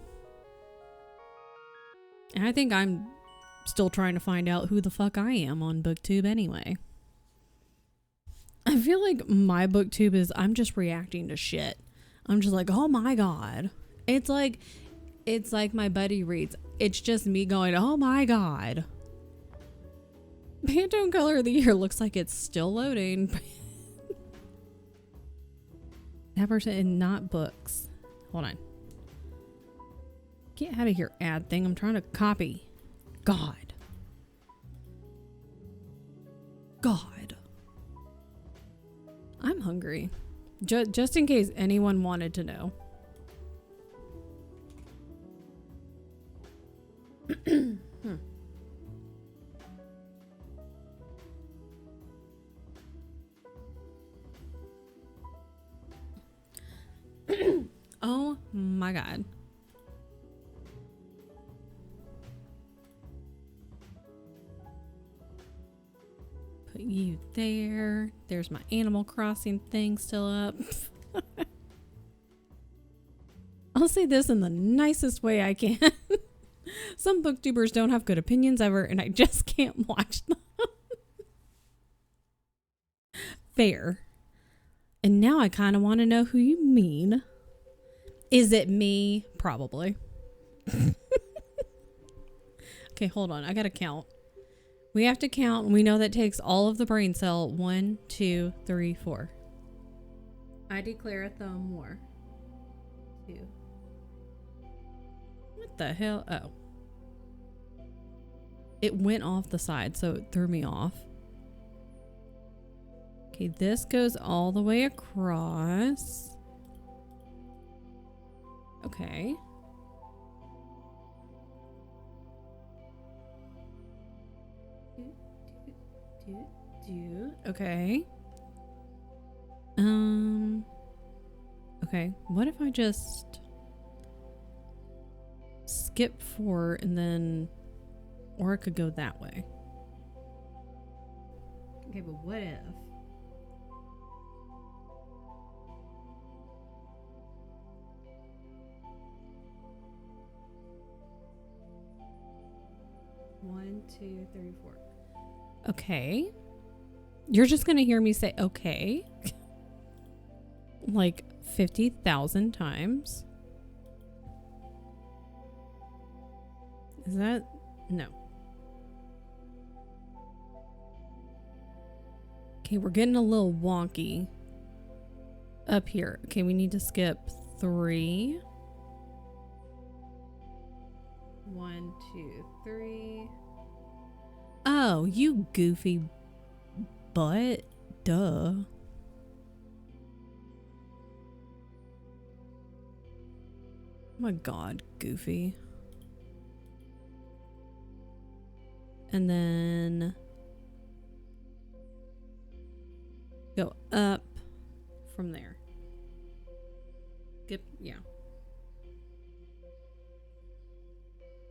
S1: And I think I'm still trying to find out who the fuck I am on BookTube anyway. I feel like my BookTube is, I'm just reacting to shit. I'm just like, oh my god. It's like my buddy reads. It's just me going, oh my god. Pantone color of the year looks like it's still loading. That person and not books. Hold on. Get out of here, ad thing. I'm trying to copy. God. I'm hungry. Just in case anyone wanted to know. Oh my god. Put you there. There's my Animal Crossing thing still up. I'll say this in the nicest way I can. Some booktubers don't have good opinions ever, and I just can't watch them. Fair. And now I kind of want to know who you mean. Is it me? Probably. Okay, hold on. I gotta count. We have to count. We know that takes all of the brain cell. 1, 2, 3, 4. I declare a thumb war. 2. What the hell? Oh. It went off the side, so it threw me off. Okay, this goes all the way across. Okay. Okay. Okay. What if I just skip 4 and then, or it could go that way. Okay, but what if? One, two, three, 4. Okay. You're just going to hear me say okay like 50,000 times. Is that? No. Okay, we're getting a little wonky up here. Okay, we need to skip 3. 1, 2, 3. Oh, you goofy butt. Duh. Oh my god, goofy. And then go up from there. Skip, yeah.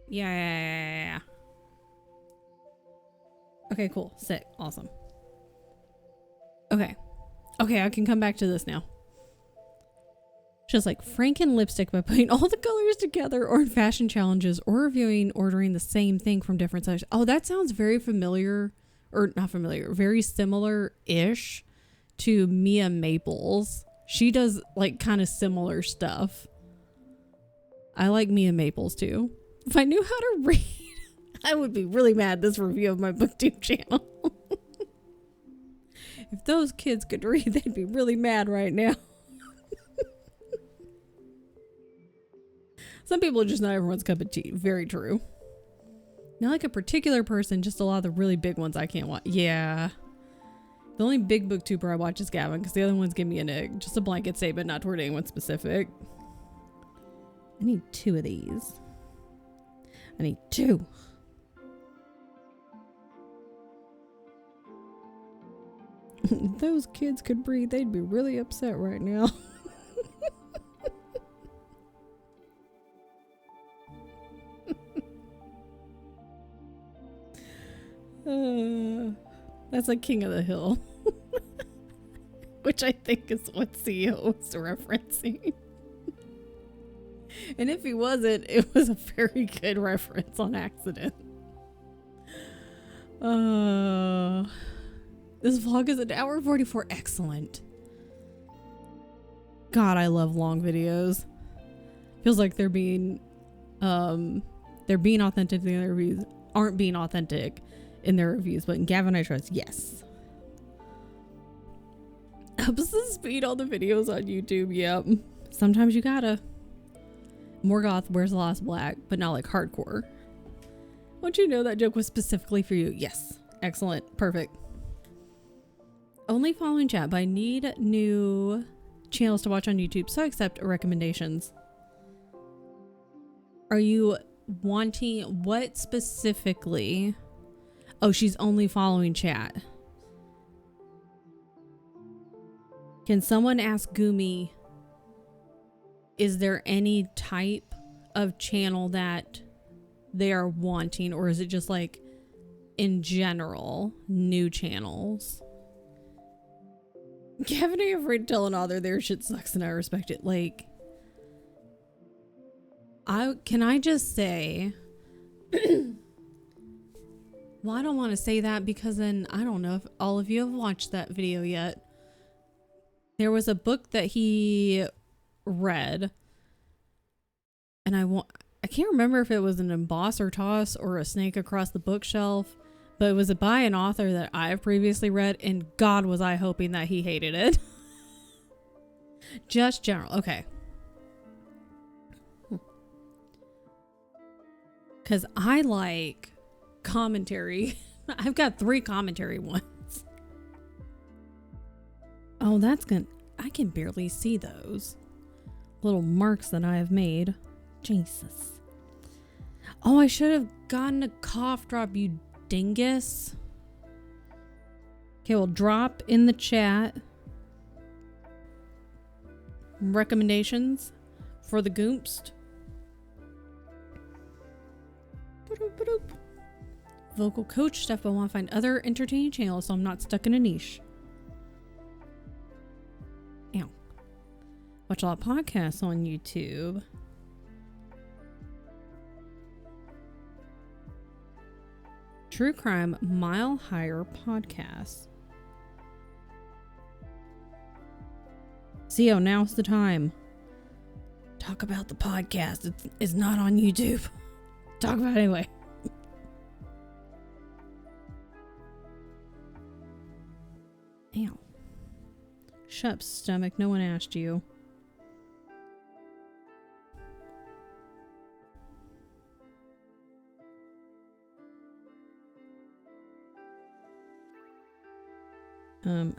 S1: Yeah. Okay, cool. Sick. Awesome. Okay. Okay, I can come back to this now. Just like Franken lipstick by putting all the colors together, or in fashion challenges, or reviewing, ordering the same thing from different sites. Oh, that sounds very familiar, or not familiar, very similar-ish to Mia Maples. She does like kind of similar stuff. I like Mia Maples too. If I knew how to read, I would be really mad this review of my booktube channel. If those kids could read, they'd be really mad right now. Some people are just not everyone's cup of tea. Very true. Not like a particular person, just a lot of the really big ones I can't watch. Yeah. The only big booktuber I watch is Gavin, because the other ones give me an egg. Just a blanket statement, not toward anyone specific. I need 2 of these. I need 2. If those kids could breathe, they'd be really upset right now. That's like King of the Hill. Which I think is what CEO was referencing. And if he wasn't, it was a very good reference on accident. This vlog is 1 hour 44. Excellent. God, I love long videos. Feels like they're being authentic in their reviews. Aren't being authentic in their reviews, but in Gavin I Trust, yes. Ups the speed on the videos on YouTube. Yep. Sometimes you gotta. Morgoth wears the last black, but not like hardcore. Once you know that joke was specifically for you. Yes. Excellent. Perfect. Only following chat, but I need new channels to watch on YouTube, so I accept recommendations. Are you wanting what specifically? Oh, she's only following chat. Can someone ask Gumi, is there any type of channel that they are wanting, or is it just like in general new channels? Gavin, I afraid to tell another their shit sucks and I respect it. Like, can I just say well, I don't want to say that because then I don't know if all of you have watched that video yet. There was a book that he read, and he was And I can't remember if it was an emboss or toss or a snake across the bookshelf, but it was by an author that I've previously read, and God was I hoping that he hated it. Just general. Okay. Because I like commentary. I've got 3 commentary ones. Oh, that's good. I can barely see those little marks that I have made. Jesus. Oh, I should have gotten a cough drop, you dingus. Okay, well, drop in the chat recommendations for the Goomst. Vocal coach stuff, but I want to find other entertaining channels so I'm not stuck in a niche. Ow. Watch a lot of podcasts on YouTube. True Crime Mile Higher Podcast. Zio, now's the time. Talk about the podcast. It's not on YouTube. Talk about it anyway. Ow. Shut up, stomach. No one asked you.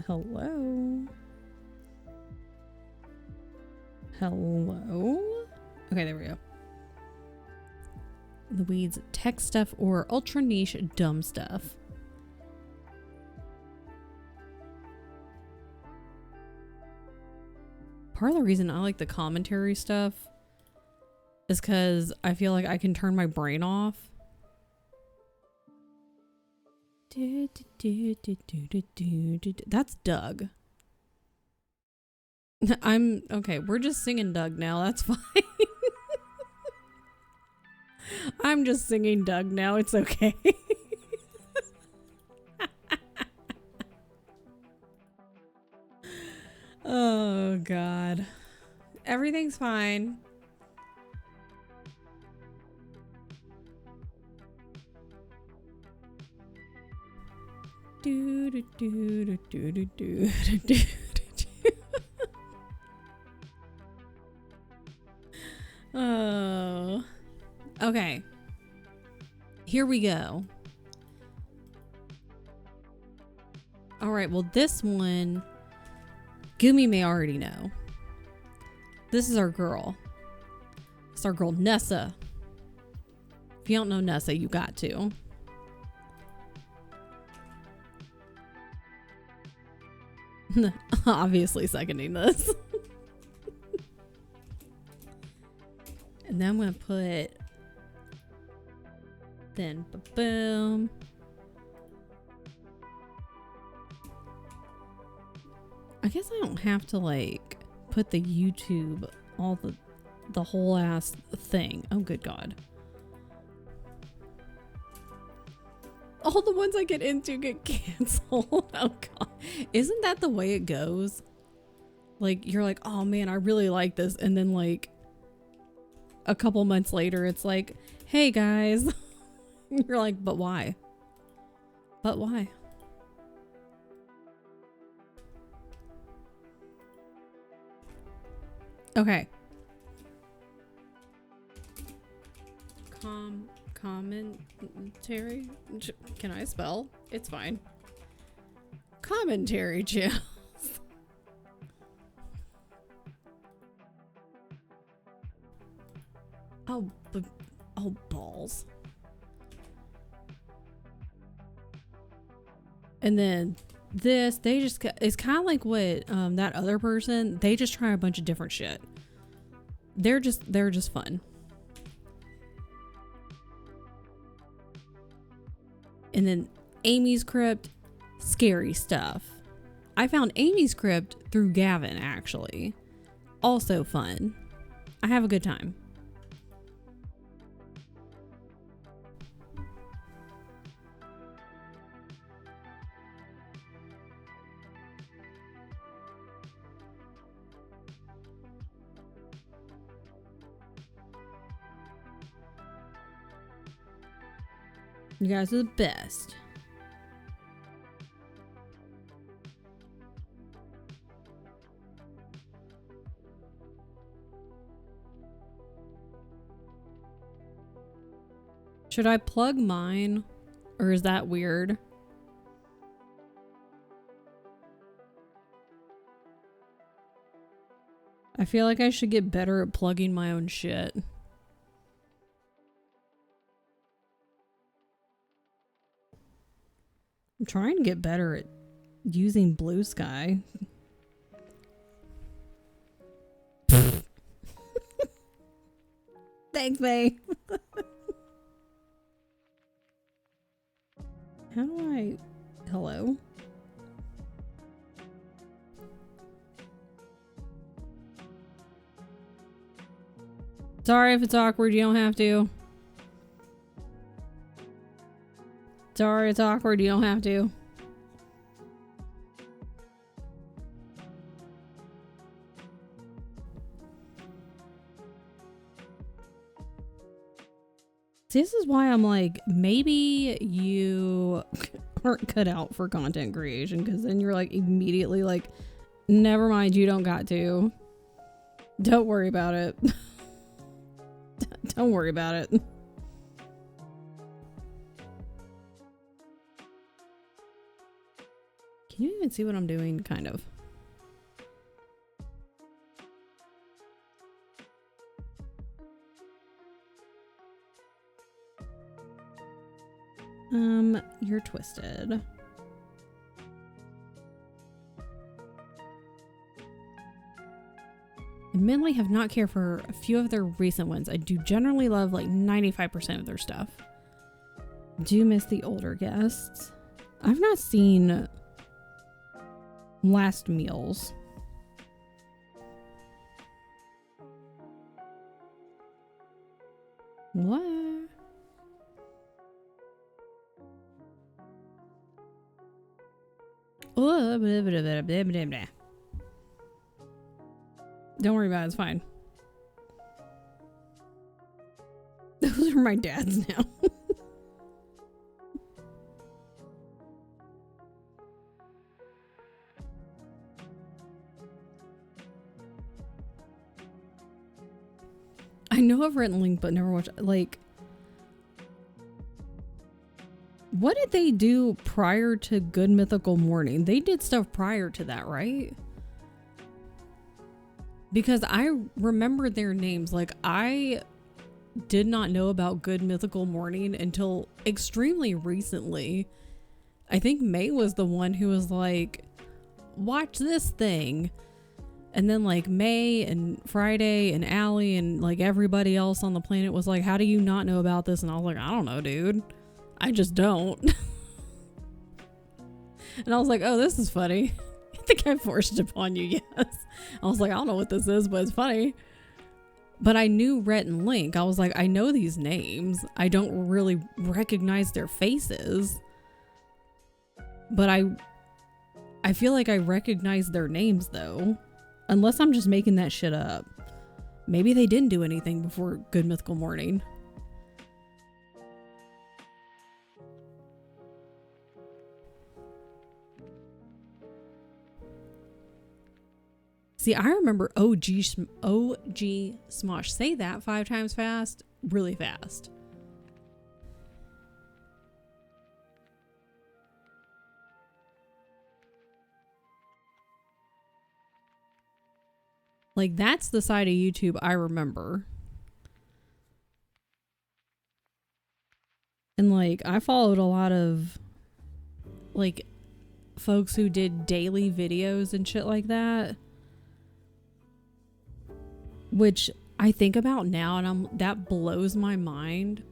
S1: Hello? Hello? Okay, there we go. The weeds, tech stuff, or ultra niche dumb stuff. Part of the reason I like the commentary stuff is because I feel like I can turn my brain off. That's Doug. I'm okay. We're just singing Doug now. That's fine. I'm just singing Doug now. It's okay. Oh, God. Everything's fine. Do do do do do do do do do. Oh. Okay. Here we go. All right, well, this one Gumi may already know. This is our girl. It's our girl Nessa. If you don't know Nessa, you got to. Obviously seconding this. And then I'm going to put, then boom. I guess I don't have to like put the YouTube, all the whole ass thing. Oh, good God. All the ones I get into get canceled. Oh, God. Isn't that the way it goes? Like, you're like, oh man, I really like this. And then like a couple months later, it's like, hey guys. You're like, but why? But why? Okay. Commentary? Can I spell? It's fine. Commentary channels. Oh, oh, balls. And then this, they just, it's kind of like what that other person, they just try a bunch of different shit. They're just fun. And then Amy's Crypt, scary stuff. I found Amy's Crypt through Gavin, actually. Also fun. I have a good time.
S2: You guys are the best. Should I plug mine? Or is that weird? I feel like I should get better at plugging my own shit. I'm trying to get better at using Blue Sky. Thanks, May. How do I... Hello? Sorry if it's awkward, you don't have to. Sorry, it's awkward, you don't have to. This is why I'm like, maybe you aren't cut out for content creation, because then you're like immediately like, never mind, you don't got to. Don't worry about it. Don't worry about it. Can you even see what I'm doing? Kind of. You're twisted. Admittedly, have not cared for a few of their recent ones. I do generally love like 95% of their stuff. Do miss the older guests. I've not seen Last Meals. What? Oh, blah, blah, blah, blah, blah, blah. Don't worry about it, it's fine. Those are my dad's now. I know I've written Link, but never watched. Like, what did they do prior to Good Mythical Morning? They did stuff prior to that, right? Because I remember their names. Like, I did not know about Good Mythical Morning until extremely recently. I think May was the one who was like, watch this thing. And then like May and Friday and Allie and like everybody else on the planet was like, how do you not know about this? And I was like, I don't know, dude. I just don't. And I was like, oh, this is funny. I think I forced it upon you, yes. I was like, I don't know what this is, but it's funny. But I knew Rhett and Link. I was like, I know these names. I don't really recognize their faces. But I feel like I recognize their names though. Unless I'm just making that shit up. Maybe they didn't do anything before Good Mythical Morning. See, I remember OG Smosh. Say that 5 times fast, really fast. Like, that's the side of YouTube I remember. And like, I followed a lot of like folks who did daily videos and shit like that. Which I think about now and that blows my mind.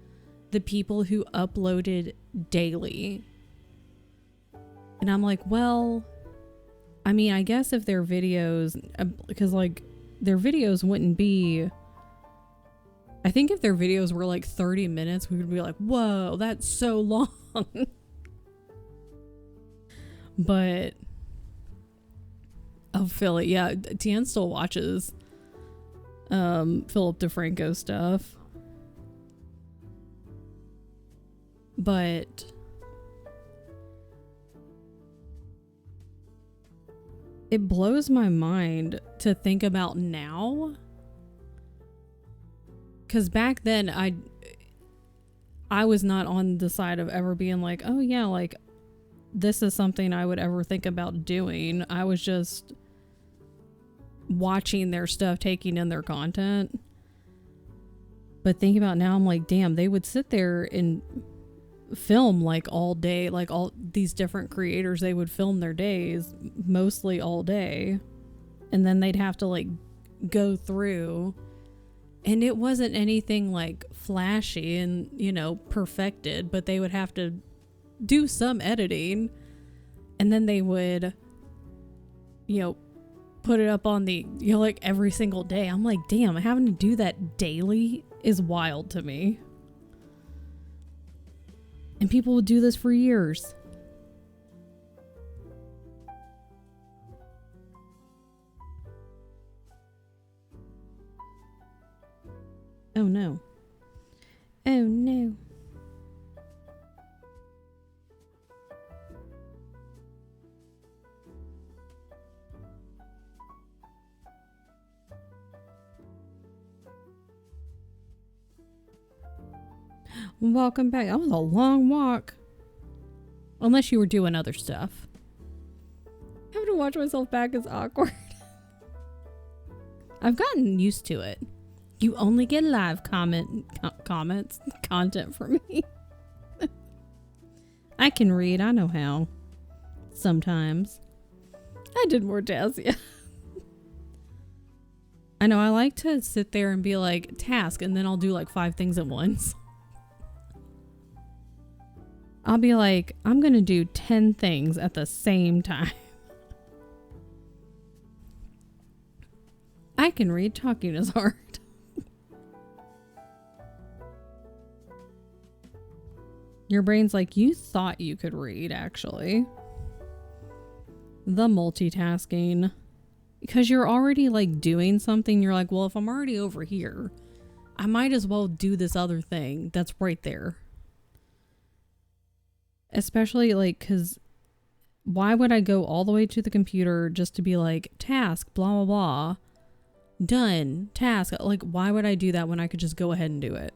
S2: The people who uploaded daily. And I'm like, well, I mean, I guess if their videos, because like their videos wouldn't be, I think if their videos were like 30 minutes, we would be like, whoa, that's so long. But oh, Philly, yeah, Tian still watches Philip DeFranco stuff. But it blows my mind to think about now. Because back then, I was not on the side of ever being like, oh yeah, like, this is something I would ever think about doing. I was just watching their stuff, taking in their content. But thinking about now, I'm like, damn, they would sit there and film like all day, like all these different creators, they would film their days mostly all day. And then they'd have to like go through, and it wasn't anything like flashy and, you know, perfected, but they would have to do some editing, and then they would, you know, put it up on the, you know, like every single day. I'm like, damn, having to do that daily is wild to me. And people would do this for years. Oh no. Oh no. Welcome back. That was a long walk. Unless you were doing other stuff. Having to watch myself back is awkward. I've gotten used to it. You only get live comments, content from me. I can read. I know how. Sometimes. I did more Tassia. I know I like to sit there and be like, task, and then I'll do like 5 things at once. I'll be like, I'm going to do 10 things at the same time. I can read. Talking is hard. Your brain's like, you thought you could read, actually. The multitasking. Because you're already like doing something. You're like, well, if I'm already over here, I might as well do this other thing that's right there. Especially like, because why would I go all the way to the computer just to be like, task, blah, blah, blah, done, task. Like, why would I do that when I could just go ahead and do it?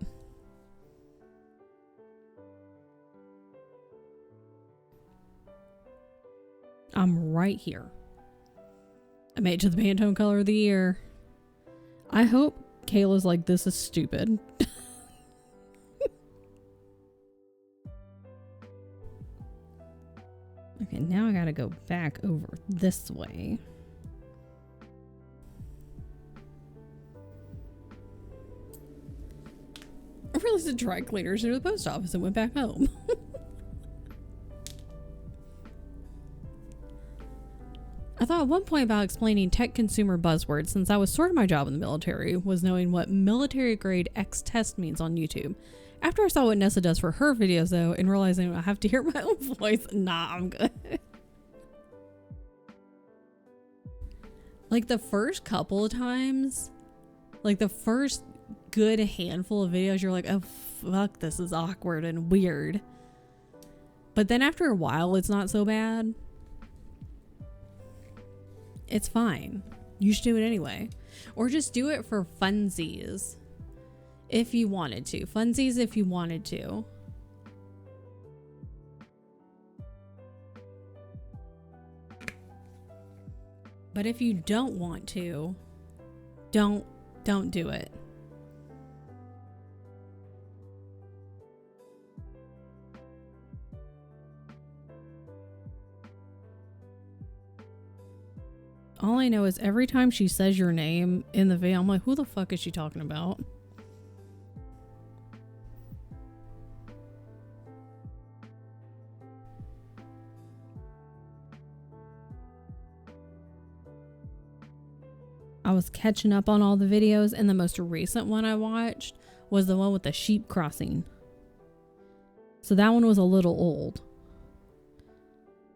S2: I'm right here. I made it to the Pantone color of the year. I hope Kayla's like, this is stupid. Okay, now I gotta go back over this way. I realized the dry cleaners near the post office and went back home. I thought at one point about explaining tech consumer buzzwords, since that was sort of my job in the military, was knowing what military grade X test means on YouTube. After I saw what Nessa does for her videos, though, and realizing I have to hear my own voice, nah, I'm good. Like the first couple of times, like the first good handful of videos, you're like, oh fuck, this is awkward and weird. But then after a while, it's not so bad. It's fine. You should do it anyway. Or just do it for funsies. If you wanted to. Funsies if you wanted to. But if you don't want to, don't do it. All I know is every time she says your name in the video, I'm like, who the fuck is she talking about? I was catching up on all the videos, and the most recent one I watched was the one with the sheep crossing. So that one was a little old.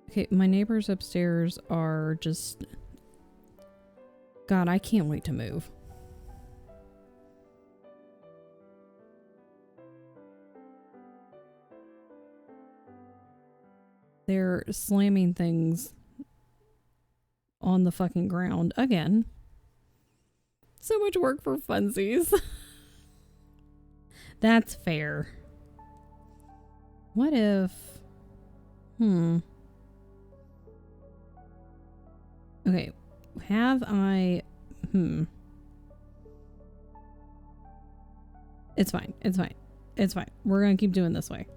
S2: Okay, my neighbors upstairs are just... God, I can't wait to move. They're slamming things on the fucking ground again. So much work for funsies. That's fair. What if... Okay. Have I... It's fine. It's fine. It's fine. We're gonna keep doing this way.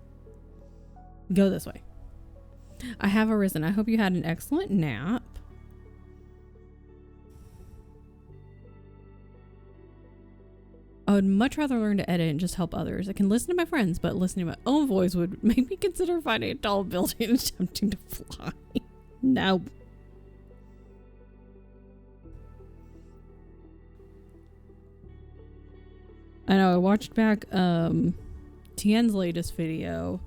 S2: Go this way. I have arisen. I hope you had an excellent nap. I would much rather learn to edit and just help others. I can listen to my friends, but listening to my own voice would make me consider finding a tall building and attempting to fly. No. I know, I watched back Tien's latest video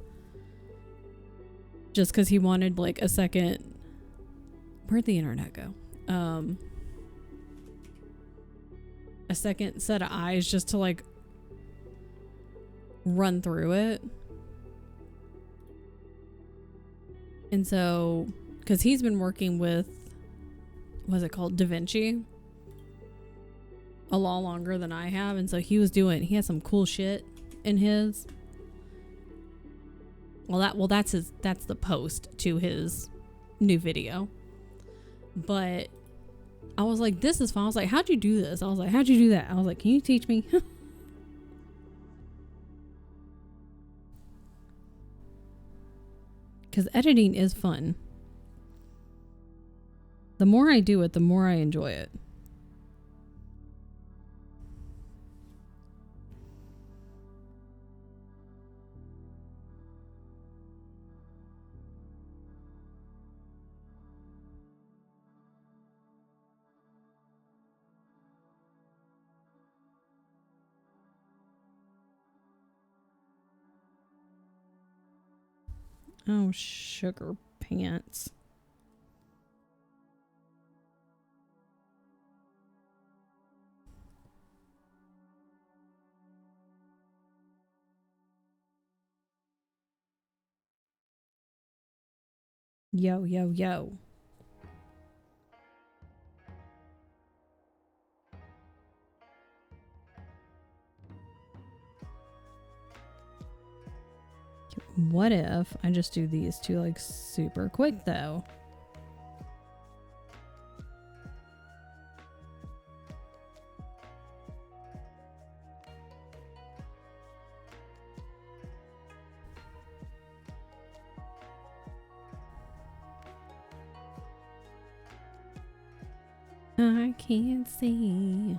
S2: just because he wanted like a second... Where'd the internet go? A second set of eyes just to like run through it. And so, because he's been working with, what's it called, DaVinci a lot longer than I have, and so he had some cool shit in his. That's the post to his new video. But I was like, this is fun. I was like, how'd you do this? I was like, how'd you do that? I was like, can you teach me? Because editing is fun. The more I do it, the more I enjoy it. Oh, sugar pants. Yo, yo, yo. What if I just do these two like super quick though? I can't see.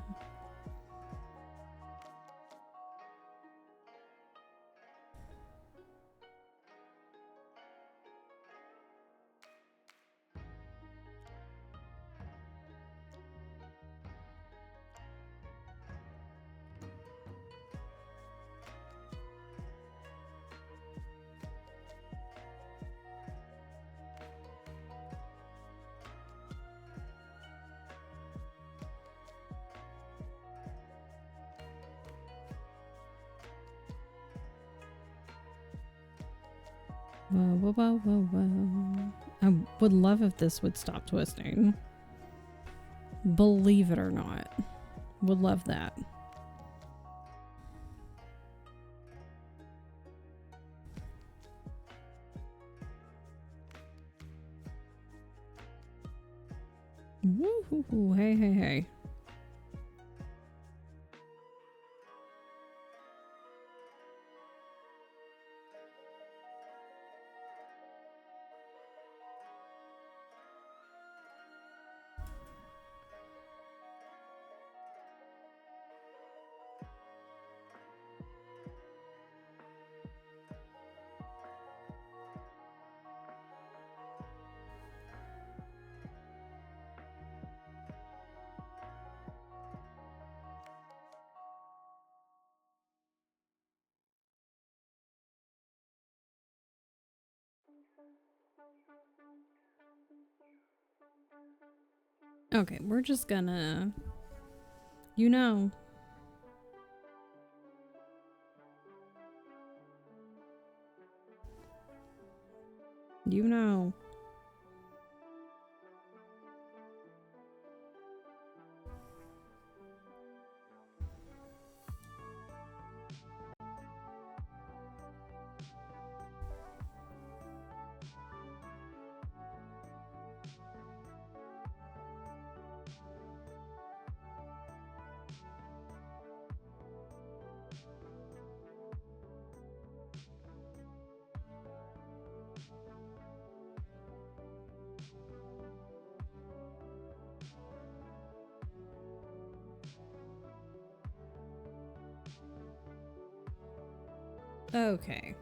S2: Whoa, whoa, whoa, whoa, whoa. I would love if this would stop twisting. Believe it or not. Would love that. Woo-hoo-hoo. Hey, hey, hey. Okay, we're just gonna, you know. You know. Okay.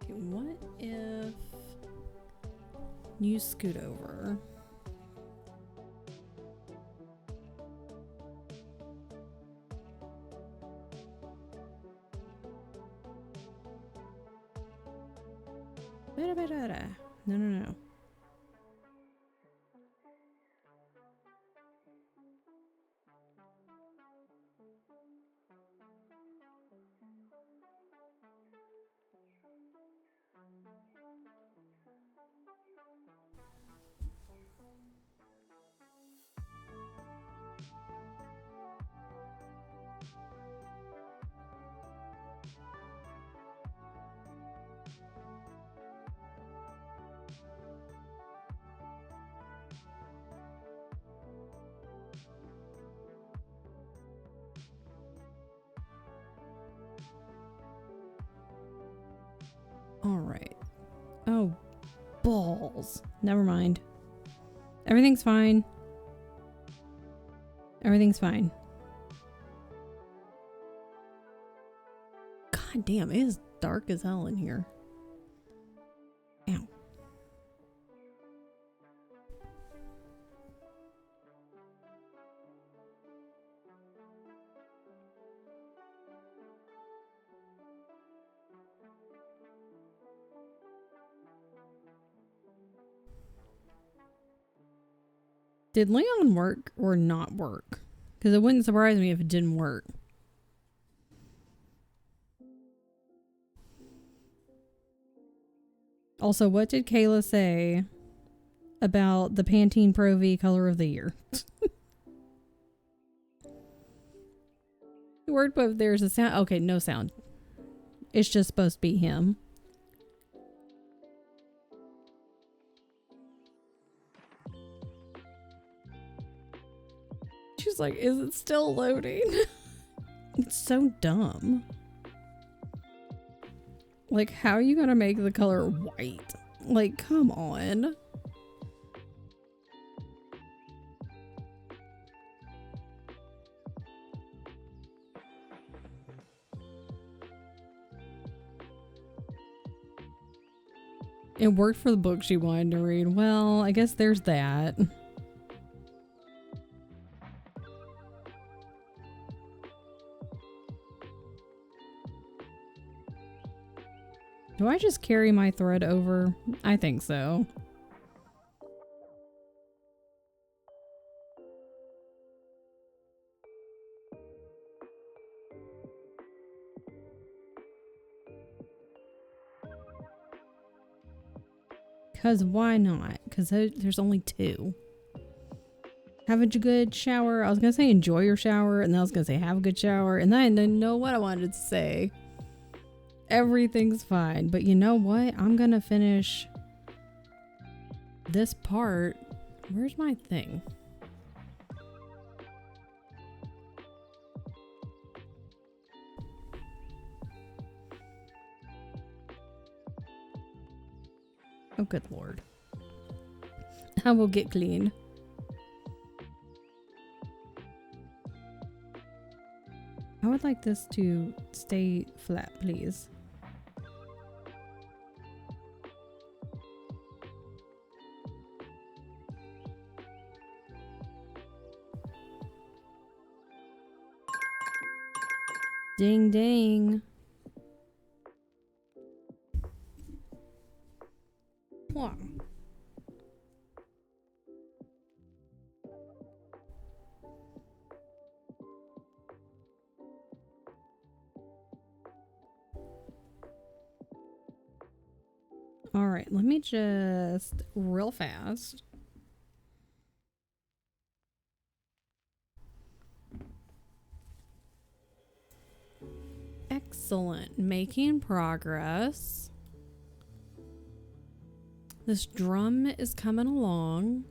S2: Okay, what if you scoot over? No, no, no. All right. Oh, balls. Never mind. Everything's fine. Everything's fine. God damn, it is dark as hell in here. Ow. Did Leon work or not work? Because it wouldn't surprise me if it didn't work. Also, what did Kayla say about the Pantene Pro V color of the year? It worked, but there's a sound. Okay, no sound. It's just supposed to be him. She's like, is it still loading? It's so dumb. Like, how are you gonna make the color white? Like, come on. It worked for the book she wanted to read. Well, I guess there's that. Do I just carry my thread over? I think so. Because why not? Because there's only two. Have a good shower. I was going to say enjoy your shower. And then I was going to say have a good shower. And then I didn't know what I wanted to say. Everything's fine. But you know what? I'm going to finish this part. Where's my thing? Oh, good Lord. I will get clean. I would like this to stay flat, please. Ding ding. Wow. All right, let me just real fast. Excellent. Making progress. This drum is coming along.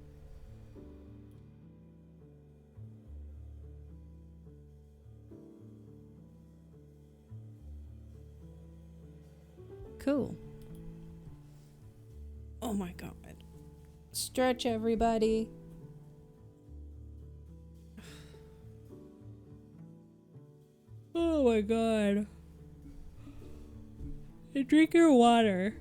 S2: Cool. Oh my god. Stretch, everybody. Oh my god. Drink your water.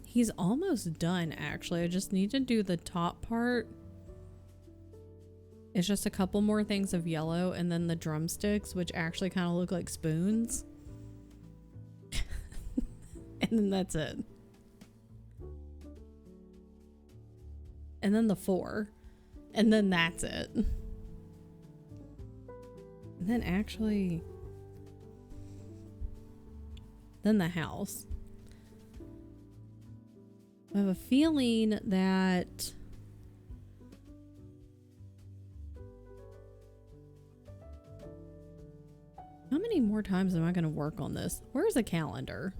S2: He's almost done, actually. I just need to do the top part. It's just a couple more things of yellow and then the drumsticks, which actually kind of look like spoons. And then that's it. And then the 4. And then that's it. And then actually... then the house. I have a feeling that how many more times am I going to work on this? Where's the calendar?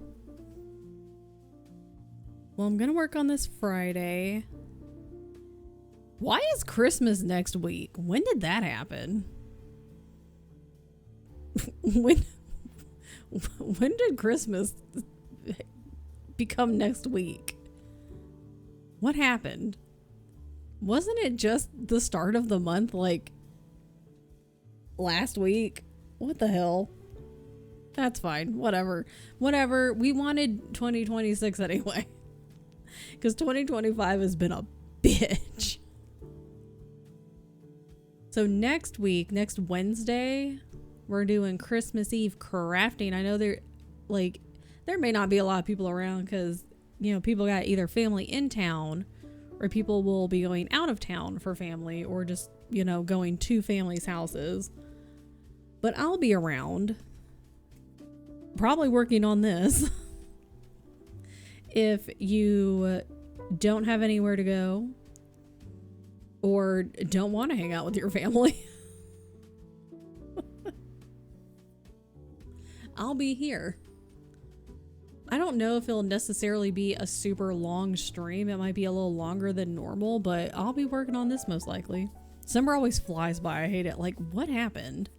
S2: Well, I'm going to work on this Friday. Why is Christmas next week? When did that happen? when did Christmas become next week? What happened? Wasn't it just the start of the month, like last week? What the hell? That's fine. Whatever. Whatever. We wanted 2026 anyway. Because 2025 has been a bitch. So next week, next Wednesday, we're doing Christmas Eve crafting. I know there may not be a lot of people around because, you know, people got either family in town or people will be going out of town for family or just, you know, going to family's houses. But I'll be around, probably working on this. If you don't have anywhere to go or don't want to hang out with your family, I'll be here. I don't know if it'll necessarily be a super long stream. It might be a little longer than normal, but I'll be working on this most likely. Summer always flies by. I hate it. Like, what happened?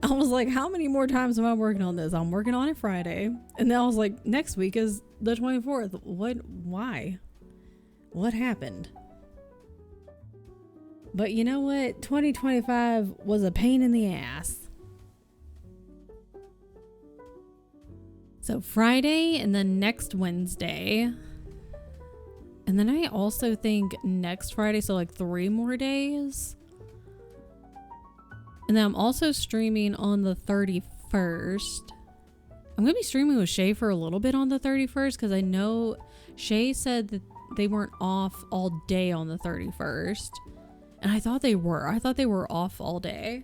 S2: I was like, how many more times am I working on this? I'm working on it Friday. And then I was like, next week is the 24th. What? Why? What happened? But you know what? 2025 was a pain in the ass. So Friday and then next Wednesday. And then I also think next Friday, so like 3 more days. And then I'm also streaming on the 31st. I'm going to be streaming with Shay for a little bit on the 31st because I know Shay said that they weren't off all day on the 31st. And I thought they were. I thought they were off all day.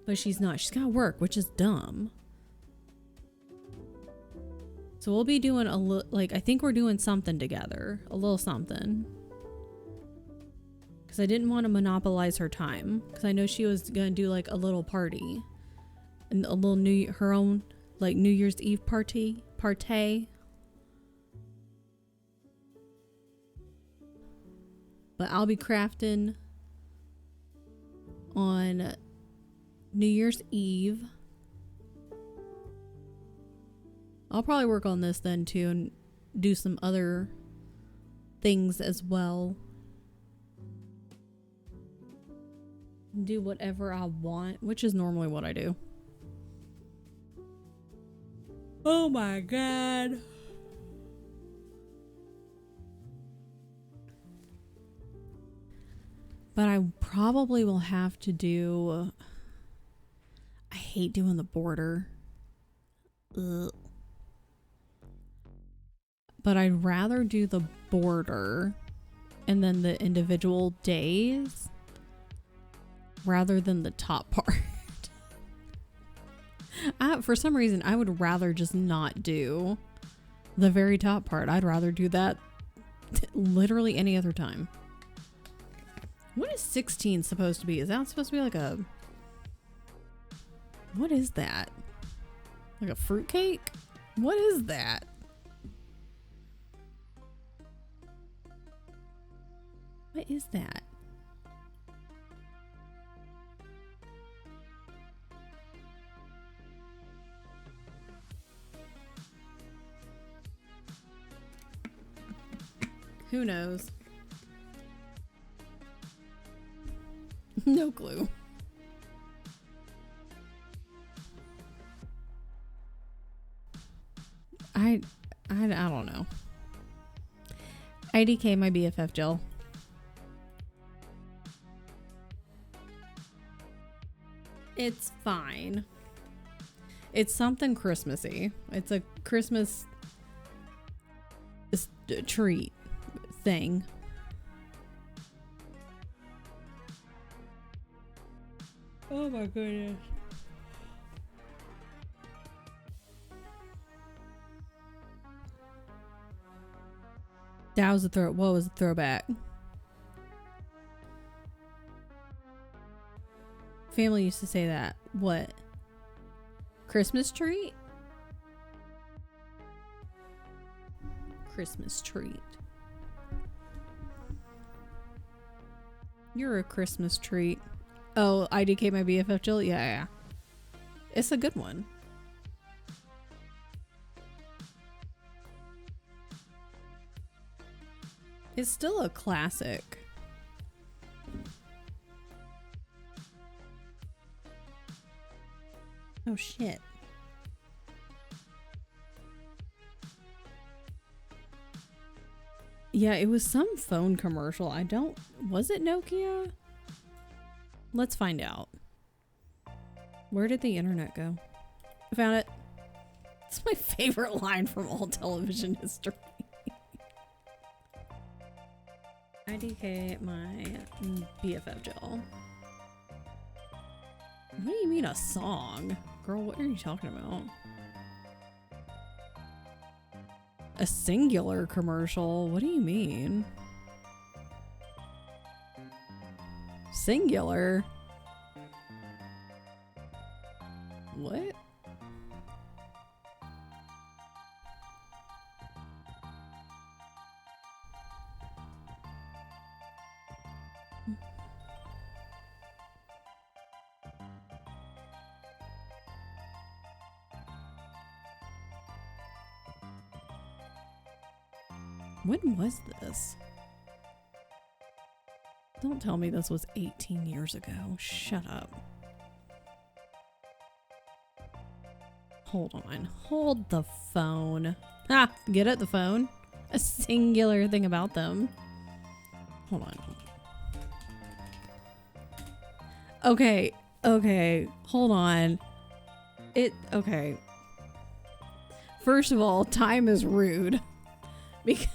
S2: But she's not. She's got work, which is dumb. So we'll be doing a little, like, I think we're doing something together. A little something. Because I didn't want to monopolize her time. Because I know she was going to do, like, a little party. And a little her own, like, New Year's Eve party. But I'll be crafting on New Year's Eve. I'll probably work on this then too and do some other things as well. do whatever I want, which is normally what I do.
S1: Oh my god.
S2: But I probably will have to do... I hate doing the border. Ugh. But I'd rather do the border and then the individual days rather than the top part. For some reason, I would rather just not do the very top part. I'd rather do that literally any other time. What is 16 supposed to be? Is that supposed to be like a... What is that? Like a fruitcake? What is that? What is that? Who knows? No clue. I don't know. IDK my BFF Jill. It's fine. It's something Christmassy. It's a Christmas treat thing.
S1: Oh my goodness.
S2: That was a what was a throwback? Family used to say that. What? Christmas treat? Christmas treat. You're a Christmas treat. Oh, IDK my BFF Jill? Yeah. It's a good one. It's still a classic. Oh shit. Yeah, it was some phone commercial. Was it Nokia? Let's find out. Where did the internet go? I found it. It's my favorite line from all television history. IDK my BFF Jill. What do you mean a song? Girl, what are you talking about? A singular commercial? What do you mean? Singular? What? When was this? Don't tell me this was 18 years ago. Shut up. Hold on. Hold the phone. Ah, get it? The phone? A singular thing about them. Hold on. Okay. Hold on. Okay. First of all, time is rude. Because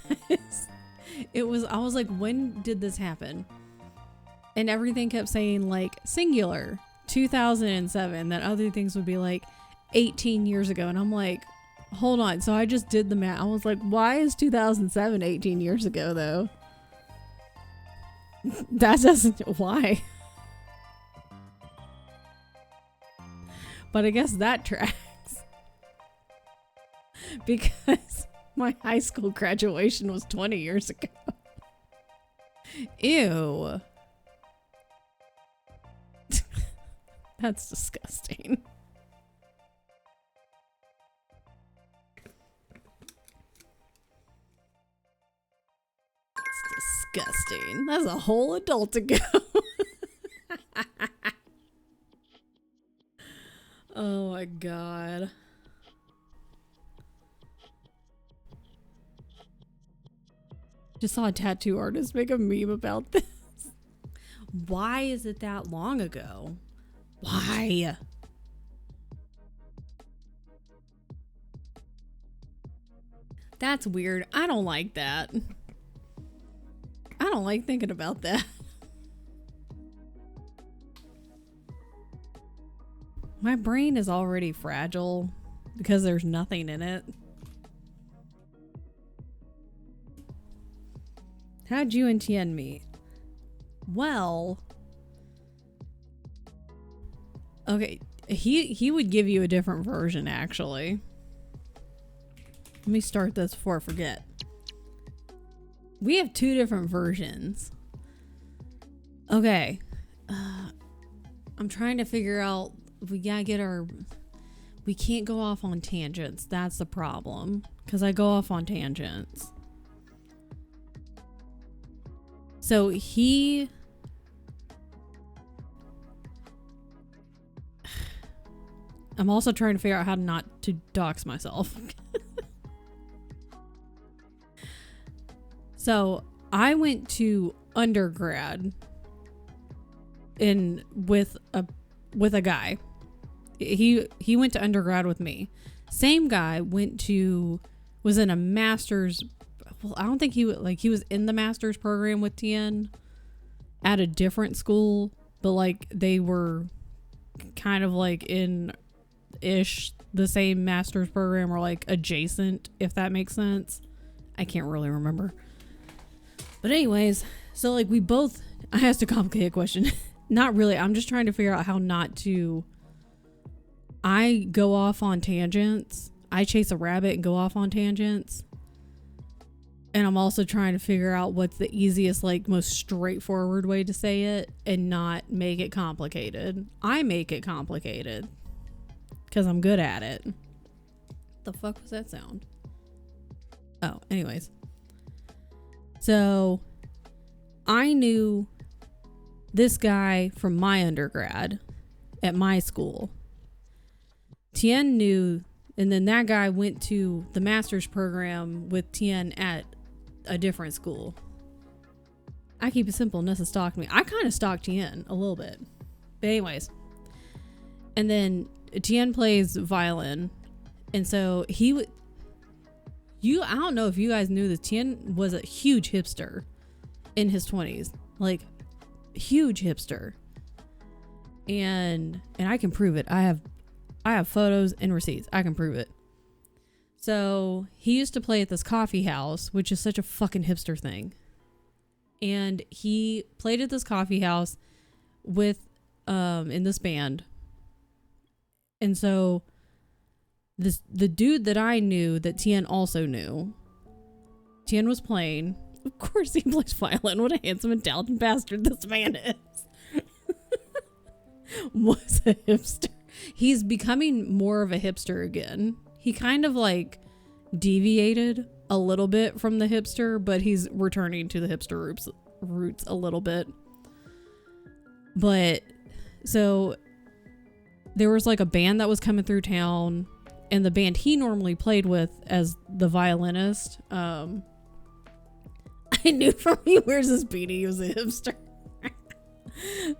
S2: I was like, when did this happen? And everything kept saying like singular 2007. Then other things would be like 18 years ago. And I'm like, hold on. So I just did the math. I was like, why is 2007 18 years ago though? That doesn't, why? But I guess that tracks. Because my high school graduation was 20 years ago. Ew. That's disgusting. It's disgusting. That's a whole adult ago.
S1: God.
S2: Just saw a tattoo artist make a meme about this.
S1: Why is it that long ago? Why? That's weird. I don't like that. I don't like thinking about that. My brain is already fragile because there's nothing in it. How'd you and Tien meet? Well, okay, he would give you a different version, actually. Let me start this before I forget. We have two different versions. Okay. I'm trying to figure out, we can't go off on tangents. That's the problem. Because I go off on tangents. So I'm also trying to figure out how not to dox myself. So I went to undergrad with a guy. He went to undergrad with me. Same guy was in a master's. Well, I don't think he was in the master's program with Tien at a different school, but like they were kind of like in ish the same master's program or like adjacent, if that makes sense. I can't really remember. But anyways, so like I asked a complicated question. Not really. I'm just trying to figure out how not to. I go off on tangents. I chase a rabbit and go off on tangents. And I'm also trying to figure out what's the easiest, like most straightforward way to say it and not make it complicated. I make it complicated because I'm good at it. The fuck was that sound? Oh, anyways. So I knew this guy from my undergrad at my school. Tien knew, and then that guy went to the master's program with Tien at a different school. I keep it simple. Nessa stalked me. I kind of stalked Tien a little bit. But anyways. And then Tien plays violin. And so I don't know if you guys knew this. Tien was a huge hipster in his 20s. Like, huge hipster. And I can prove it. I have photos and receipts. I can prove it. So he used to play at this coffee house, which is such a fucking hipster thing. And he played at this coffee house with in this band. And so the dude that I knew that Tien also knew, Tien was playing. Of course he plays violin. What a handsome and talented bastard this man is. Was a hipster. He's becoming more of a hipster again. He kind of like deviated a little bit from the hipster, but he's returning to the hipster roots a little bit. But so there was like a band that was coming through town, and the band he normally played with as the violinist, I knew from he wears his beanie he was a hipster.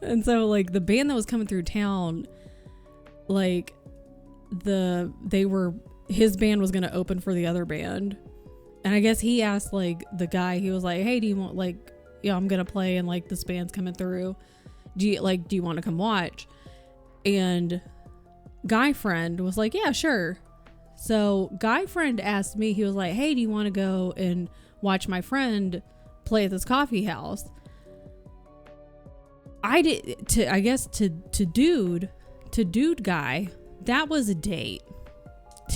S1: And so like the band that was coming through town, like his band was going to open for the other band. And I guess he asked like the guy, he was like, hey, do you want like, I'm going to play and like this band's coming through. Do you want to come watch? And guy friend was like, yeah, sure. So guy friend asked me, he was like, hey, do you want to go and watch my friend play at this coffee house? To dude guy, that was a date.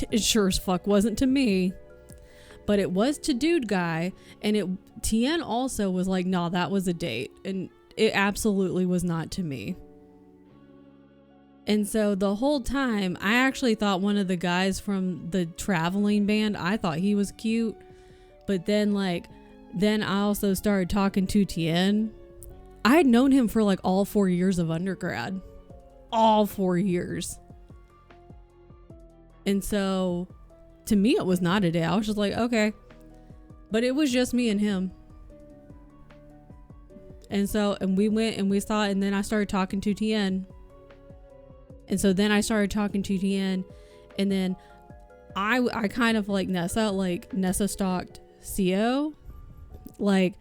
S1: It sure as fuck wasn't to me, but it was to dude guy. And Tien also was like, nah, that was a date. And it absolutely was not to me. And so the whole time I actually thought one of the guys from the traveling band, I thought he was cute. But then I also started talking to Tien. I had known him for like all 4 years of undergrad. All 4 years. And so to me, it was not a day. I was just like, okay. But it was just me and him. And we went and we saw it, and then I started talking to Tien. And so then I started talking to Tien, and then I kind of like Nessa stalked CO. Like,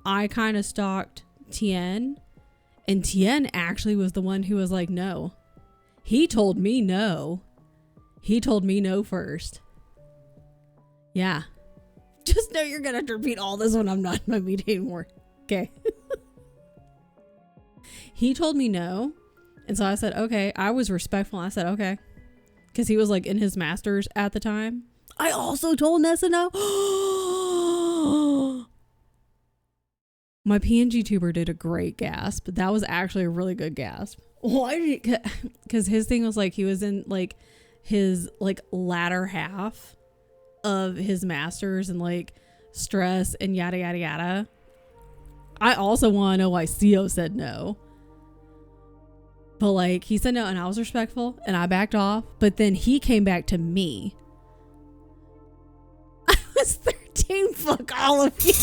S1: I kind of stalked Tien, and Tien actually was the one who was like, no. He told me no. He told me no first. Yeah. Just know you're gonna have to repeat all this when I'm not in my meeting anymore. Okay. He told me no. And so I said, okay. I was respectful. I said, okay. Because he was like in his master's at the time. I also told Nessa no. My PNG tuber did a great gasp. That was actually a really good gasp. Why did he? Because his thing was like he was in like his like latter half of his master's and like stress and yada yada yada. I also want to know why CO said no. But like he said no, and I was respectful and I backed off. But then he came back to me. I was 13. Fuck all of you.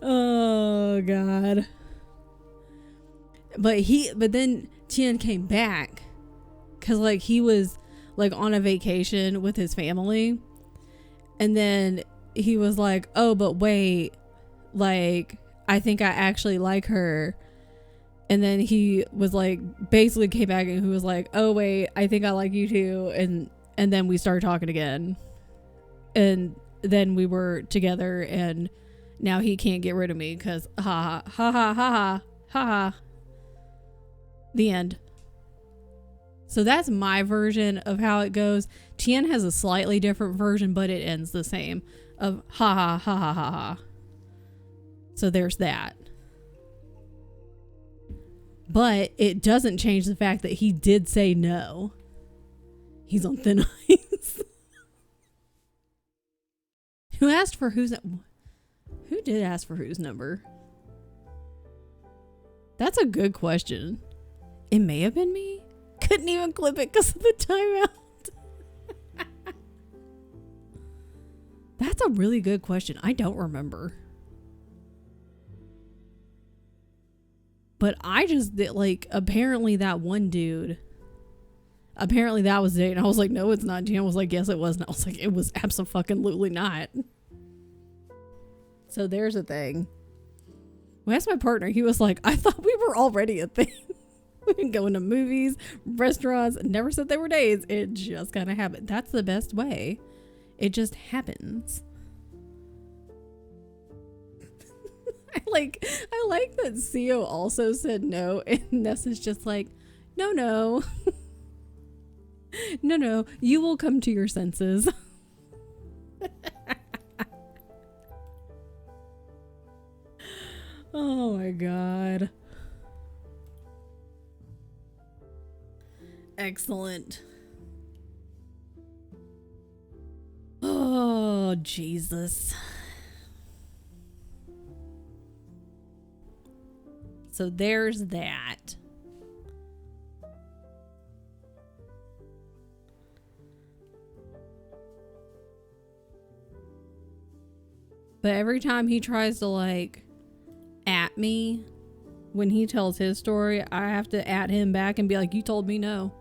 S1: Oh God. But then Tien came back because like he was like on a vacation with his family, and then he was like, oh, but wait, like I think I actually like her. And then he was like, basically came back and he was like, oh wait, I think I like you too. And then we started talking again. And then we were together, and now he can't get rid of me because ha ha ha ha ha ha ha. The end. So that's my version of how it goes. Tien has a slightly different version, but it ends the same of ha ha ha ha ha ha. So there's that. But it doesn't change the fact that he did say no. He's on thin ice. Who asked for whose? Who did ask for whose number? That's a good question. It may have been me. Couldn't even clip it because of the timeout. That's a really good question. I don't remember. But I just did, like, apparently that one dude, apparently that was it. And I was like, no, it's not. Jan was like, yes, it was. And I was like, it was abso-fucking-lutely not. So there's a thing. When I asked my partner, he was like, I thought we were already a thing. We've been going to movies, restaurants, never said they were days. It just kind of happened. That's the best way. It just happens. I like that CO also said no, and Nessa's just like, no, no, you will come to your senses. Oh my God. Excellent. Oh, Jesus. So there's that. But every time he tries to like at me when he tells his story, I have to at him back and be like, you told me no.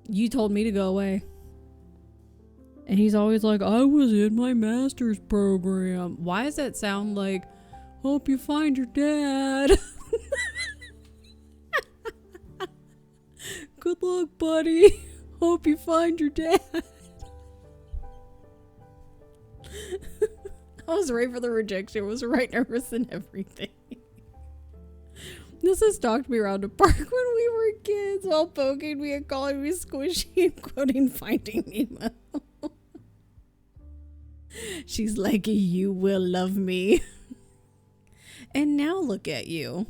S1: You told me to go away. And he's always like, I was in my master's program. Why does that sound like, hope you find your dad? Good luck, buddy. Hope you find your dad. I was right for the rejection. I was right nervous and everything. This has stalked me around the park when we were kids while poking me and calling me squishy and quoting Finding Nemo. She's like, you will love me. And now look at you.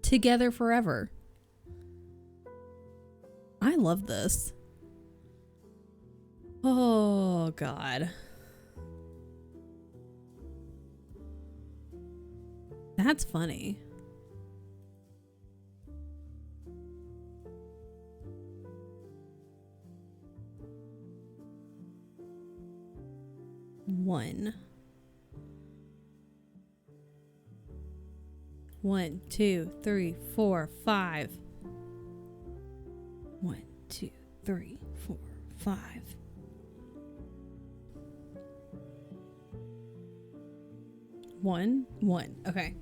S1: Together forever. I love this.
S2: Oh, God. That's funny. One, 2, 3, 4, 5. 1, 2, 3, 4, 5. One. Okay.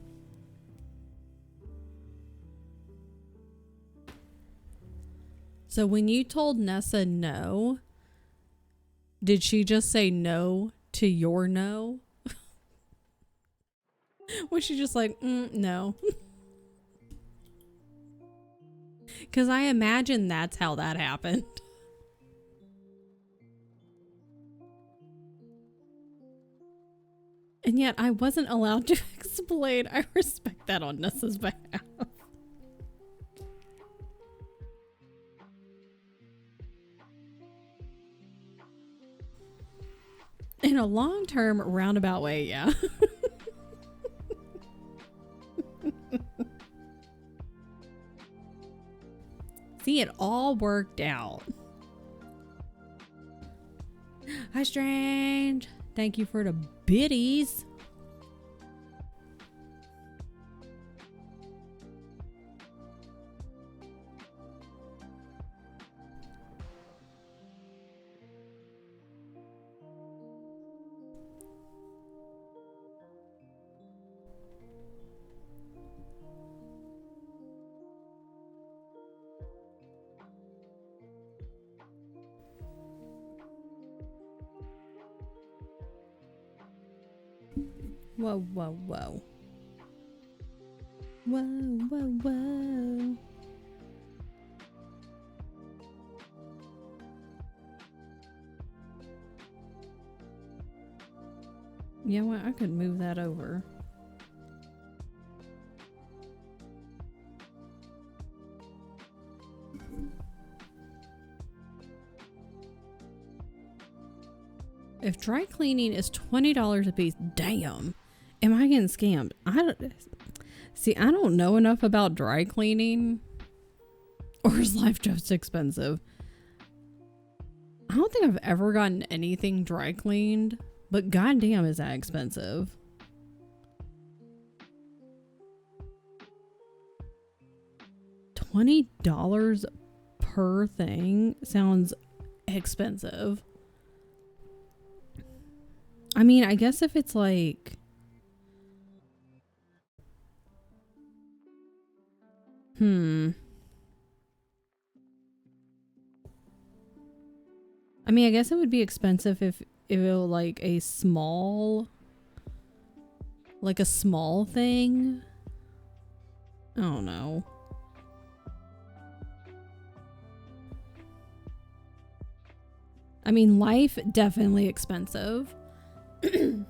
S2: So when you told Nessa no, did she just say no to your no? Was she just like, no? Because I imagine that's how that happened. And yet I wasn't allowed to explain. I respect that on Nessa's behalf. In a long-term roundabout way, yeah. See, it all worked out. Hi, Strange. Thank you for the biddies. Whoa, whoa, whoa. Whoa, whoa, whoa. Yeah, well, I could move that over. If dry cleaning is $20 a piece, damn. Am I getting scammed? I don't know enough about dry cleaning. Or is life just expensive? I don't think I've ever gotten anything dry cleaned, but goddamn is that expensive. $20 per thing sounds expensive. I mean, I guess if it's like... I mean, I guess it would be expensive if it were like a small thing. I don't know. I mean, life definitely expensive. Because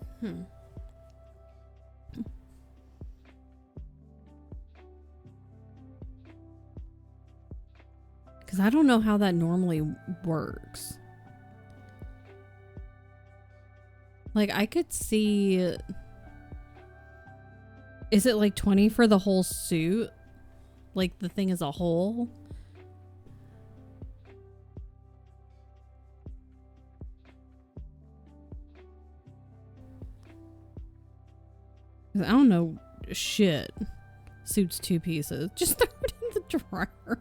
S2: I don't know how that normally works. Like, I could see... Is it like 20 for the whole suit? Like, the thing as a whole? I don't know shit. Suit's 2 pieces. Just throw it in the dryer.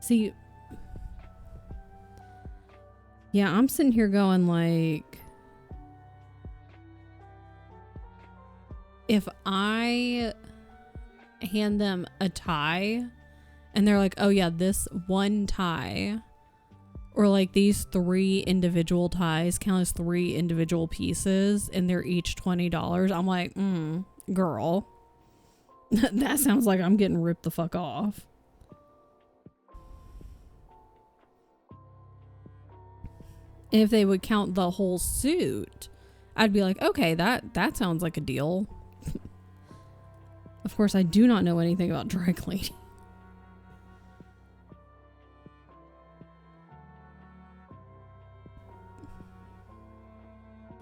S2: See... Yeah, I'm sitting here going like... If I hand them a tie and they're like, oh yeah, this one tie, or like these 3 individual ties count as 3 individual pieces and they're each $20, I'm like, girl, that sounds like I'm getting ripped the fuck off. If they would count the whole suit, I'd be like, okay, that sounds like a deal. Of course, I do not know anything about dry cleaning.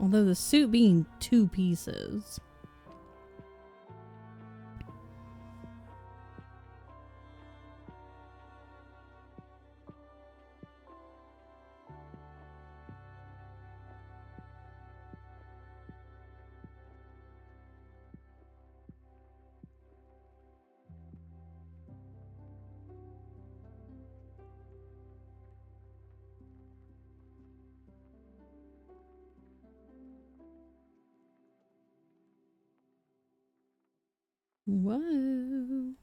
S2: Although the suit being 2 pieces. Whoa.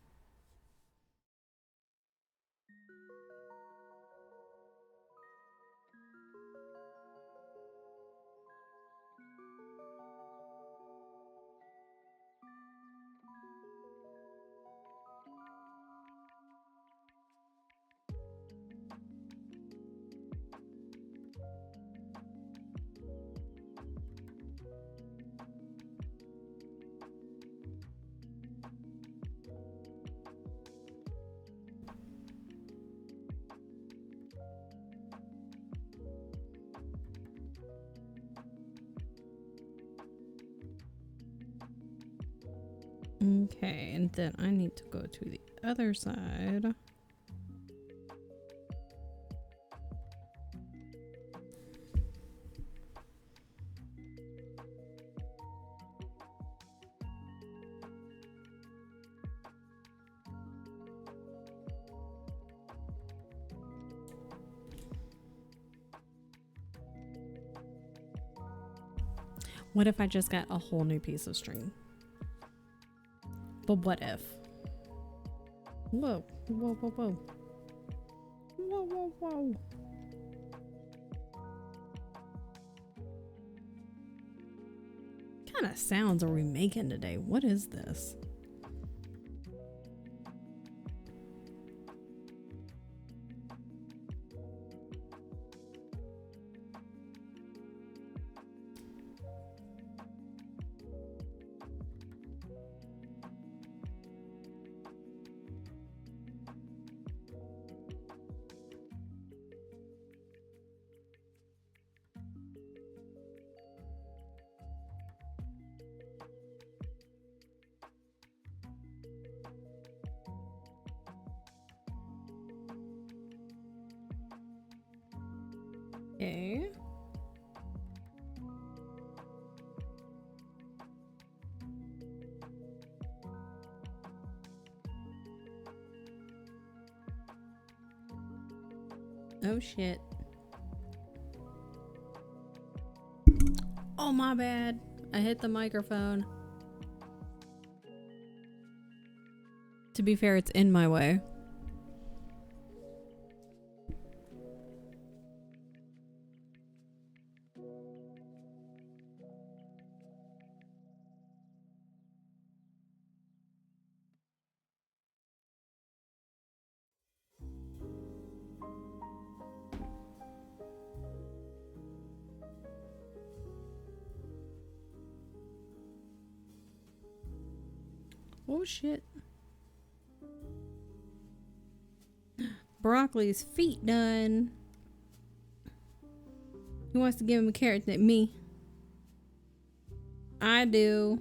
S2: Okay, and then I need to go to the other side. What if I just got a whole new piece of string? But what if? Whoa, whoa, whoa, whoa. Whoa, whoa, whoa. What kind of sounds are we making today? What is this? Okay. Oh shit. Oh my bad. I hit the microphone. To be fair, it's in my way. Oh shit. Broccoli's feet done. Who wants to give him a carrot? Me. I do.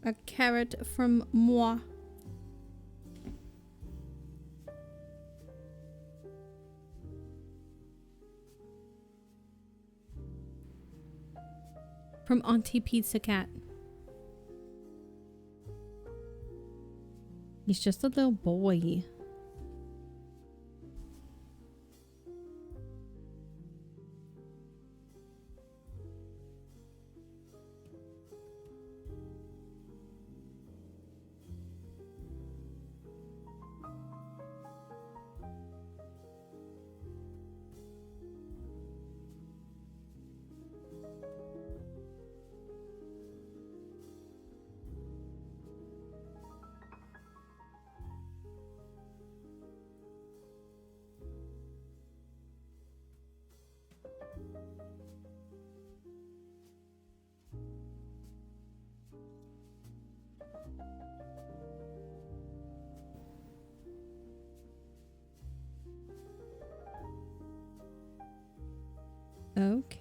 S2: A carrot from moi. From Auntie Pizza Cat. He's just a little boy.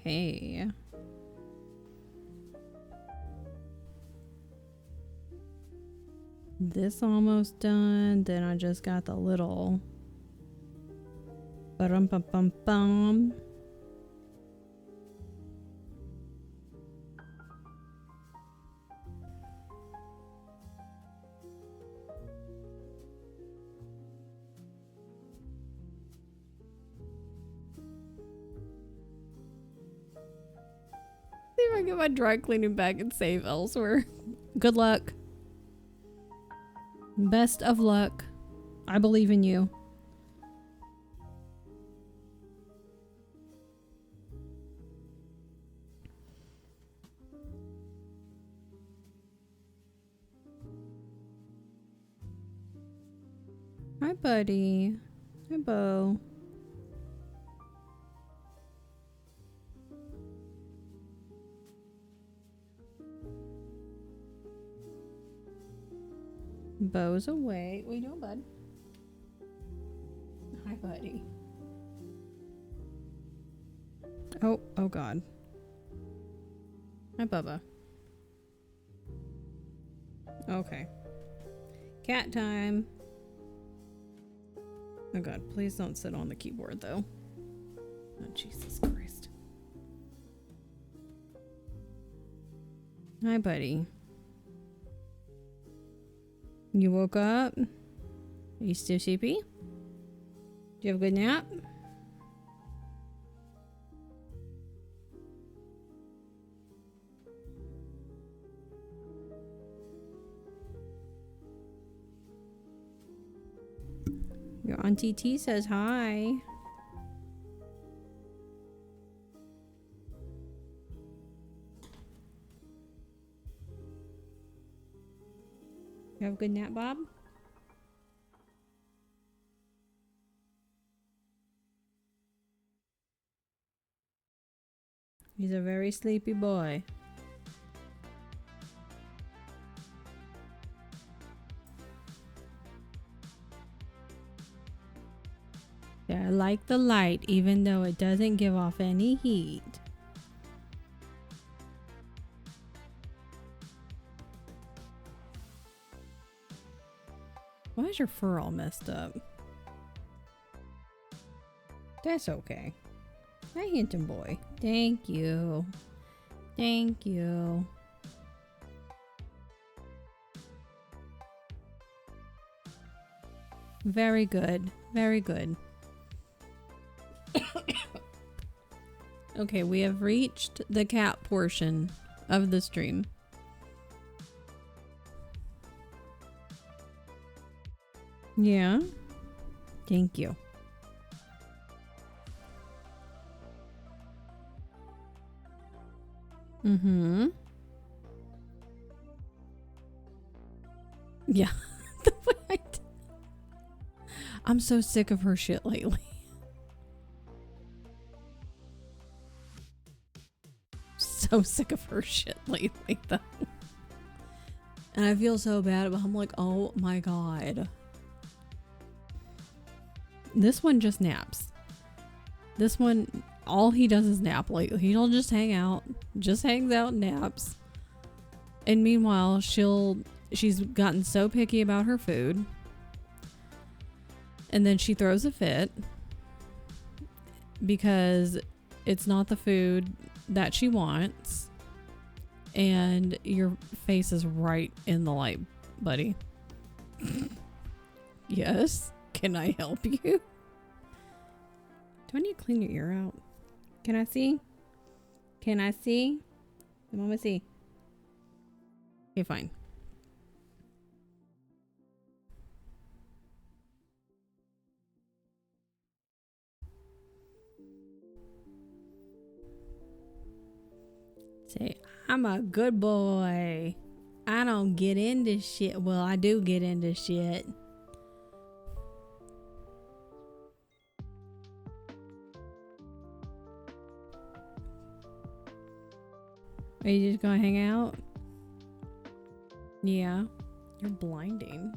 S2: Okay. This almost done. Then I just got the little ba-dum-bum-bum-bum. See if I get my dry cleaning back and save elsewhere. Good luck. Best of luck. I believe in you. Hi, buddy. Hi, Bo. Bo's away. What you doing, bud? Hi, buddy. Oh God. Hi, Bubba. Okay. Cat time. Oh God, please don't sit on the keyboard though. Oh, Jesus Christ. Hi, buddy. You woke up? Are you still sleepy? Do you have a good nap? Your Auntie T says hi. You have a good nap, Bob? He's a very sleepy boy. Yeah, I like the light even though it doesn't give off any heat. Why is your fur all messed up? That's okay. Hi, Hinton boy. Thank you. Thank you. Very good. Very good. Okay, we have reached the cat portion of the stream. Yeah. Thank you. Mm-hmm. Yeah. I'm so sick of her shit lately. So sick of her shit lately, though. And I feel so bad, but I'm like, oh my God. This one just naps. This one, all he does is nap lately. He'll just hang out. Just hangs out and naps. And meanwhile, she's gotten so picky about her food. And then she throws a fit. Because it's not the food that she wants. And your face is right in the light, buddy. Yes? Can I help you? Do I need to clean your ear out? Can I see? Can I see? I want to see. Okay, fine. Say, I'm a good boy. I don't get into shit. Well, I do get into shit. Are you just gonna hang out? Yeah. You're blinding.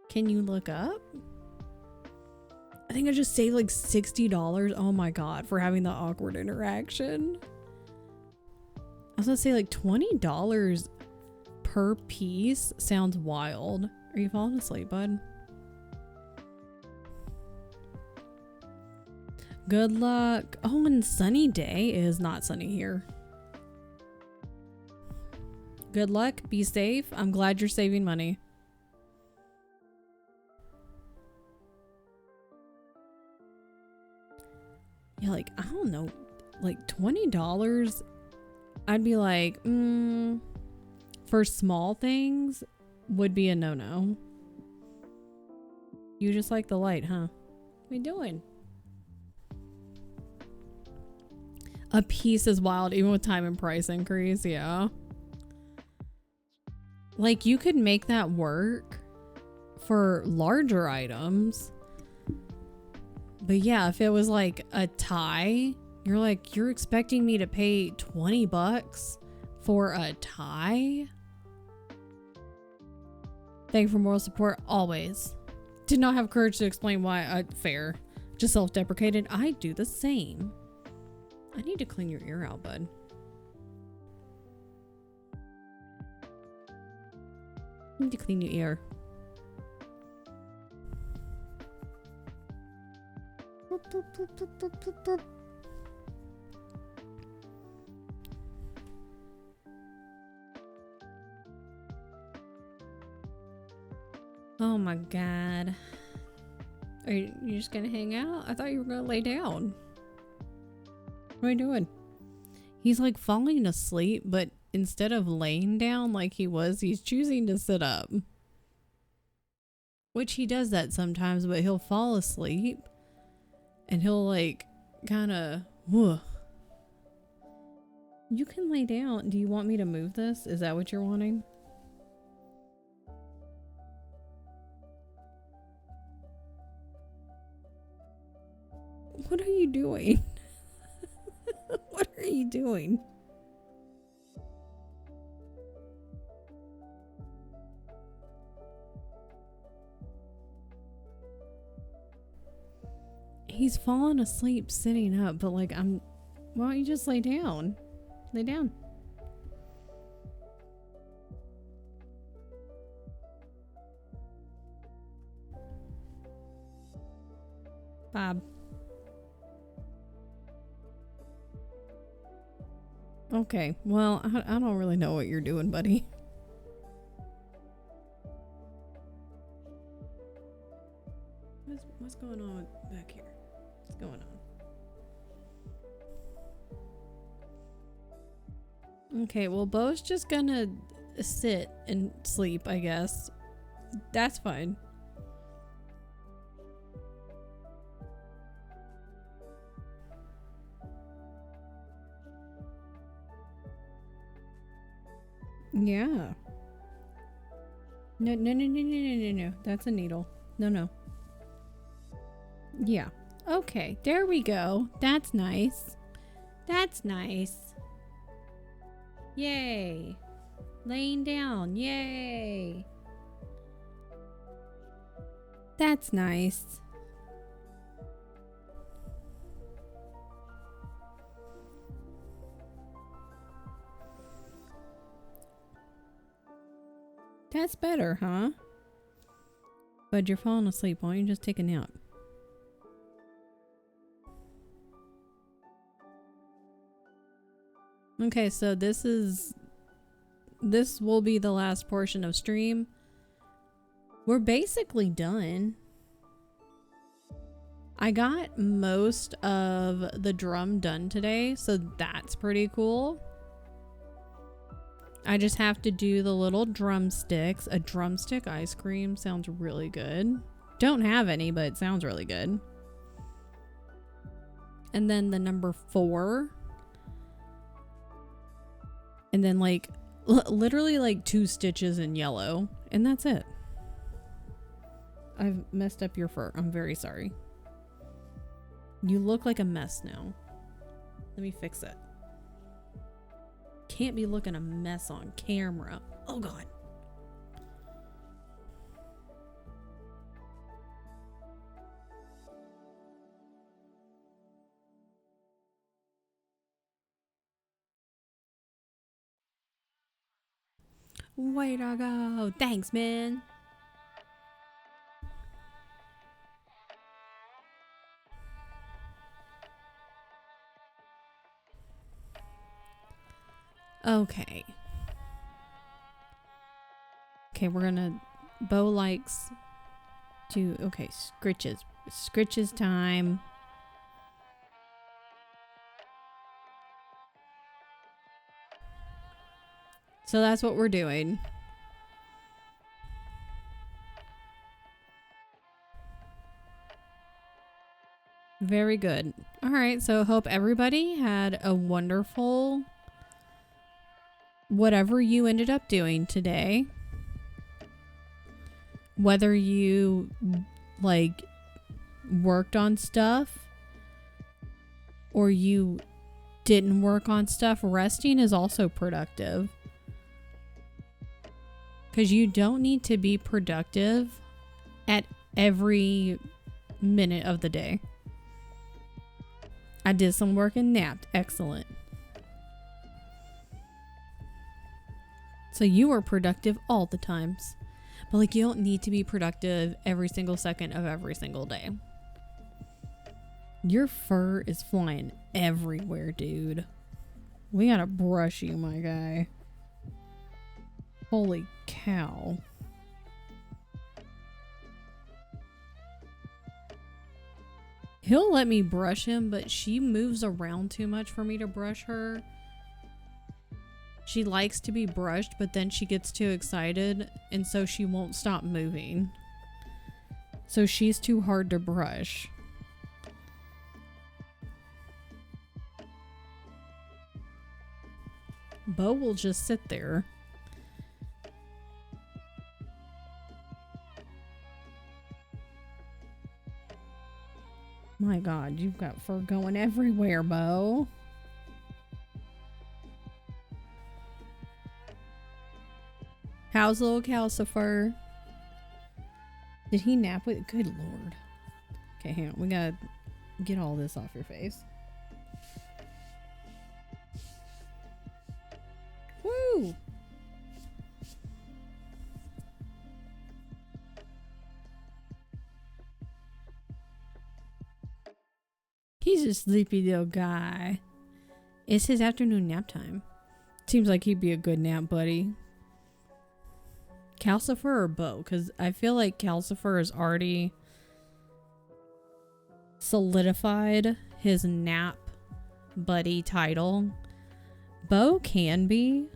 S2: Can you look up? think I just saved like $60. Oh my god, for having the awkward interaction. I was gonna say like $20 per piece sounds wild. Are you falling asleep, bud? Good luck. Oh, and sunny day is not sunny here. Good luck. Be safe. I'm glad you're saving money. Yeah, like, I don't know. Like $20, I'd be like, for small things would be a no-no. You just like the light, huh? What are you doing? A piece is wild, even with time and price increase, yeah. Like, you could make that work for larger items. But yeah, if it was like a tie, you're like, you're expecting me to pay $20 for a tie? Thank you for moral support, always. Did not have courage to explain why. Fair. Just self-deprecated. I do the same. I need to clean your ear out, bud. I need to clean your ear. Boop, boop, boop, boop, boop, boop, boop. Oh my god. Are you just gonna hang out? I thought you were gonna lay down. What are you doing? He's like falling asleep, but instead of laying down like he was, he's choosing to sit up. Which he does that sometimes, but he'll fall asleep and he'll like kind of, you can lay down. Do you want me to move this? Is that what you're wanting? What are you doing? What are you doing? He's fallen asleep sitting up, but like why don't you just lay down? Lay down. Bob. Okay, well, I don't really know what you're doing, buddy. What's going on back here? What's going on? Okay, well, Bo's just gonna sit and sleep, I guess. That's fine. Yeah. No. That's a needle. No. Yeah. Okay, there we go. That's nice. That's nice. Yay. Laying down. Yay. That's nice. That's better, huh? But you're falling asleep. Why don't you just take a nap? Okay, so this will be the last portion of stream. We're basically done. I got most of the drum done today, so that's pretty cool. I just have to do the little drumsticks. A drumstick ice cream sounds really good. Don't have any, but it sounds really good. And then the number 4. And then like literally like 2 stitches in yellow. And that's it. I've messed up your fur. I'm very sorry. You look like a mess now. Let me fix it. Can't be looking a mess on camera. Oh god.
S1: Way to go. Thanks, man. Okay. Okay, we're gonna... Bo likes to... Okay, scritches. Scritches time. So that's what we're doing. Very good. All right, so hope everybody had a wonderful whatever you ended up doing today. Whether you like worked on stuff or you didn't work on stuff, resting is also productive. Because you don't need to be productive at every minute of the day. I did some work and napped. Excellent. So you are productive all the times. But like, you don't need to be productive every single second of every single day. Your fur is flying everywhere, dude. We gotta brush you, my guy. Holy cow. He'll let me brush him, but she moves around too much for me to brush her. She likes to be brushed, but then she gets too excited, and so she won't stop moving. So she's too hard to brush. Bo will just sit there. My God, you've got fur going everywhere, Bo. How's little Calcifer? Did he nap with? Good Lord. Okay, hang on. We gotta get all this off your face. Woo! He's a sleepy little guy. It's his afternoon nap time. Seems like he'd be a good nap buddy. Calcifer or Bo? Because I feel like Calcifer has already solidified his nap buddy title. Bo can be.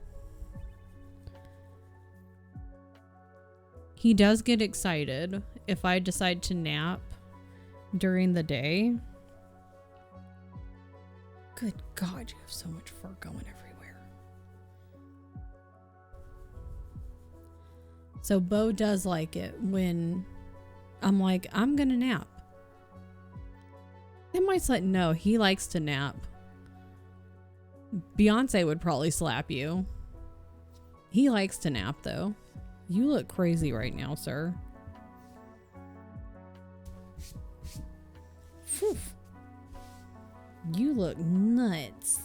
S1: He does get excited if I decide to nap during the day. Good God, you have so much fur going everywhere. So Bo does like it when I'm like, I'm gonna nap. They might say no, he likes to nap. Beyonce would probably slap you. He likes to nap though. You look crazy right now, sir. Phew. You look nuts.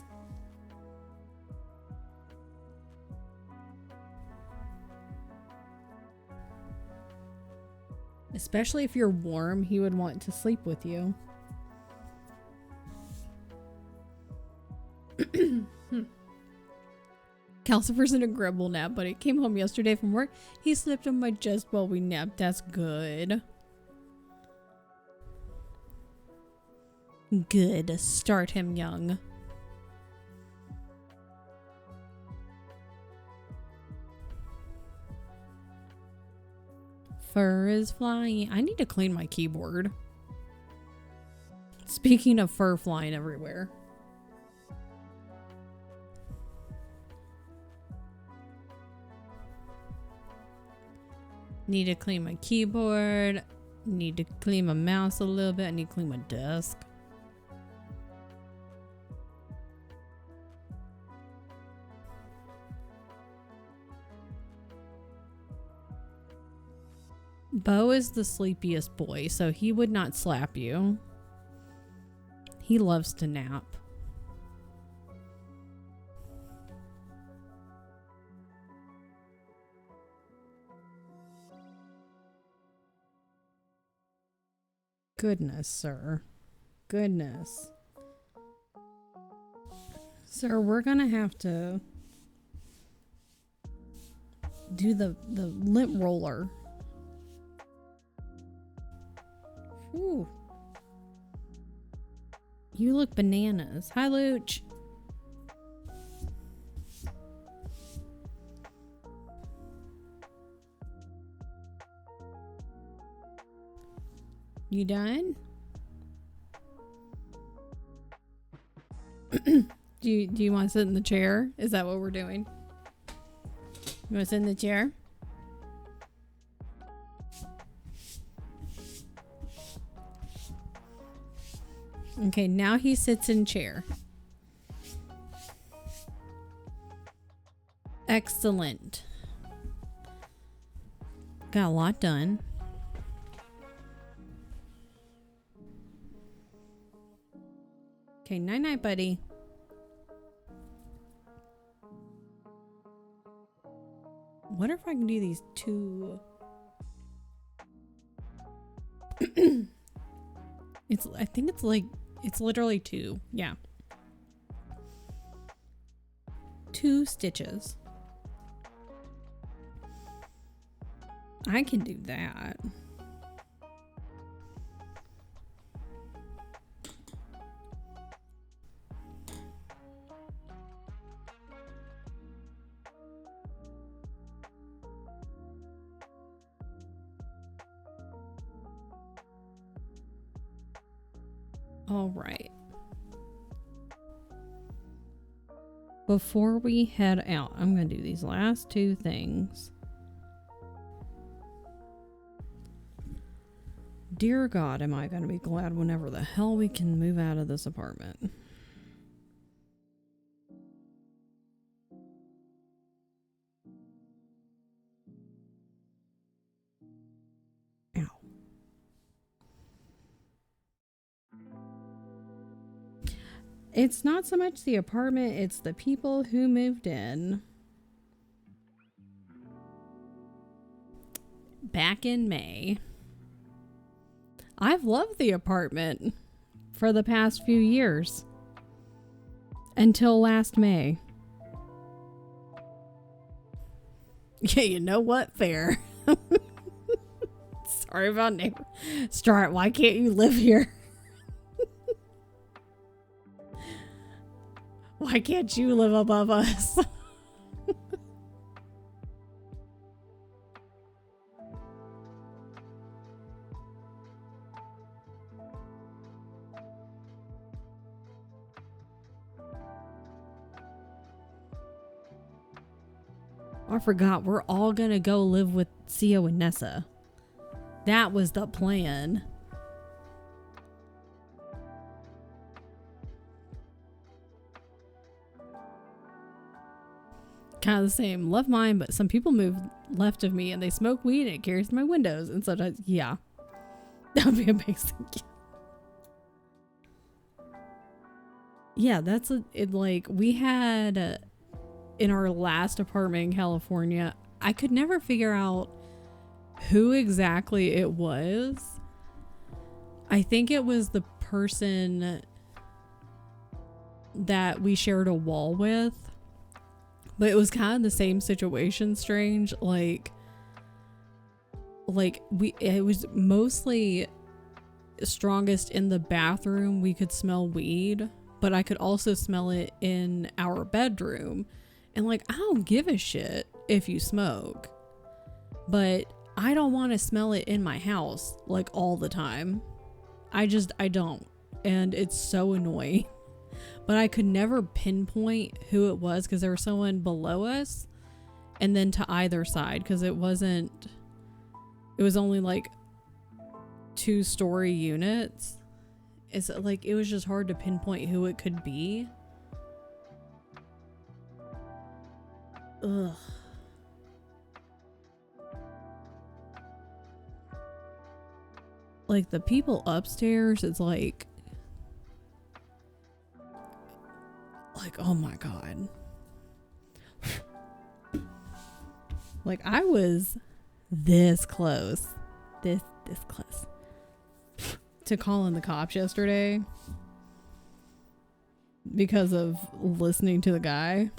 S1: Especially if you're warm, he would want to sleep with you. Calcifer's in a gribble nap, but he came home yesterday from work. He slept on my chest while we napped. That's good. Good. Start him young. Fur is flying. I need to clean my keyboard. Speaking of fur flying everywhere. Need to clean my keyboard. Need to clean my mouse a little bit. I need to clean my desk. Bo is the sleepiest boy, so he would not slap you. He loves to nap.
S2: Goodness, sir. Goodness. Sir, we're gonna have to do the lint roller. Ooh. You look bananas. Hi, Luch. You done? Do you want to sit in the chair? Is that what we're doing? You want to sit in the chair? Okay, now he sits in chair. Excellent. Got a lot done. Okay, night-night, buddy. Wonder if I can do these two. I think it's literally two. Yeah. 2 stitches. I can do that. All right. Before we head out, I'm going to do these last 2 things. Dear God, am I going to be glad whenever the hell we can move out of this apartment. Ow. It's not so much the apartment, it's the people who moved in. Back in May. I've loved the apartment for the past few years. Until last May. Yeah, you know what? Fair. Sorry about neighbor. Start, why can't you live here? Why can't you live above us? I forgot, we're all gonna go live with Sio and Nessa. That was the plan. Kind of the same. Love mine, but some people move left of me and they smoke weed and it carries my windows. And sometimes, yeah. That would be amazing. Yeah, that's like we had in our last apartment in California. I could never figure out who exactly it was. I think it was the person that we shared a wall with, but it was kind of the same situation. Strange, it was mostly strongest in the bathroom. We could smell weed, but I could also smell it in our bedroom. And I don't give a shit if you smoke, but I don't want to smell it in my house all the time. I don't. And it's so annoying. But I could never pinpoint who it was because there was someone below us and then to either side, because it was only 2-story units. It's it was just hard to pinpoint who it could be. Ugh. The people upstairs, it's oh my God. I was this close. This close. to call in the cops yesterday because of listening to the guy.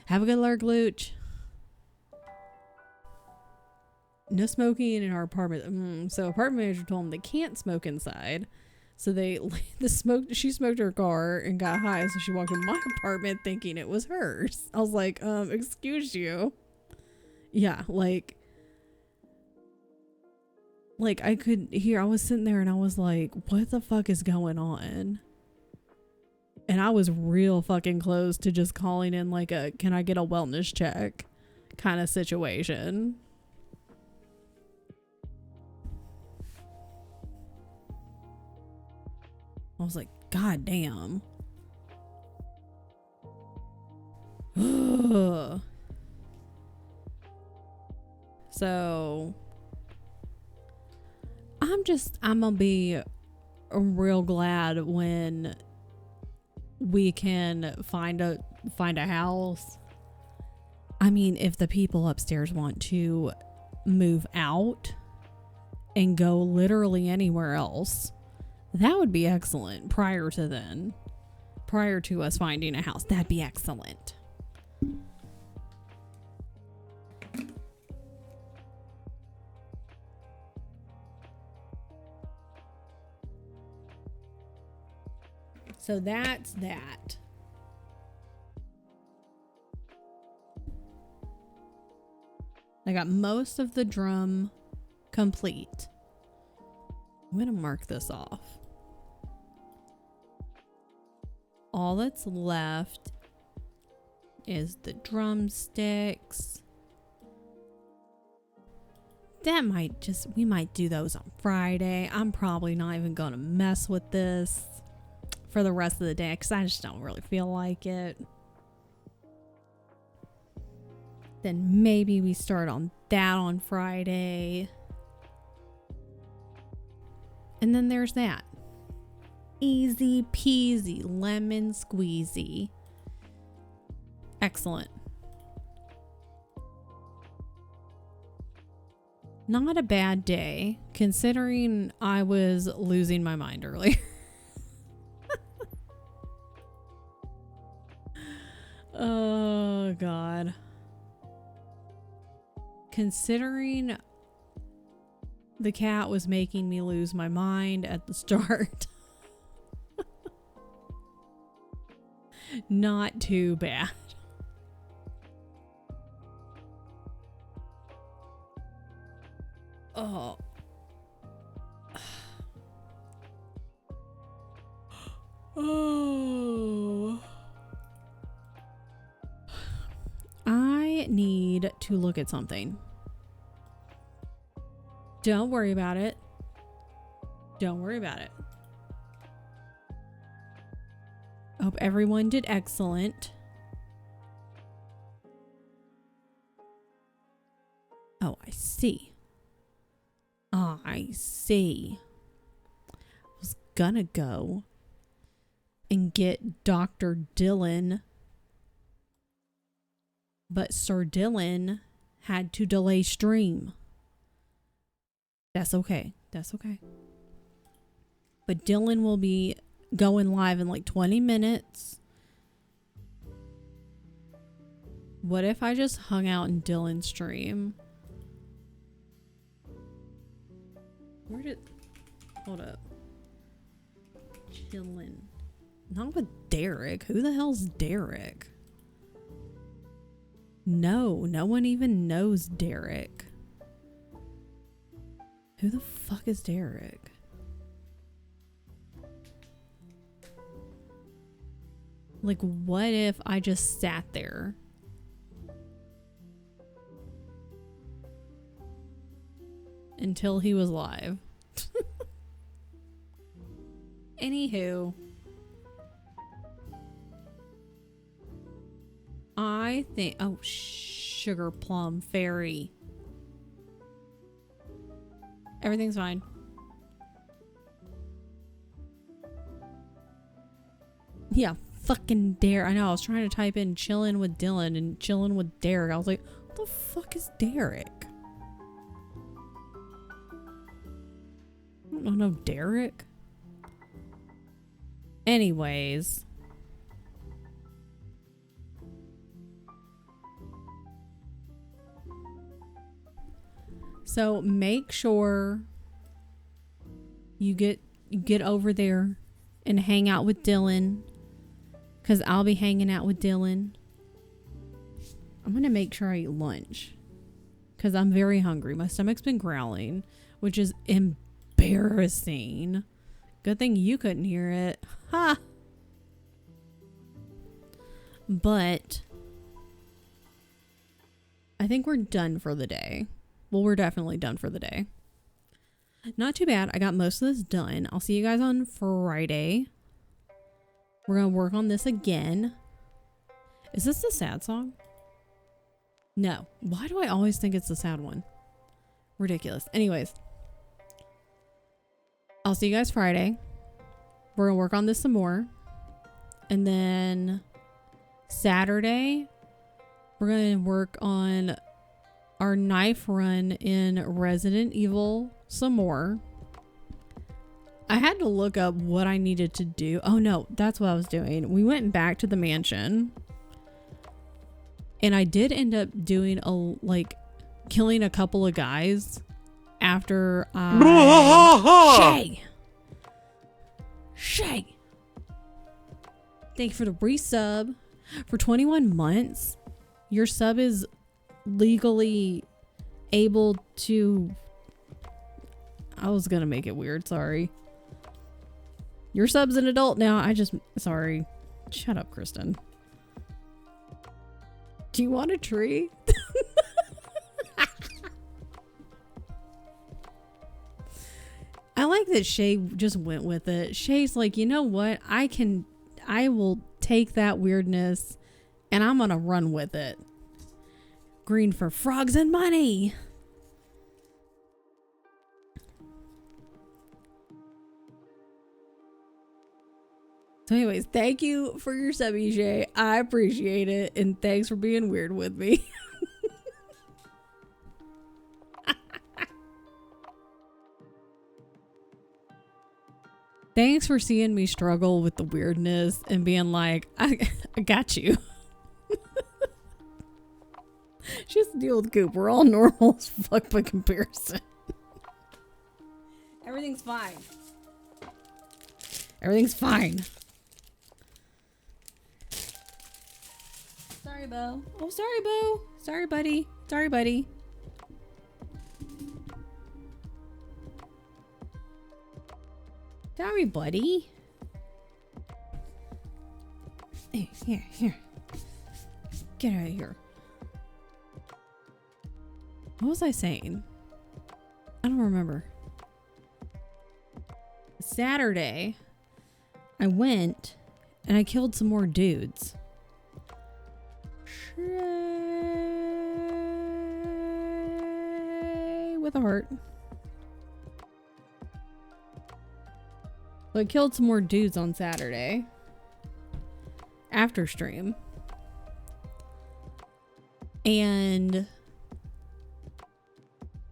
S2: Have a good lurk, Looch. No smoking in our apartment. So apartment manager told them they can't smoke inside. So she smoked her car and got high. So she walked in my apartment thinking it was hers. I was like, excuse you. Yeah, like I could hear, I was sitting there and I was like, what the fuck is going on? And I was real fucking close to just calling in like a, can I get a wellness check kind of situation. I was like, God damn. So I'm gonna be real glad when we can find a house. I mean, if the people upstairs want to move out and go literally anywhere else, that would be excellent. Prior to us finding a house, that'd be excellent. So that's that. I got most of the drum complete. I'm gonna mark this off. All that's left is the drumsticks. We might do those on Friday. I'm probably not even gonna mess with this for the rest of the day because I just don't really feel like it. Then maybe we start on that on Friday. And then there's that. Easy peasy lemon squeezy. Excellent. Not a bad day considering I was losing my mind earlier. Oh God. Considering the cat was making me lose my mind at the start. Not too bad. Oh. Oh. I need to look at something. Don't worry about it. Don't worry about it. I hope everyone did excellent. Oh, I see. I see. I was gonna go and get Dr. Dylan, but Sir Dylan had to delay stream. That's okay. That's okay. But Dylan will be going live in like 20 minutes. What if I just hung out in Dylan's stream? Hold up. Chillin'. Not with Derek. Who the hell's Derek? No one even knows Derek. Who the fuck is Derek? Like, what if I just sat there? Until he was live. Anywho. I think... Oh, sugar plum fairy. Everything's fine. Yeah, fucking Derek. I know, I was trying to type in chillin' with Dylan and chillin' with Derek. I was like, what the fuck is Derek?
S1: Oh no, Derek? Anyways. So make sure you get over there and hang out with Dylan, because I'll be hanging out with Dylan. I'm going to make sure I eat lunch because I'm very hungry. My stomach's been growling, which is embarrassing. Good thing you couldn't hear it. Ha! But I think we're done for the day. Well, we're definitely done for the day. Not too bad. I got most of this done. I'll see you guys on Friday. We're going to work on this again. Is this the sad song? No. Why do I always think it's the sad one? Ridiculous. Anyways. I'll see you guys Friday. We're going to work on this some more. And then Saturday, we're going to work on our knife run in Resident Evil some more. I had to look up what I needed to do. Oh no, that's what I was doing. We went back to the mansion. And I did end up doing killing a couple of guys after I... Shay! Thank you for the resub. For 21 months, your sub is legally able to... I was gonna make it weird, sorry. Your sub's an adult now. Sorry. Shut up, Kristen. Do you want a tree? I like that Shay just went with it. Shay's like, you know what? I will take that weirdness and I'm gonna run with it. Green for frogs and money. So anyways, thank you for your sub, Shay. I appreciate it. And thanks for being weird with me. Thanks for seeing me struggle with the weirdness and being like, I got you. She has to deal with Coop. We're all normal as fuck by comparison. Everything's fine. Everything's fine. Sorry, Bo. Oh, sorry, Bo. Sorry, buddy. Sorry, buddy. Sorry, buddy. Hey, here. Get out of here. What was I saying? I don't remember. Saturday, I went and I killed some more dudes. With a heart. So I killed some more dudes on Saturday. After stream. And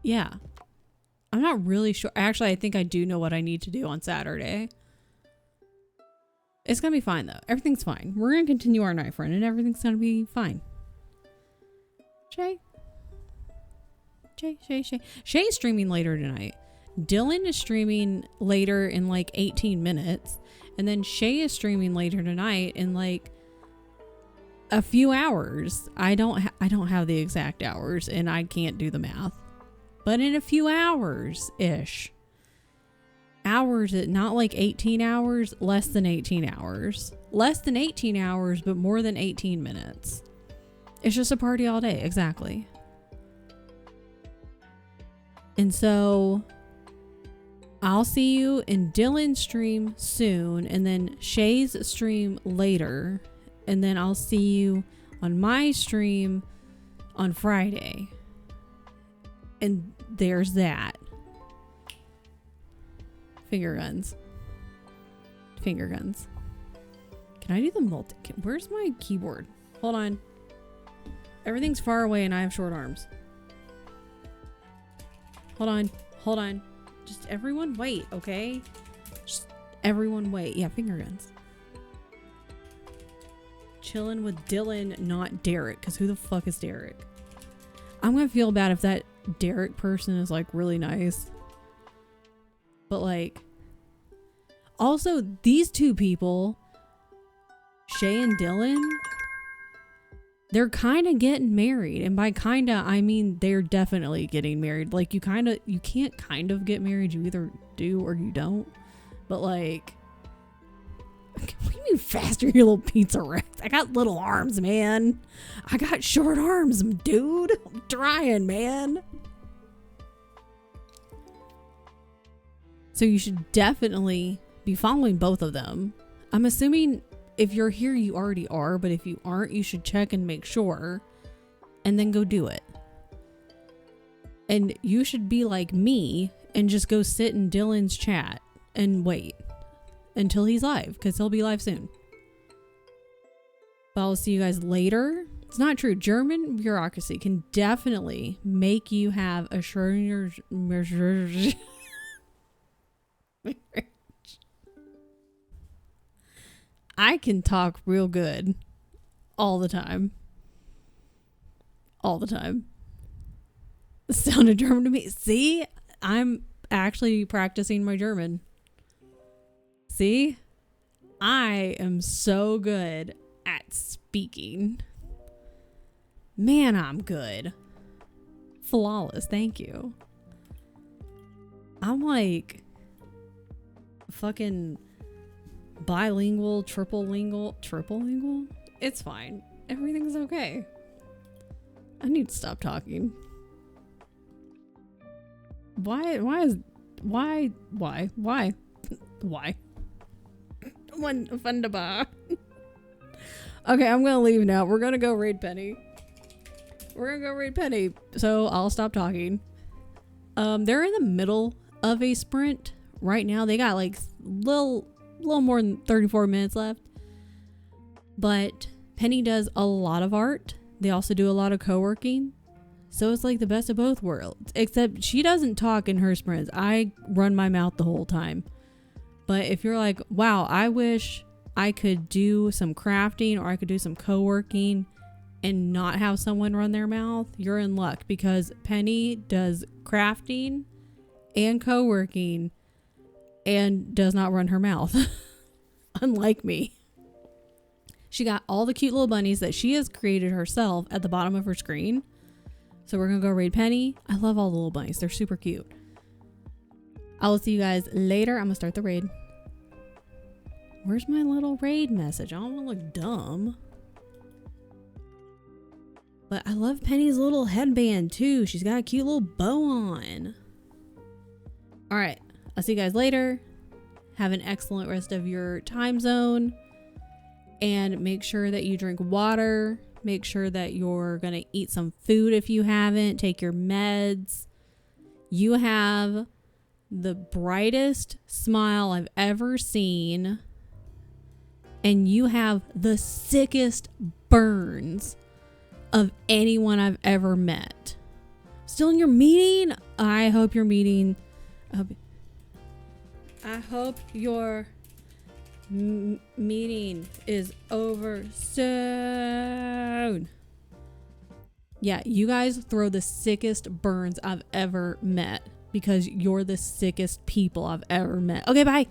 S1: yeah. I'm not really sure. Actually, I think I do know what I need to do on Saturday. It's gonna be fine though. Everything's fine. We're gonna continue our knife run and everything's gonna be fine. Shay. Shay's streaming later tonight. Dylan is streaming later in like 18 minutes. And then Shay is streaming later tonight in like a few hours. I don't have the exact hours and I can't do the math. But in a few hours-ish. Hours, not like 18 hours, less than 18 hours. Less than 18 hours, but more than 18 minutes. It's just a party all day, exactly. And so I'll see you in Dylan's stream soon, and then Shay's stream later, and then I'll see you on my stream on Friday. And there's that. Finger guns. Can I do the multi? Where's my keyboard? Hold on. Everything's far away and I have short arms. Hold on. Just everyone wait, okay? Just everyone wait. Yeah, finger guns. Chilling with Dylan, not Derek, because who the fuck is Derek? I'm gonna feel bad if that Derek person is like really nice. But like, also these two people, Shay and Dylan, they're kind of getting married. And by kind of, I mean they're definitely getting married. Like you can't kind of get married. You either do or you don't. But like, what do you mean faster, you little pizza Rex? I got little arms, man. I got short arms, dude. I'm trying, man. So you should definitely be following both of them. I'm assuming if you're here, you already are. But if you aren't, you should check and make sure. And then go do it. And you should be like me and just go sit in Dylan's chat and wait until he's live, because he'll be live soon. But I'll see you guys later. It's not true. German bureaucracy can definitely make you have a Schrödinger's marriage. I can talk real good all the time. All the time. It sounded German to me. See? I'm actually practicing my German. See? I am so good at speaking. Man, I'm good. Flawless. Thank you. I'm like fucking bilingual, triple lingual. It's fine. Everything's okay. I need to stop talking. Why? Wunderbar. Okay, I'm gonna leave now. We're gonna go raid Penny. So I'll stop talking. They're in the middle of a sprint right now. They got like little more than 34 minutes left. But Penny does a lot of art. They also do a lot of co-working. So it's like the best of both worlds. Except she doesn't talk in her sprints. I run my mouth the whole time. But if you're like, wow, I wish I could do some crafting or I could do some co-working and not have someone run their mouth, you're in luck, because Penny does crafting and co-working and does not run her mouth. Unlike me. She got all the cute little bunnies that she has created herself at the bottom of her screen. So we're going to go raid Penny. I love all the little bunnies. They're super cute. I will see you guys later. I'm going to start the raid. Where's my little raid message? I don't want to look dumb. But I love Penny's little headband too. She's got a cute little bow on. All right. I'll see you guys later. Have an excellent rest of your time zone. And make sure that you drink water. Make sure that you're going to eat some food if you haven't. Take your meds. You have the brightest smile I've ever seen. And you have the sickest burns of anyone I've ever met. Still in your meeting? I hope your meeting... I hope your meeting is over soon. Yeah, you guys throw the sickest burns I've ever met, because you're the sickest people I've ever met. Okay, bye.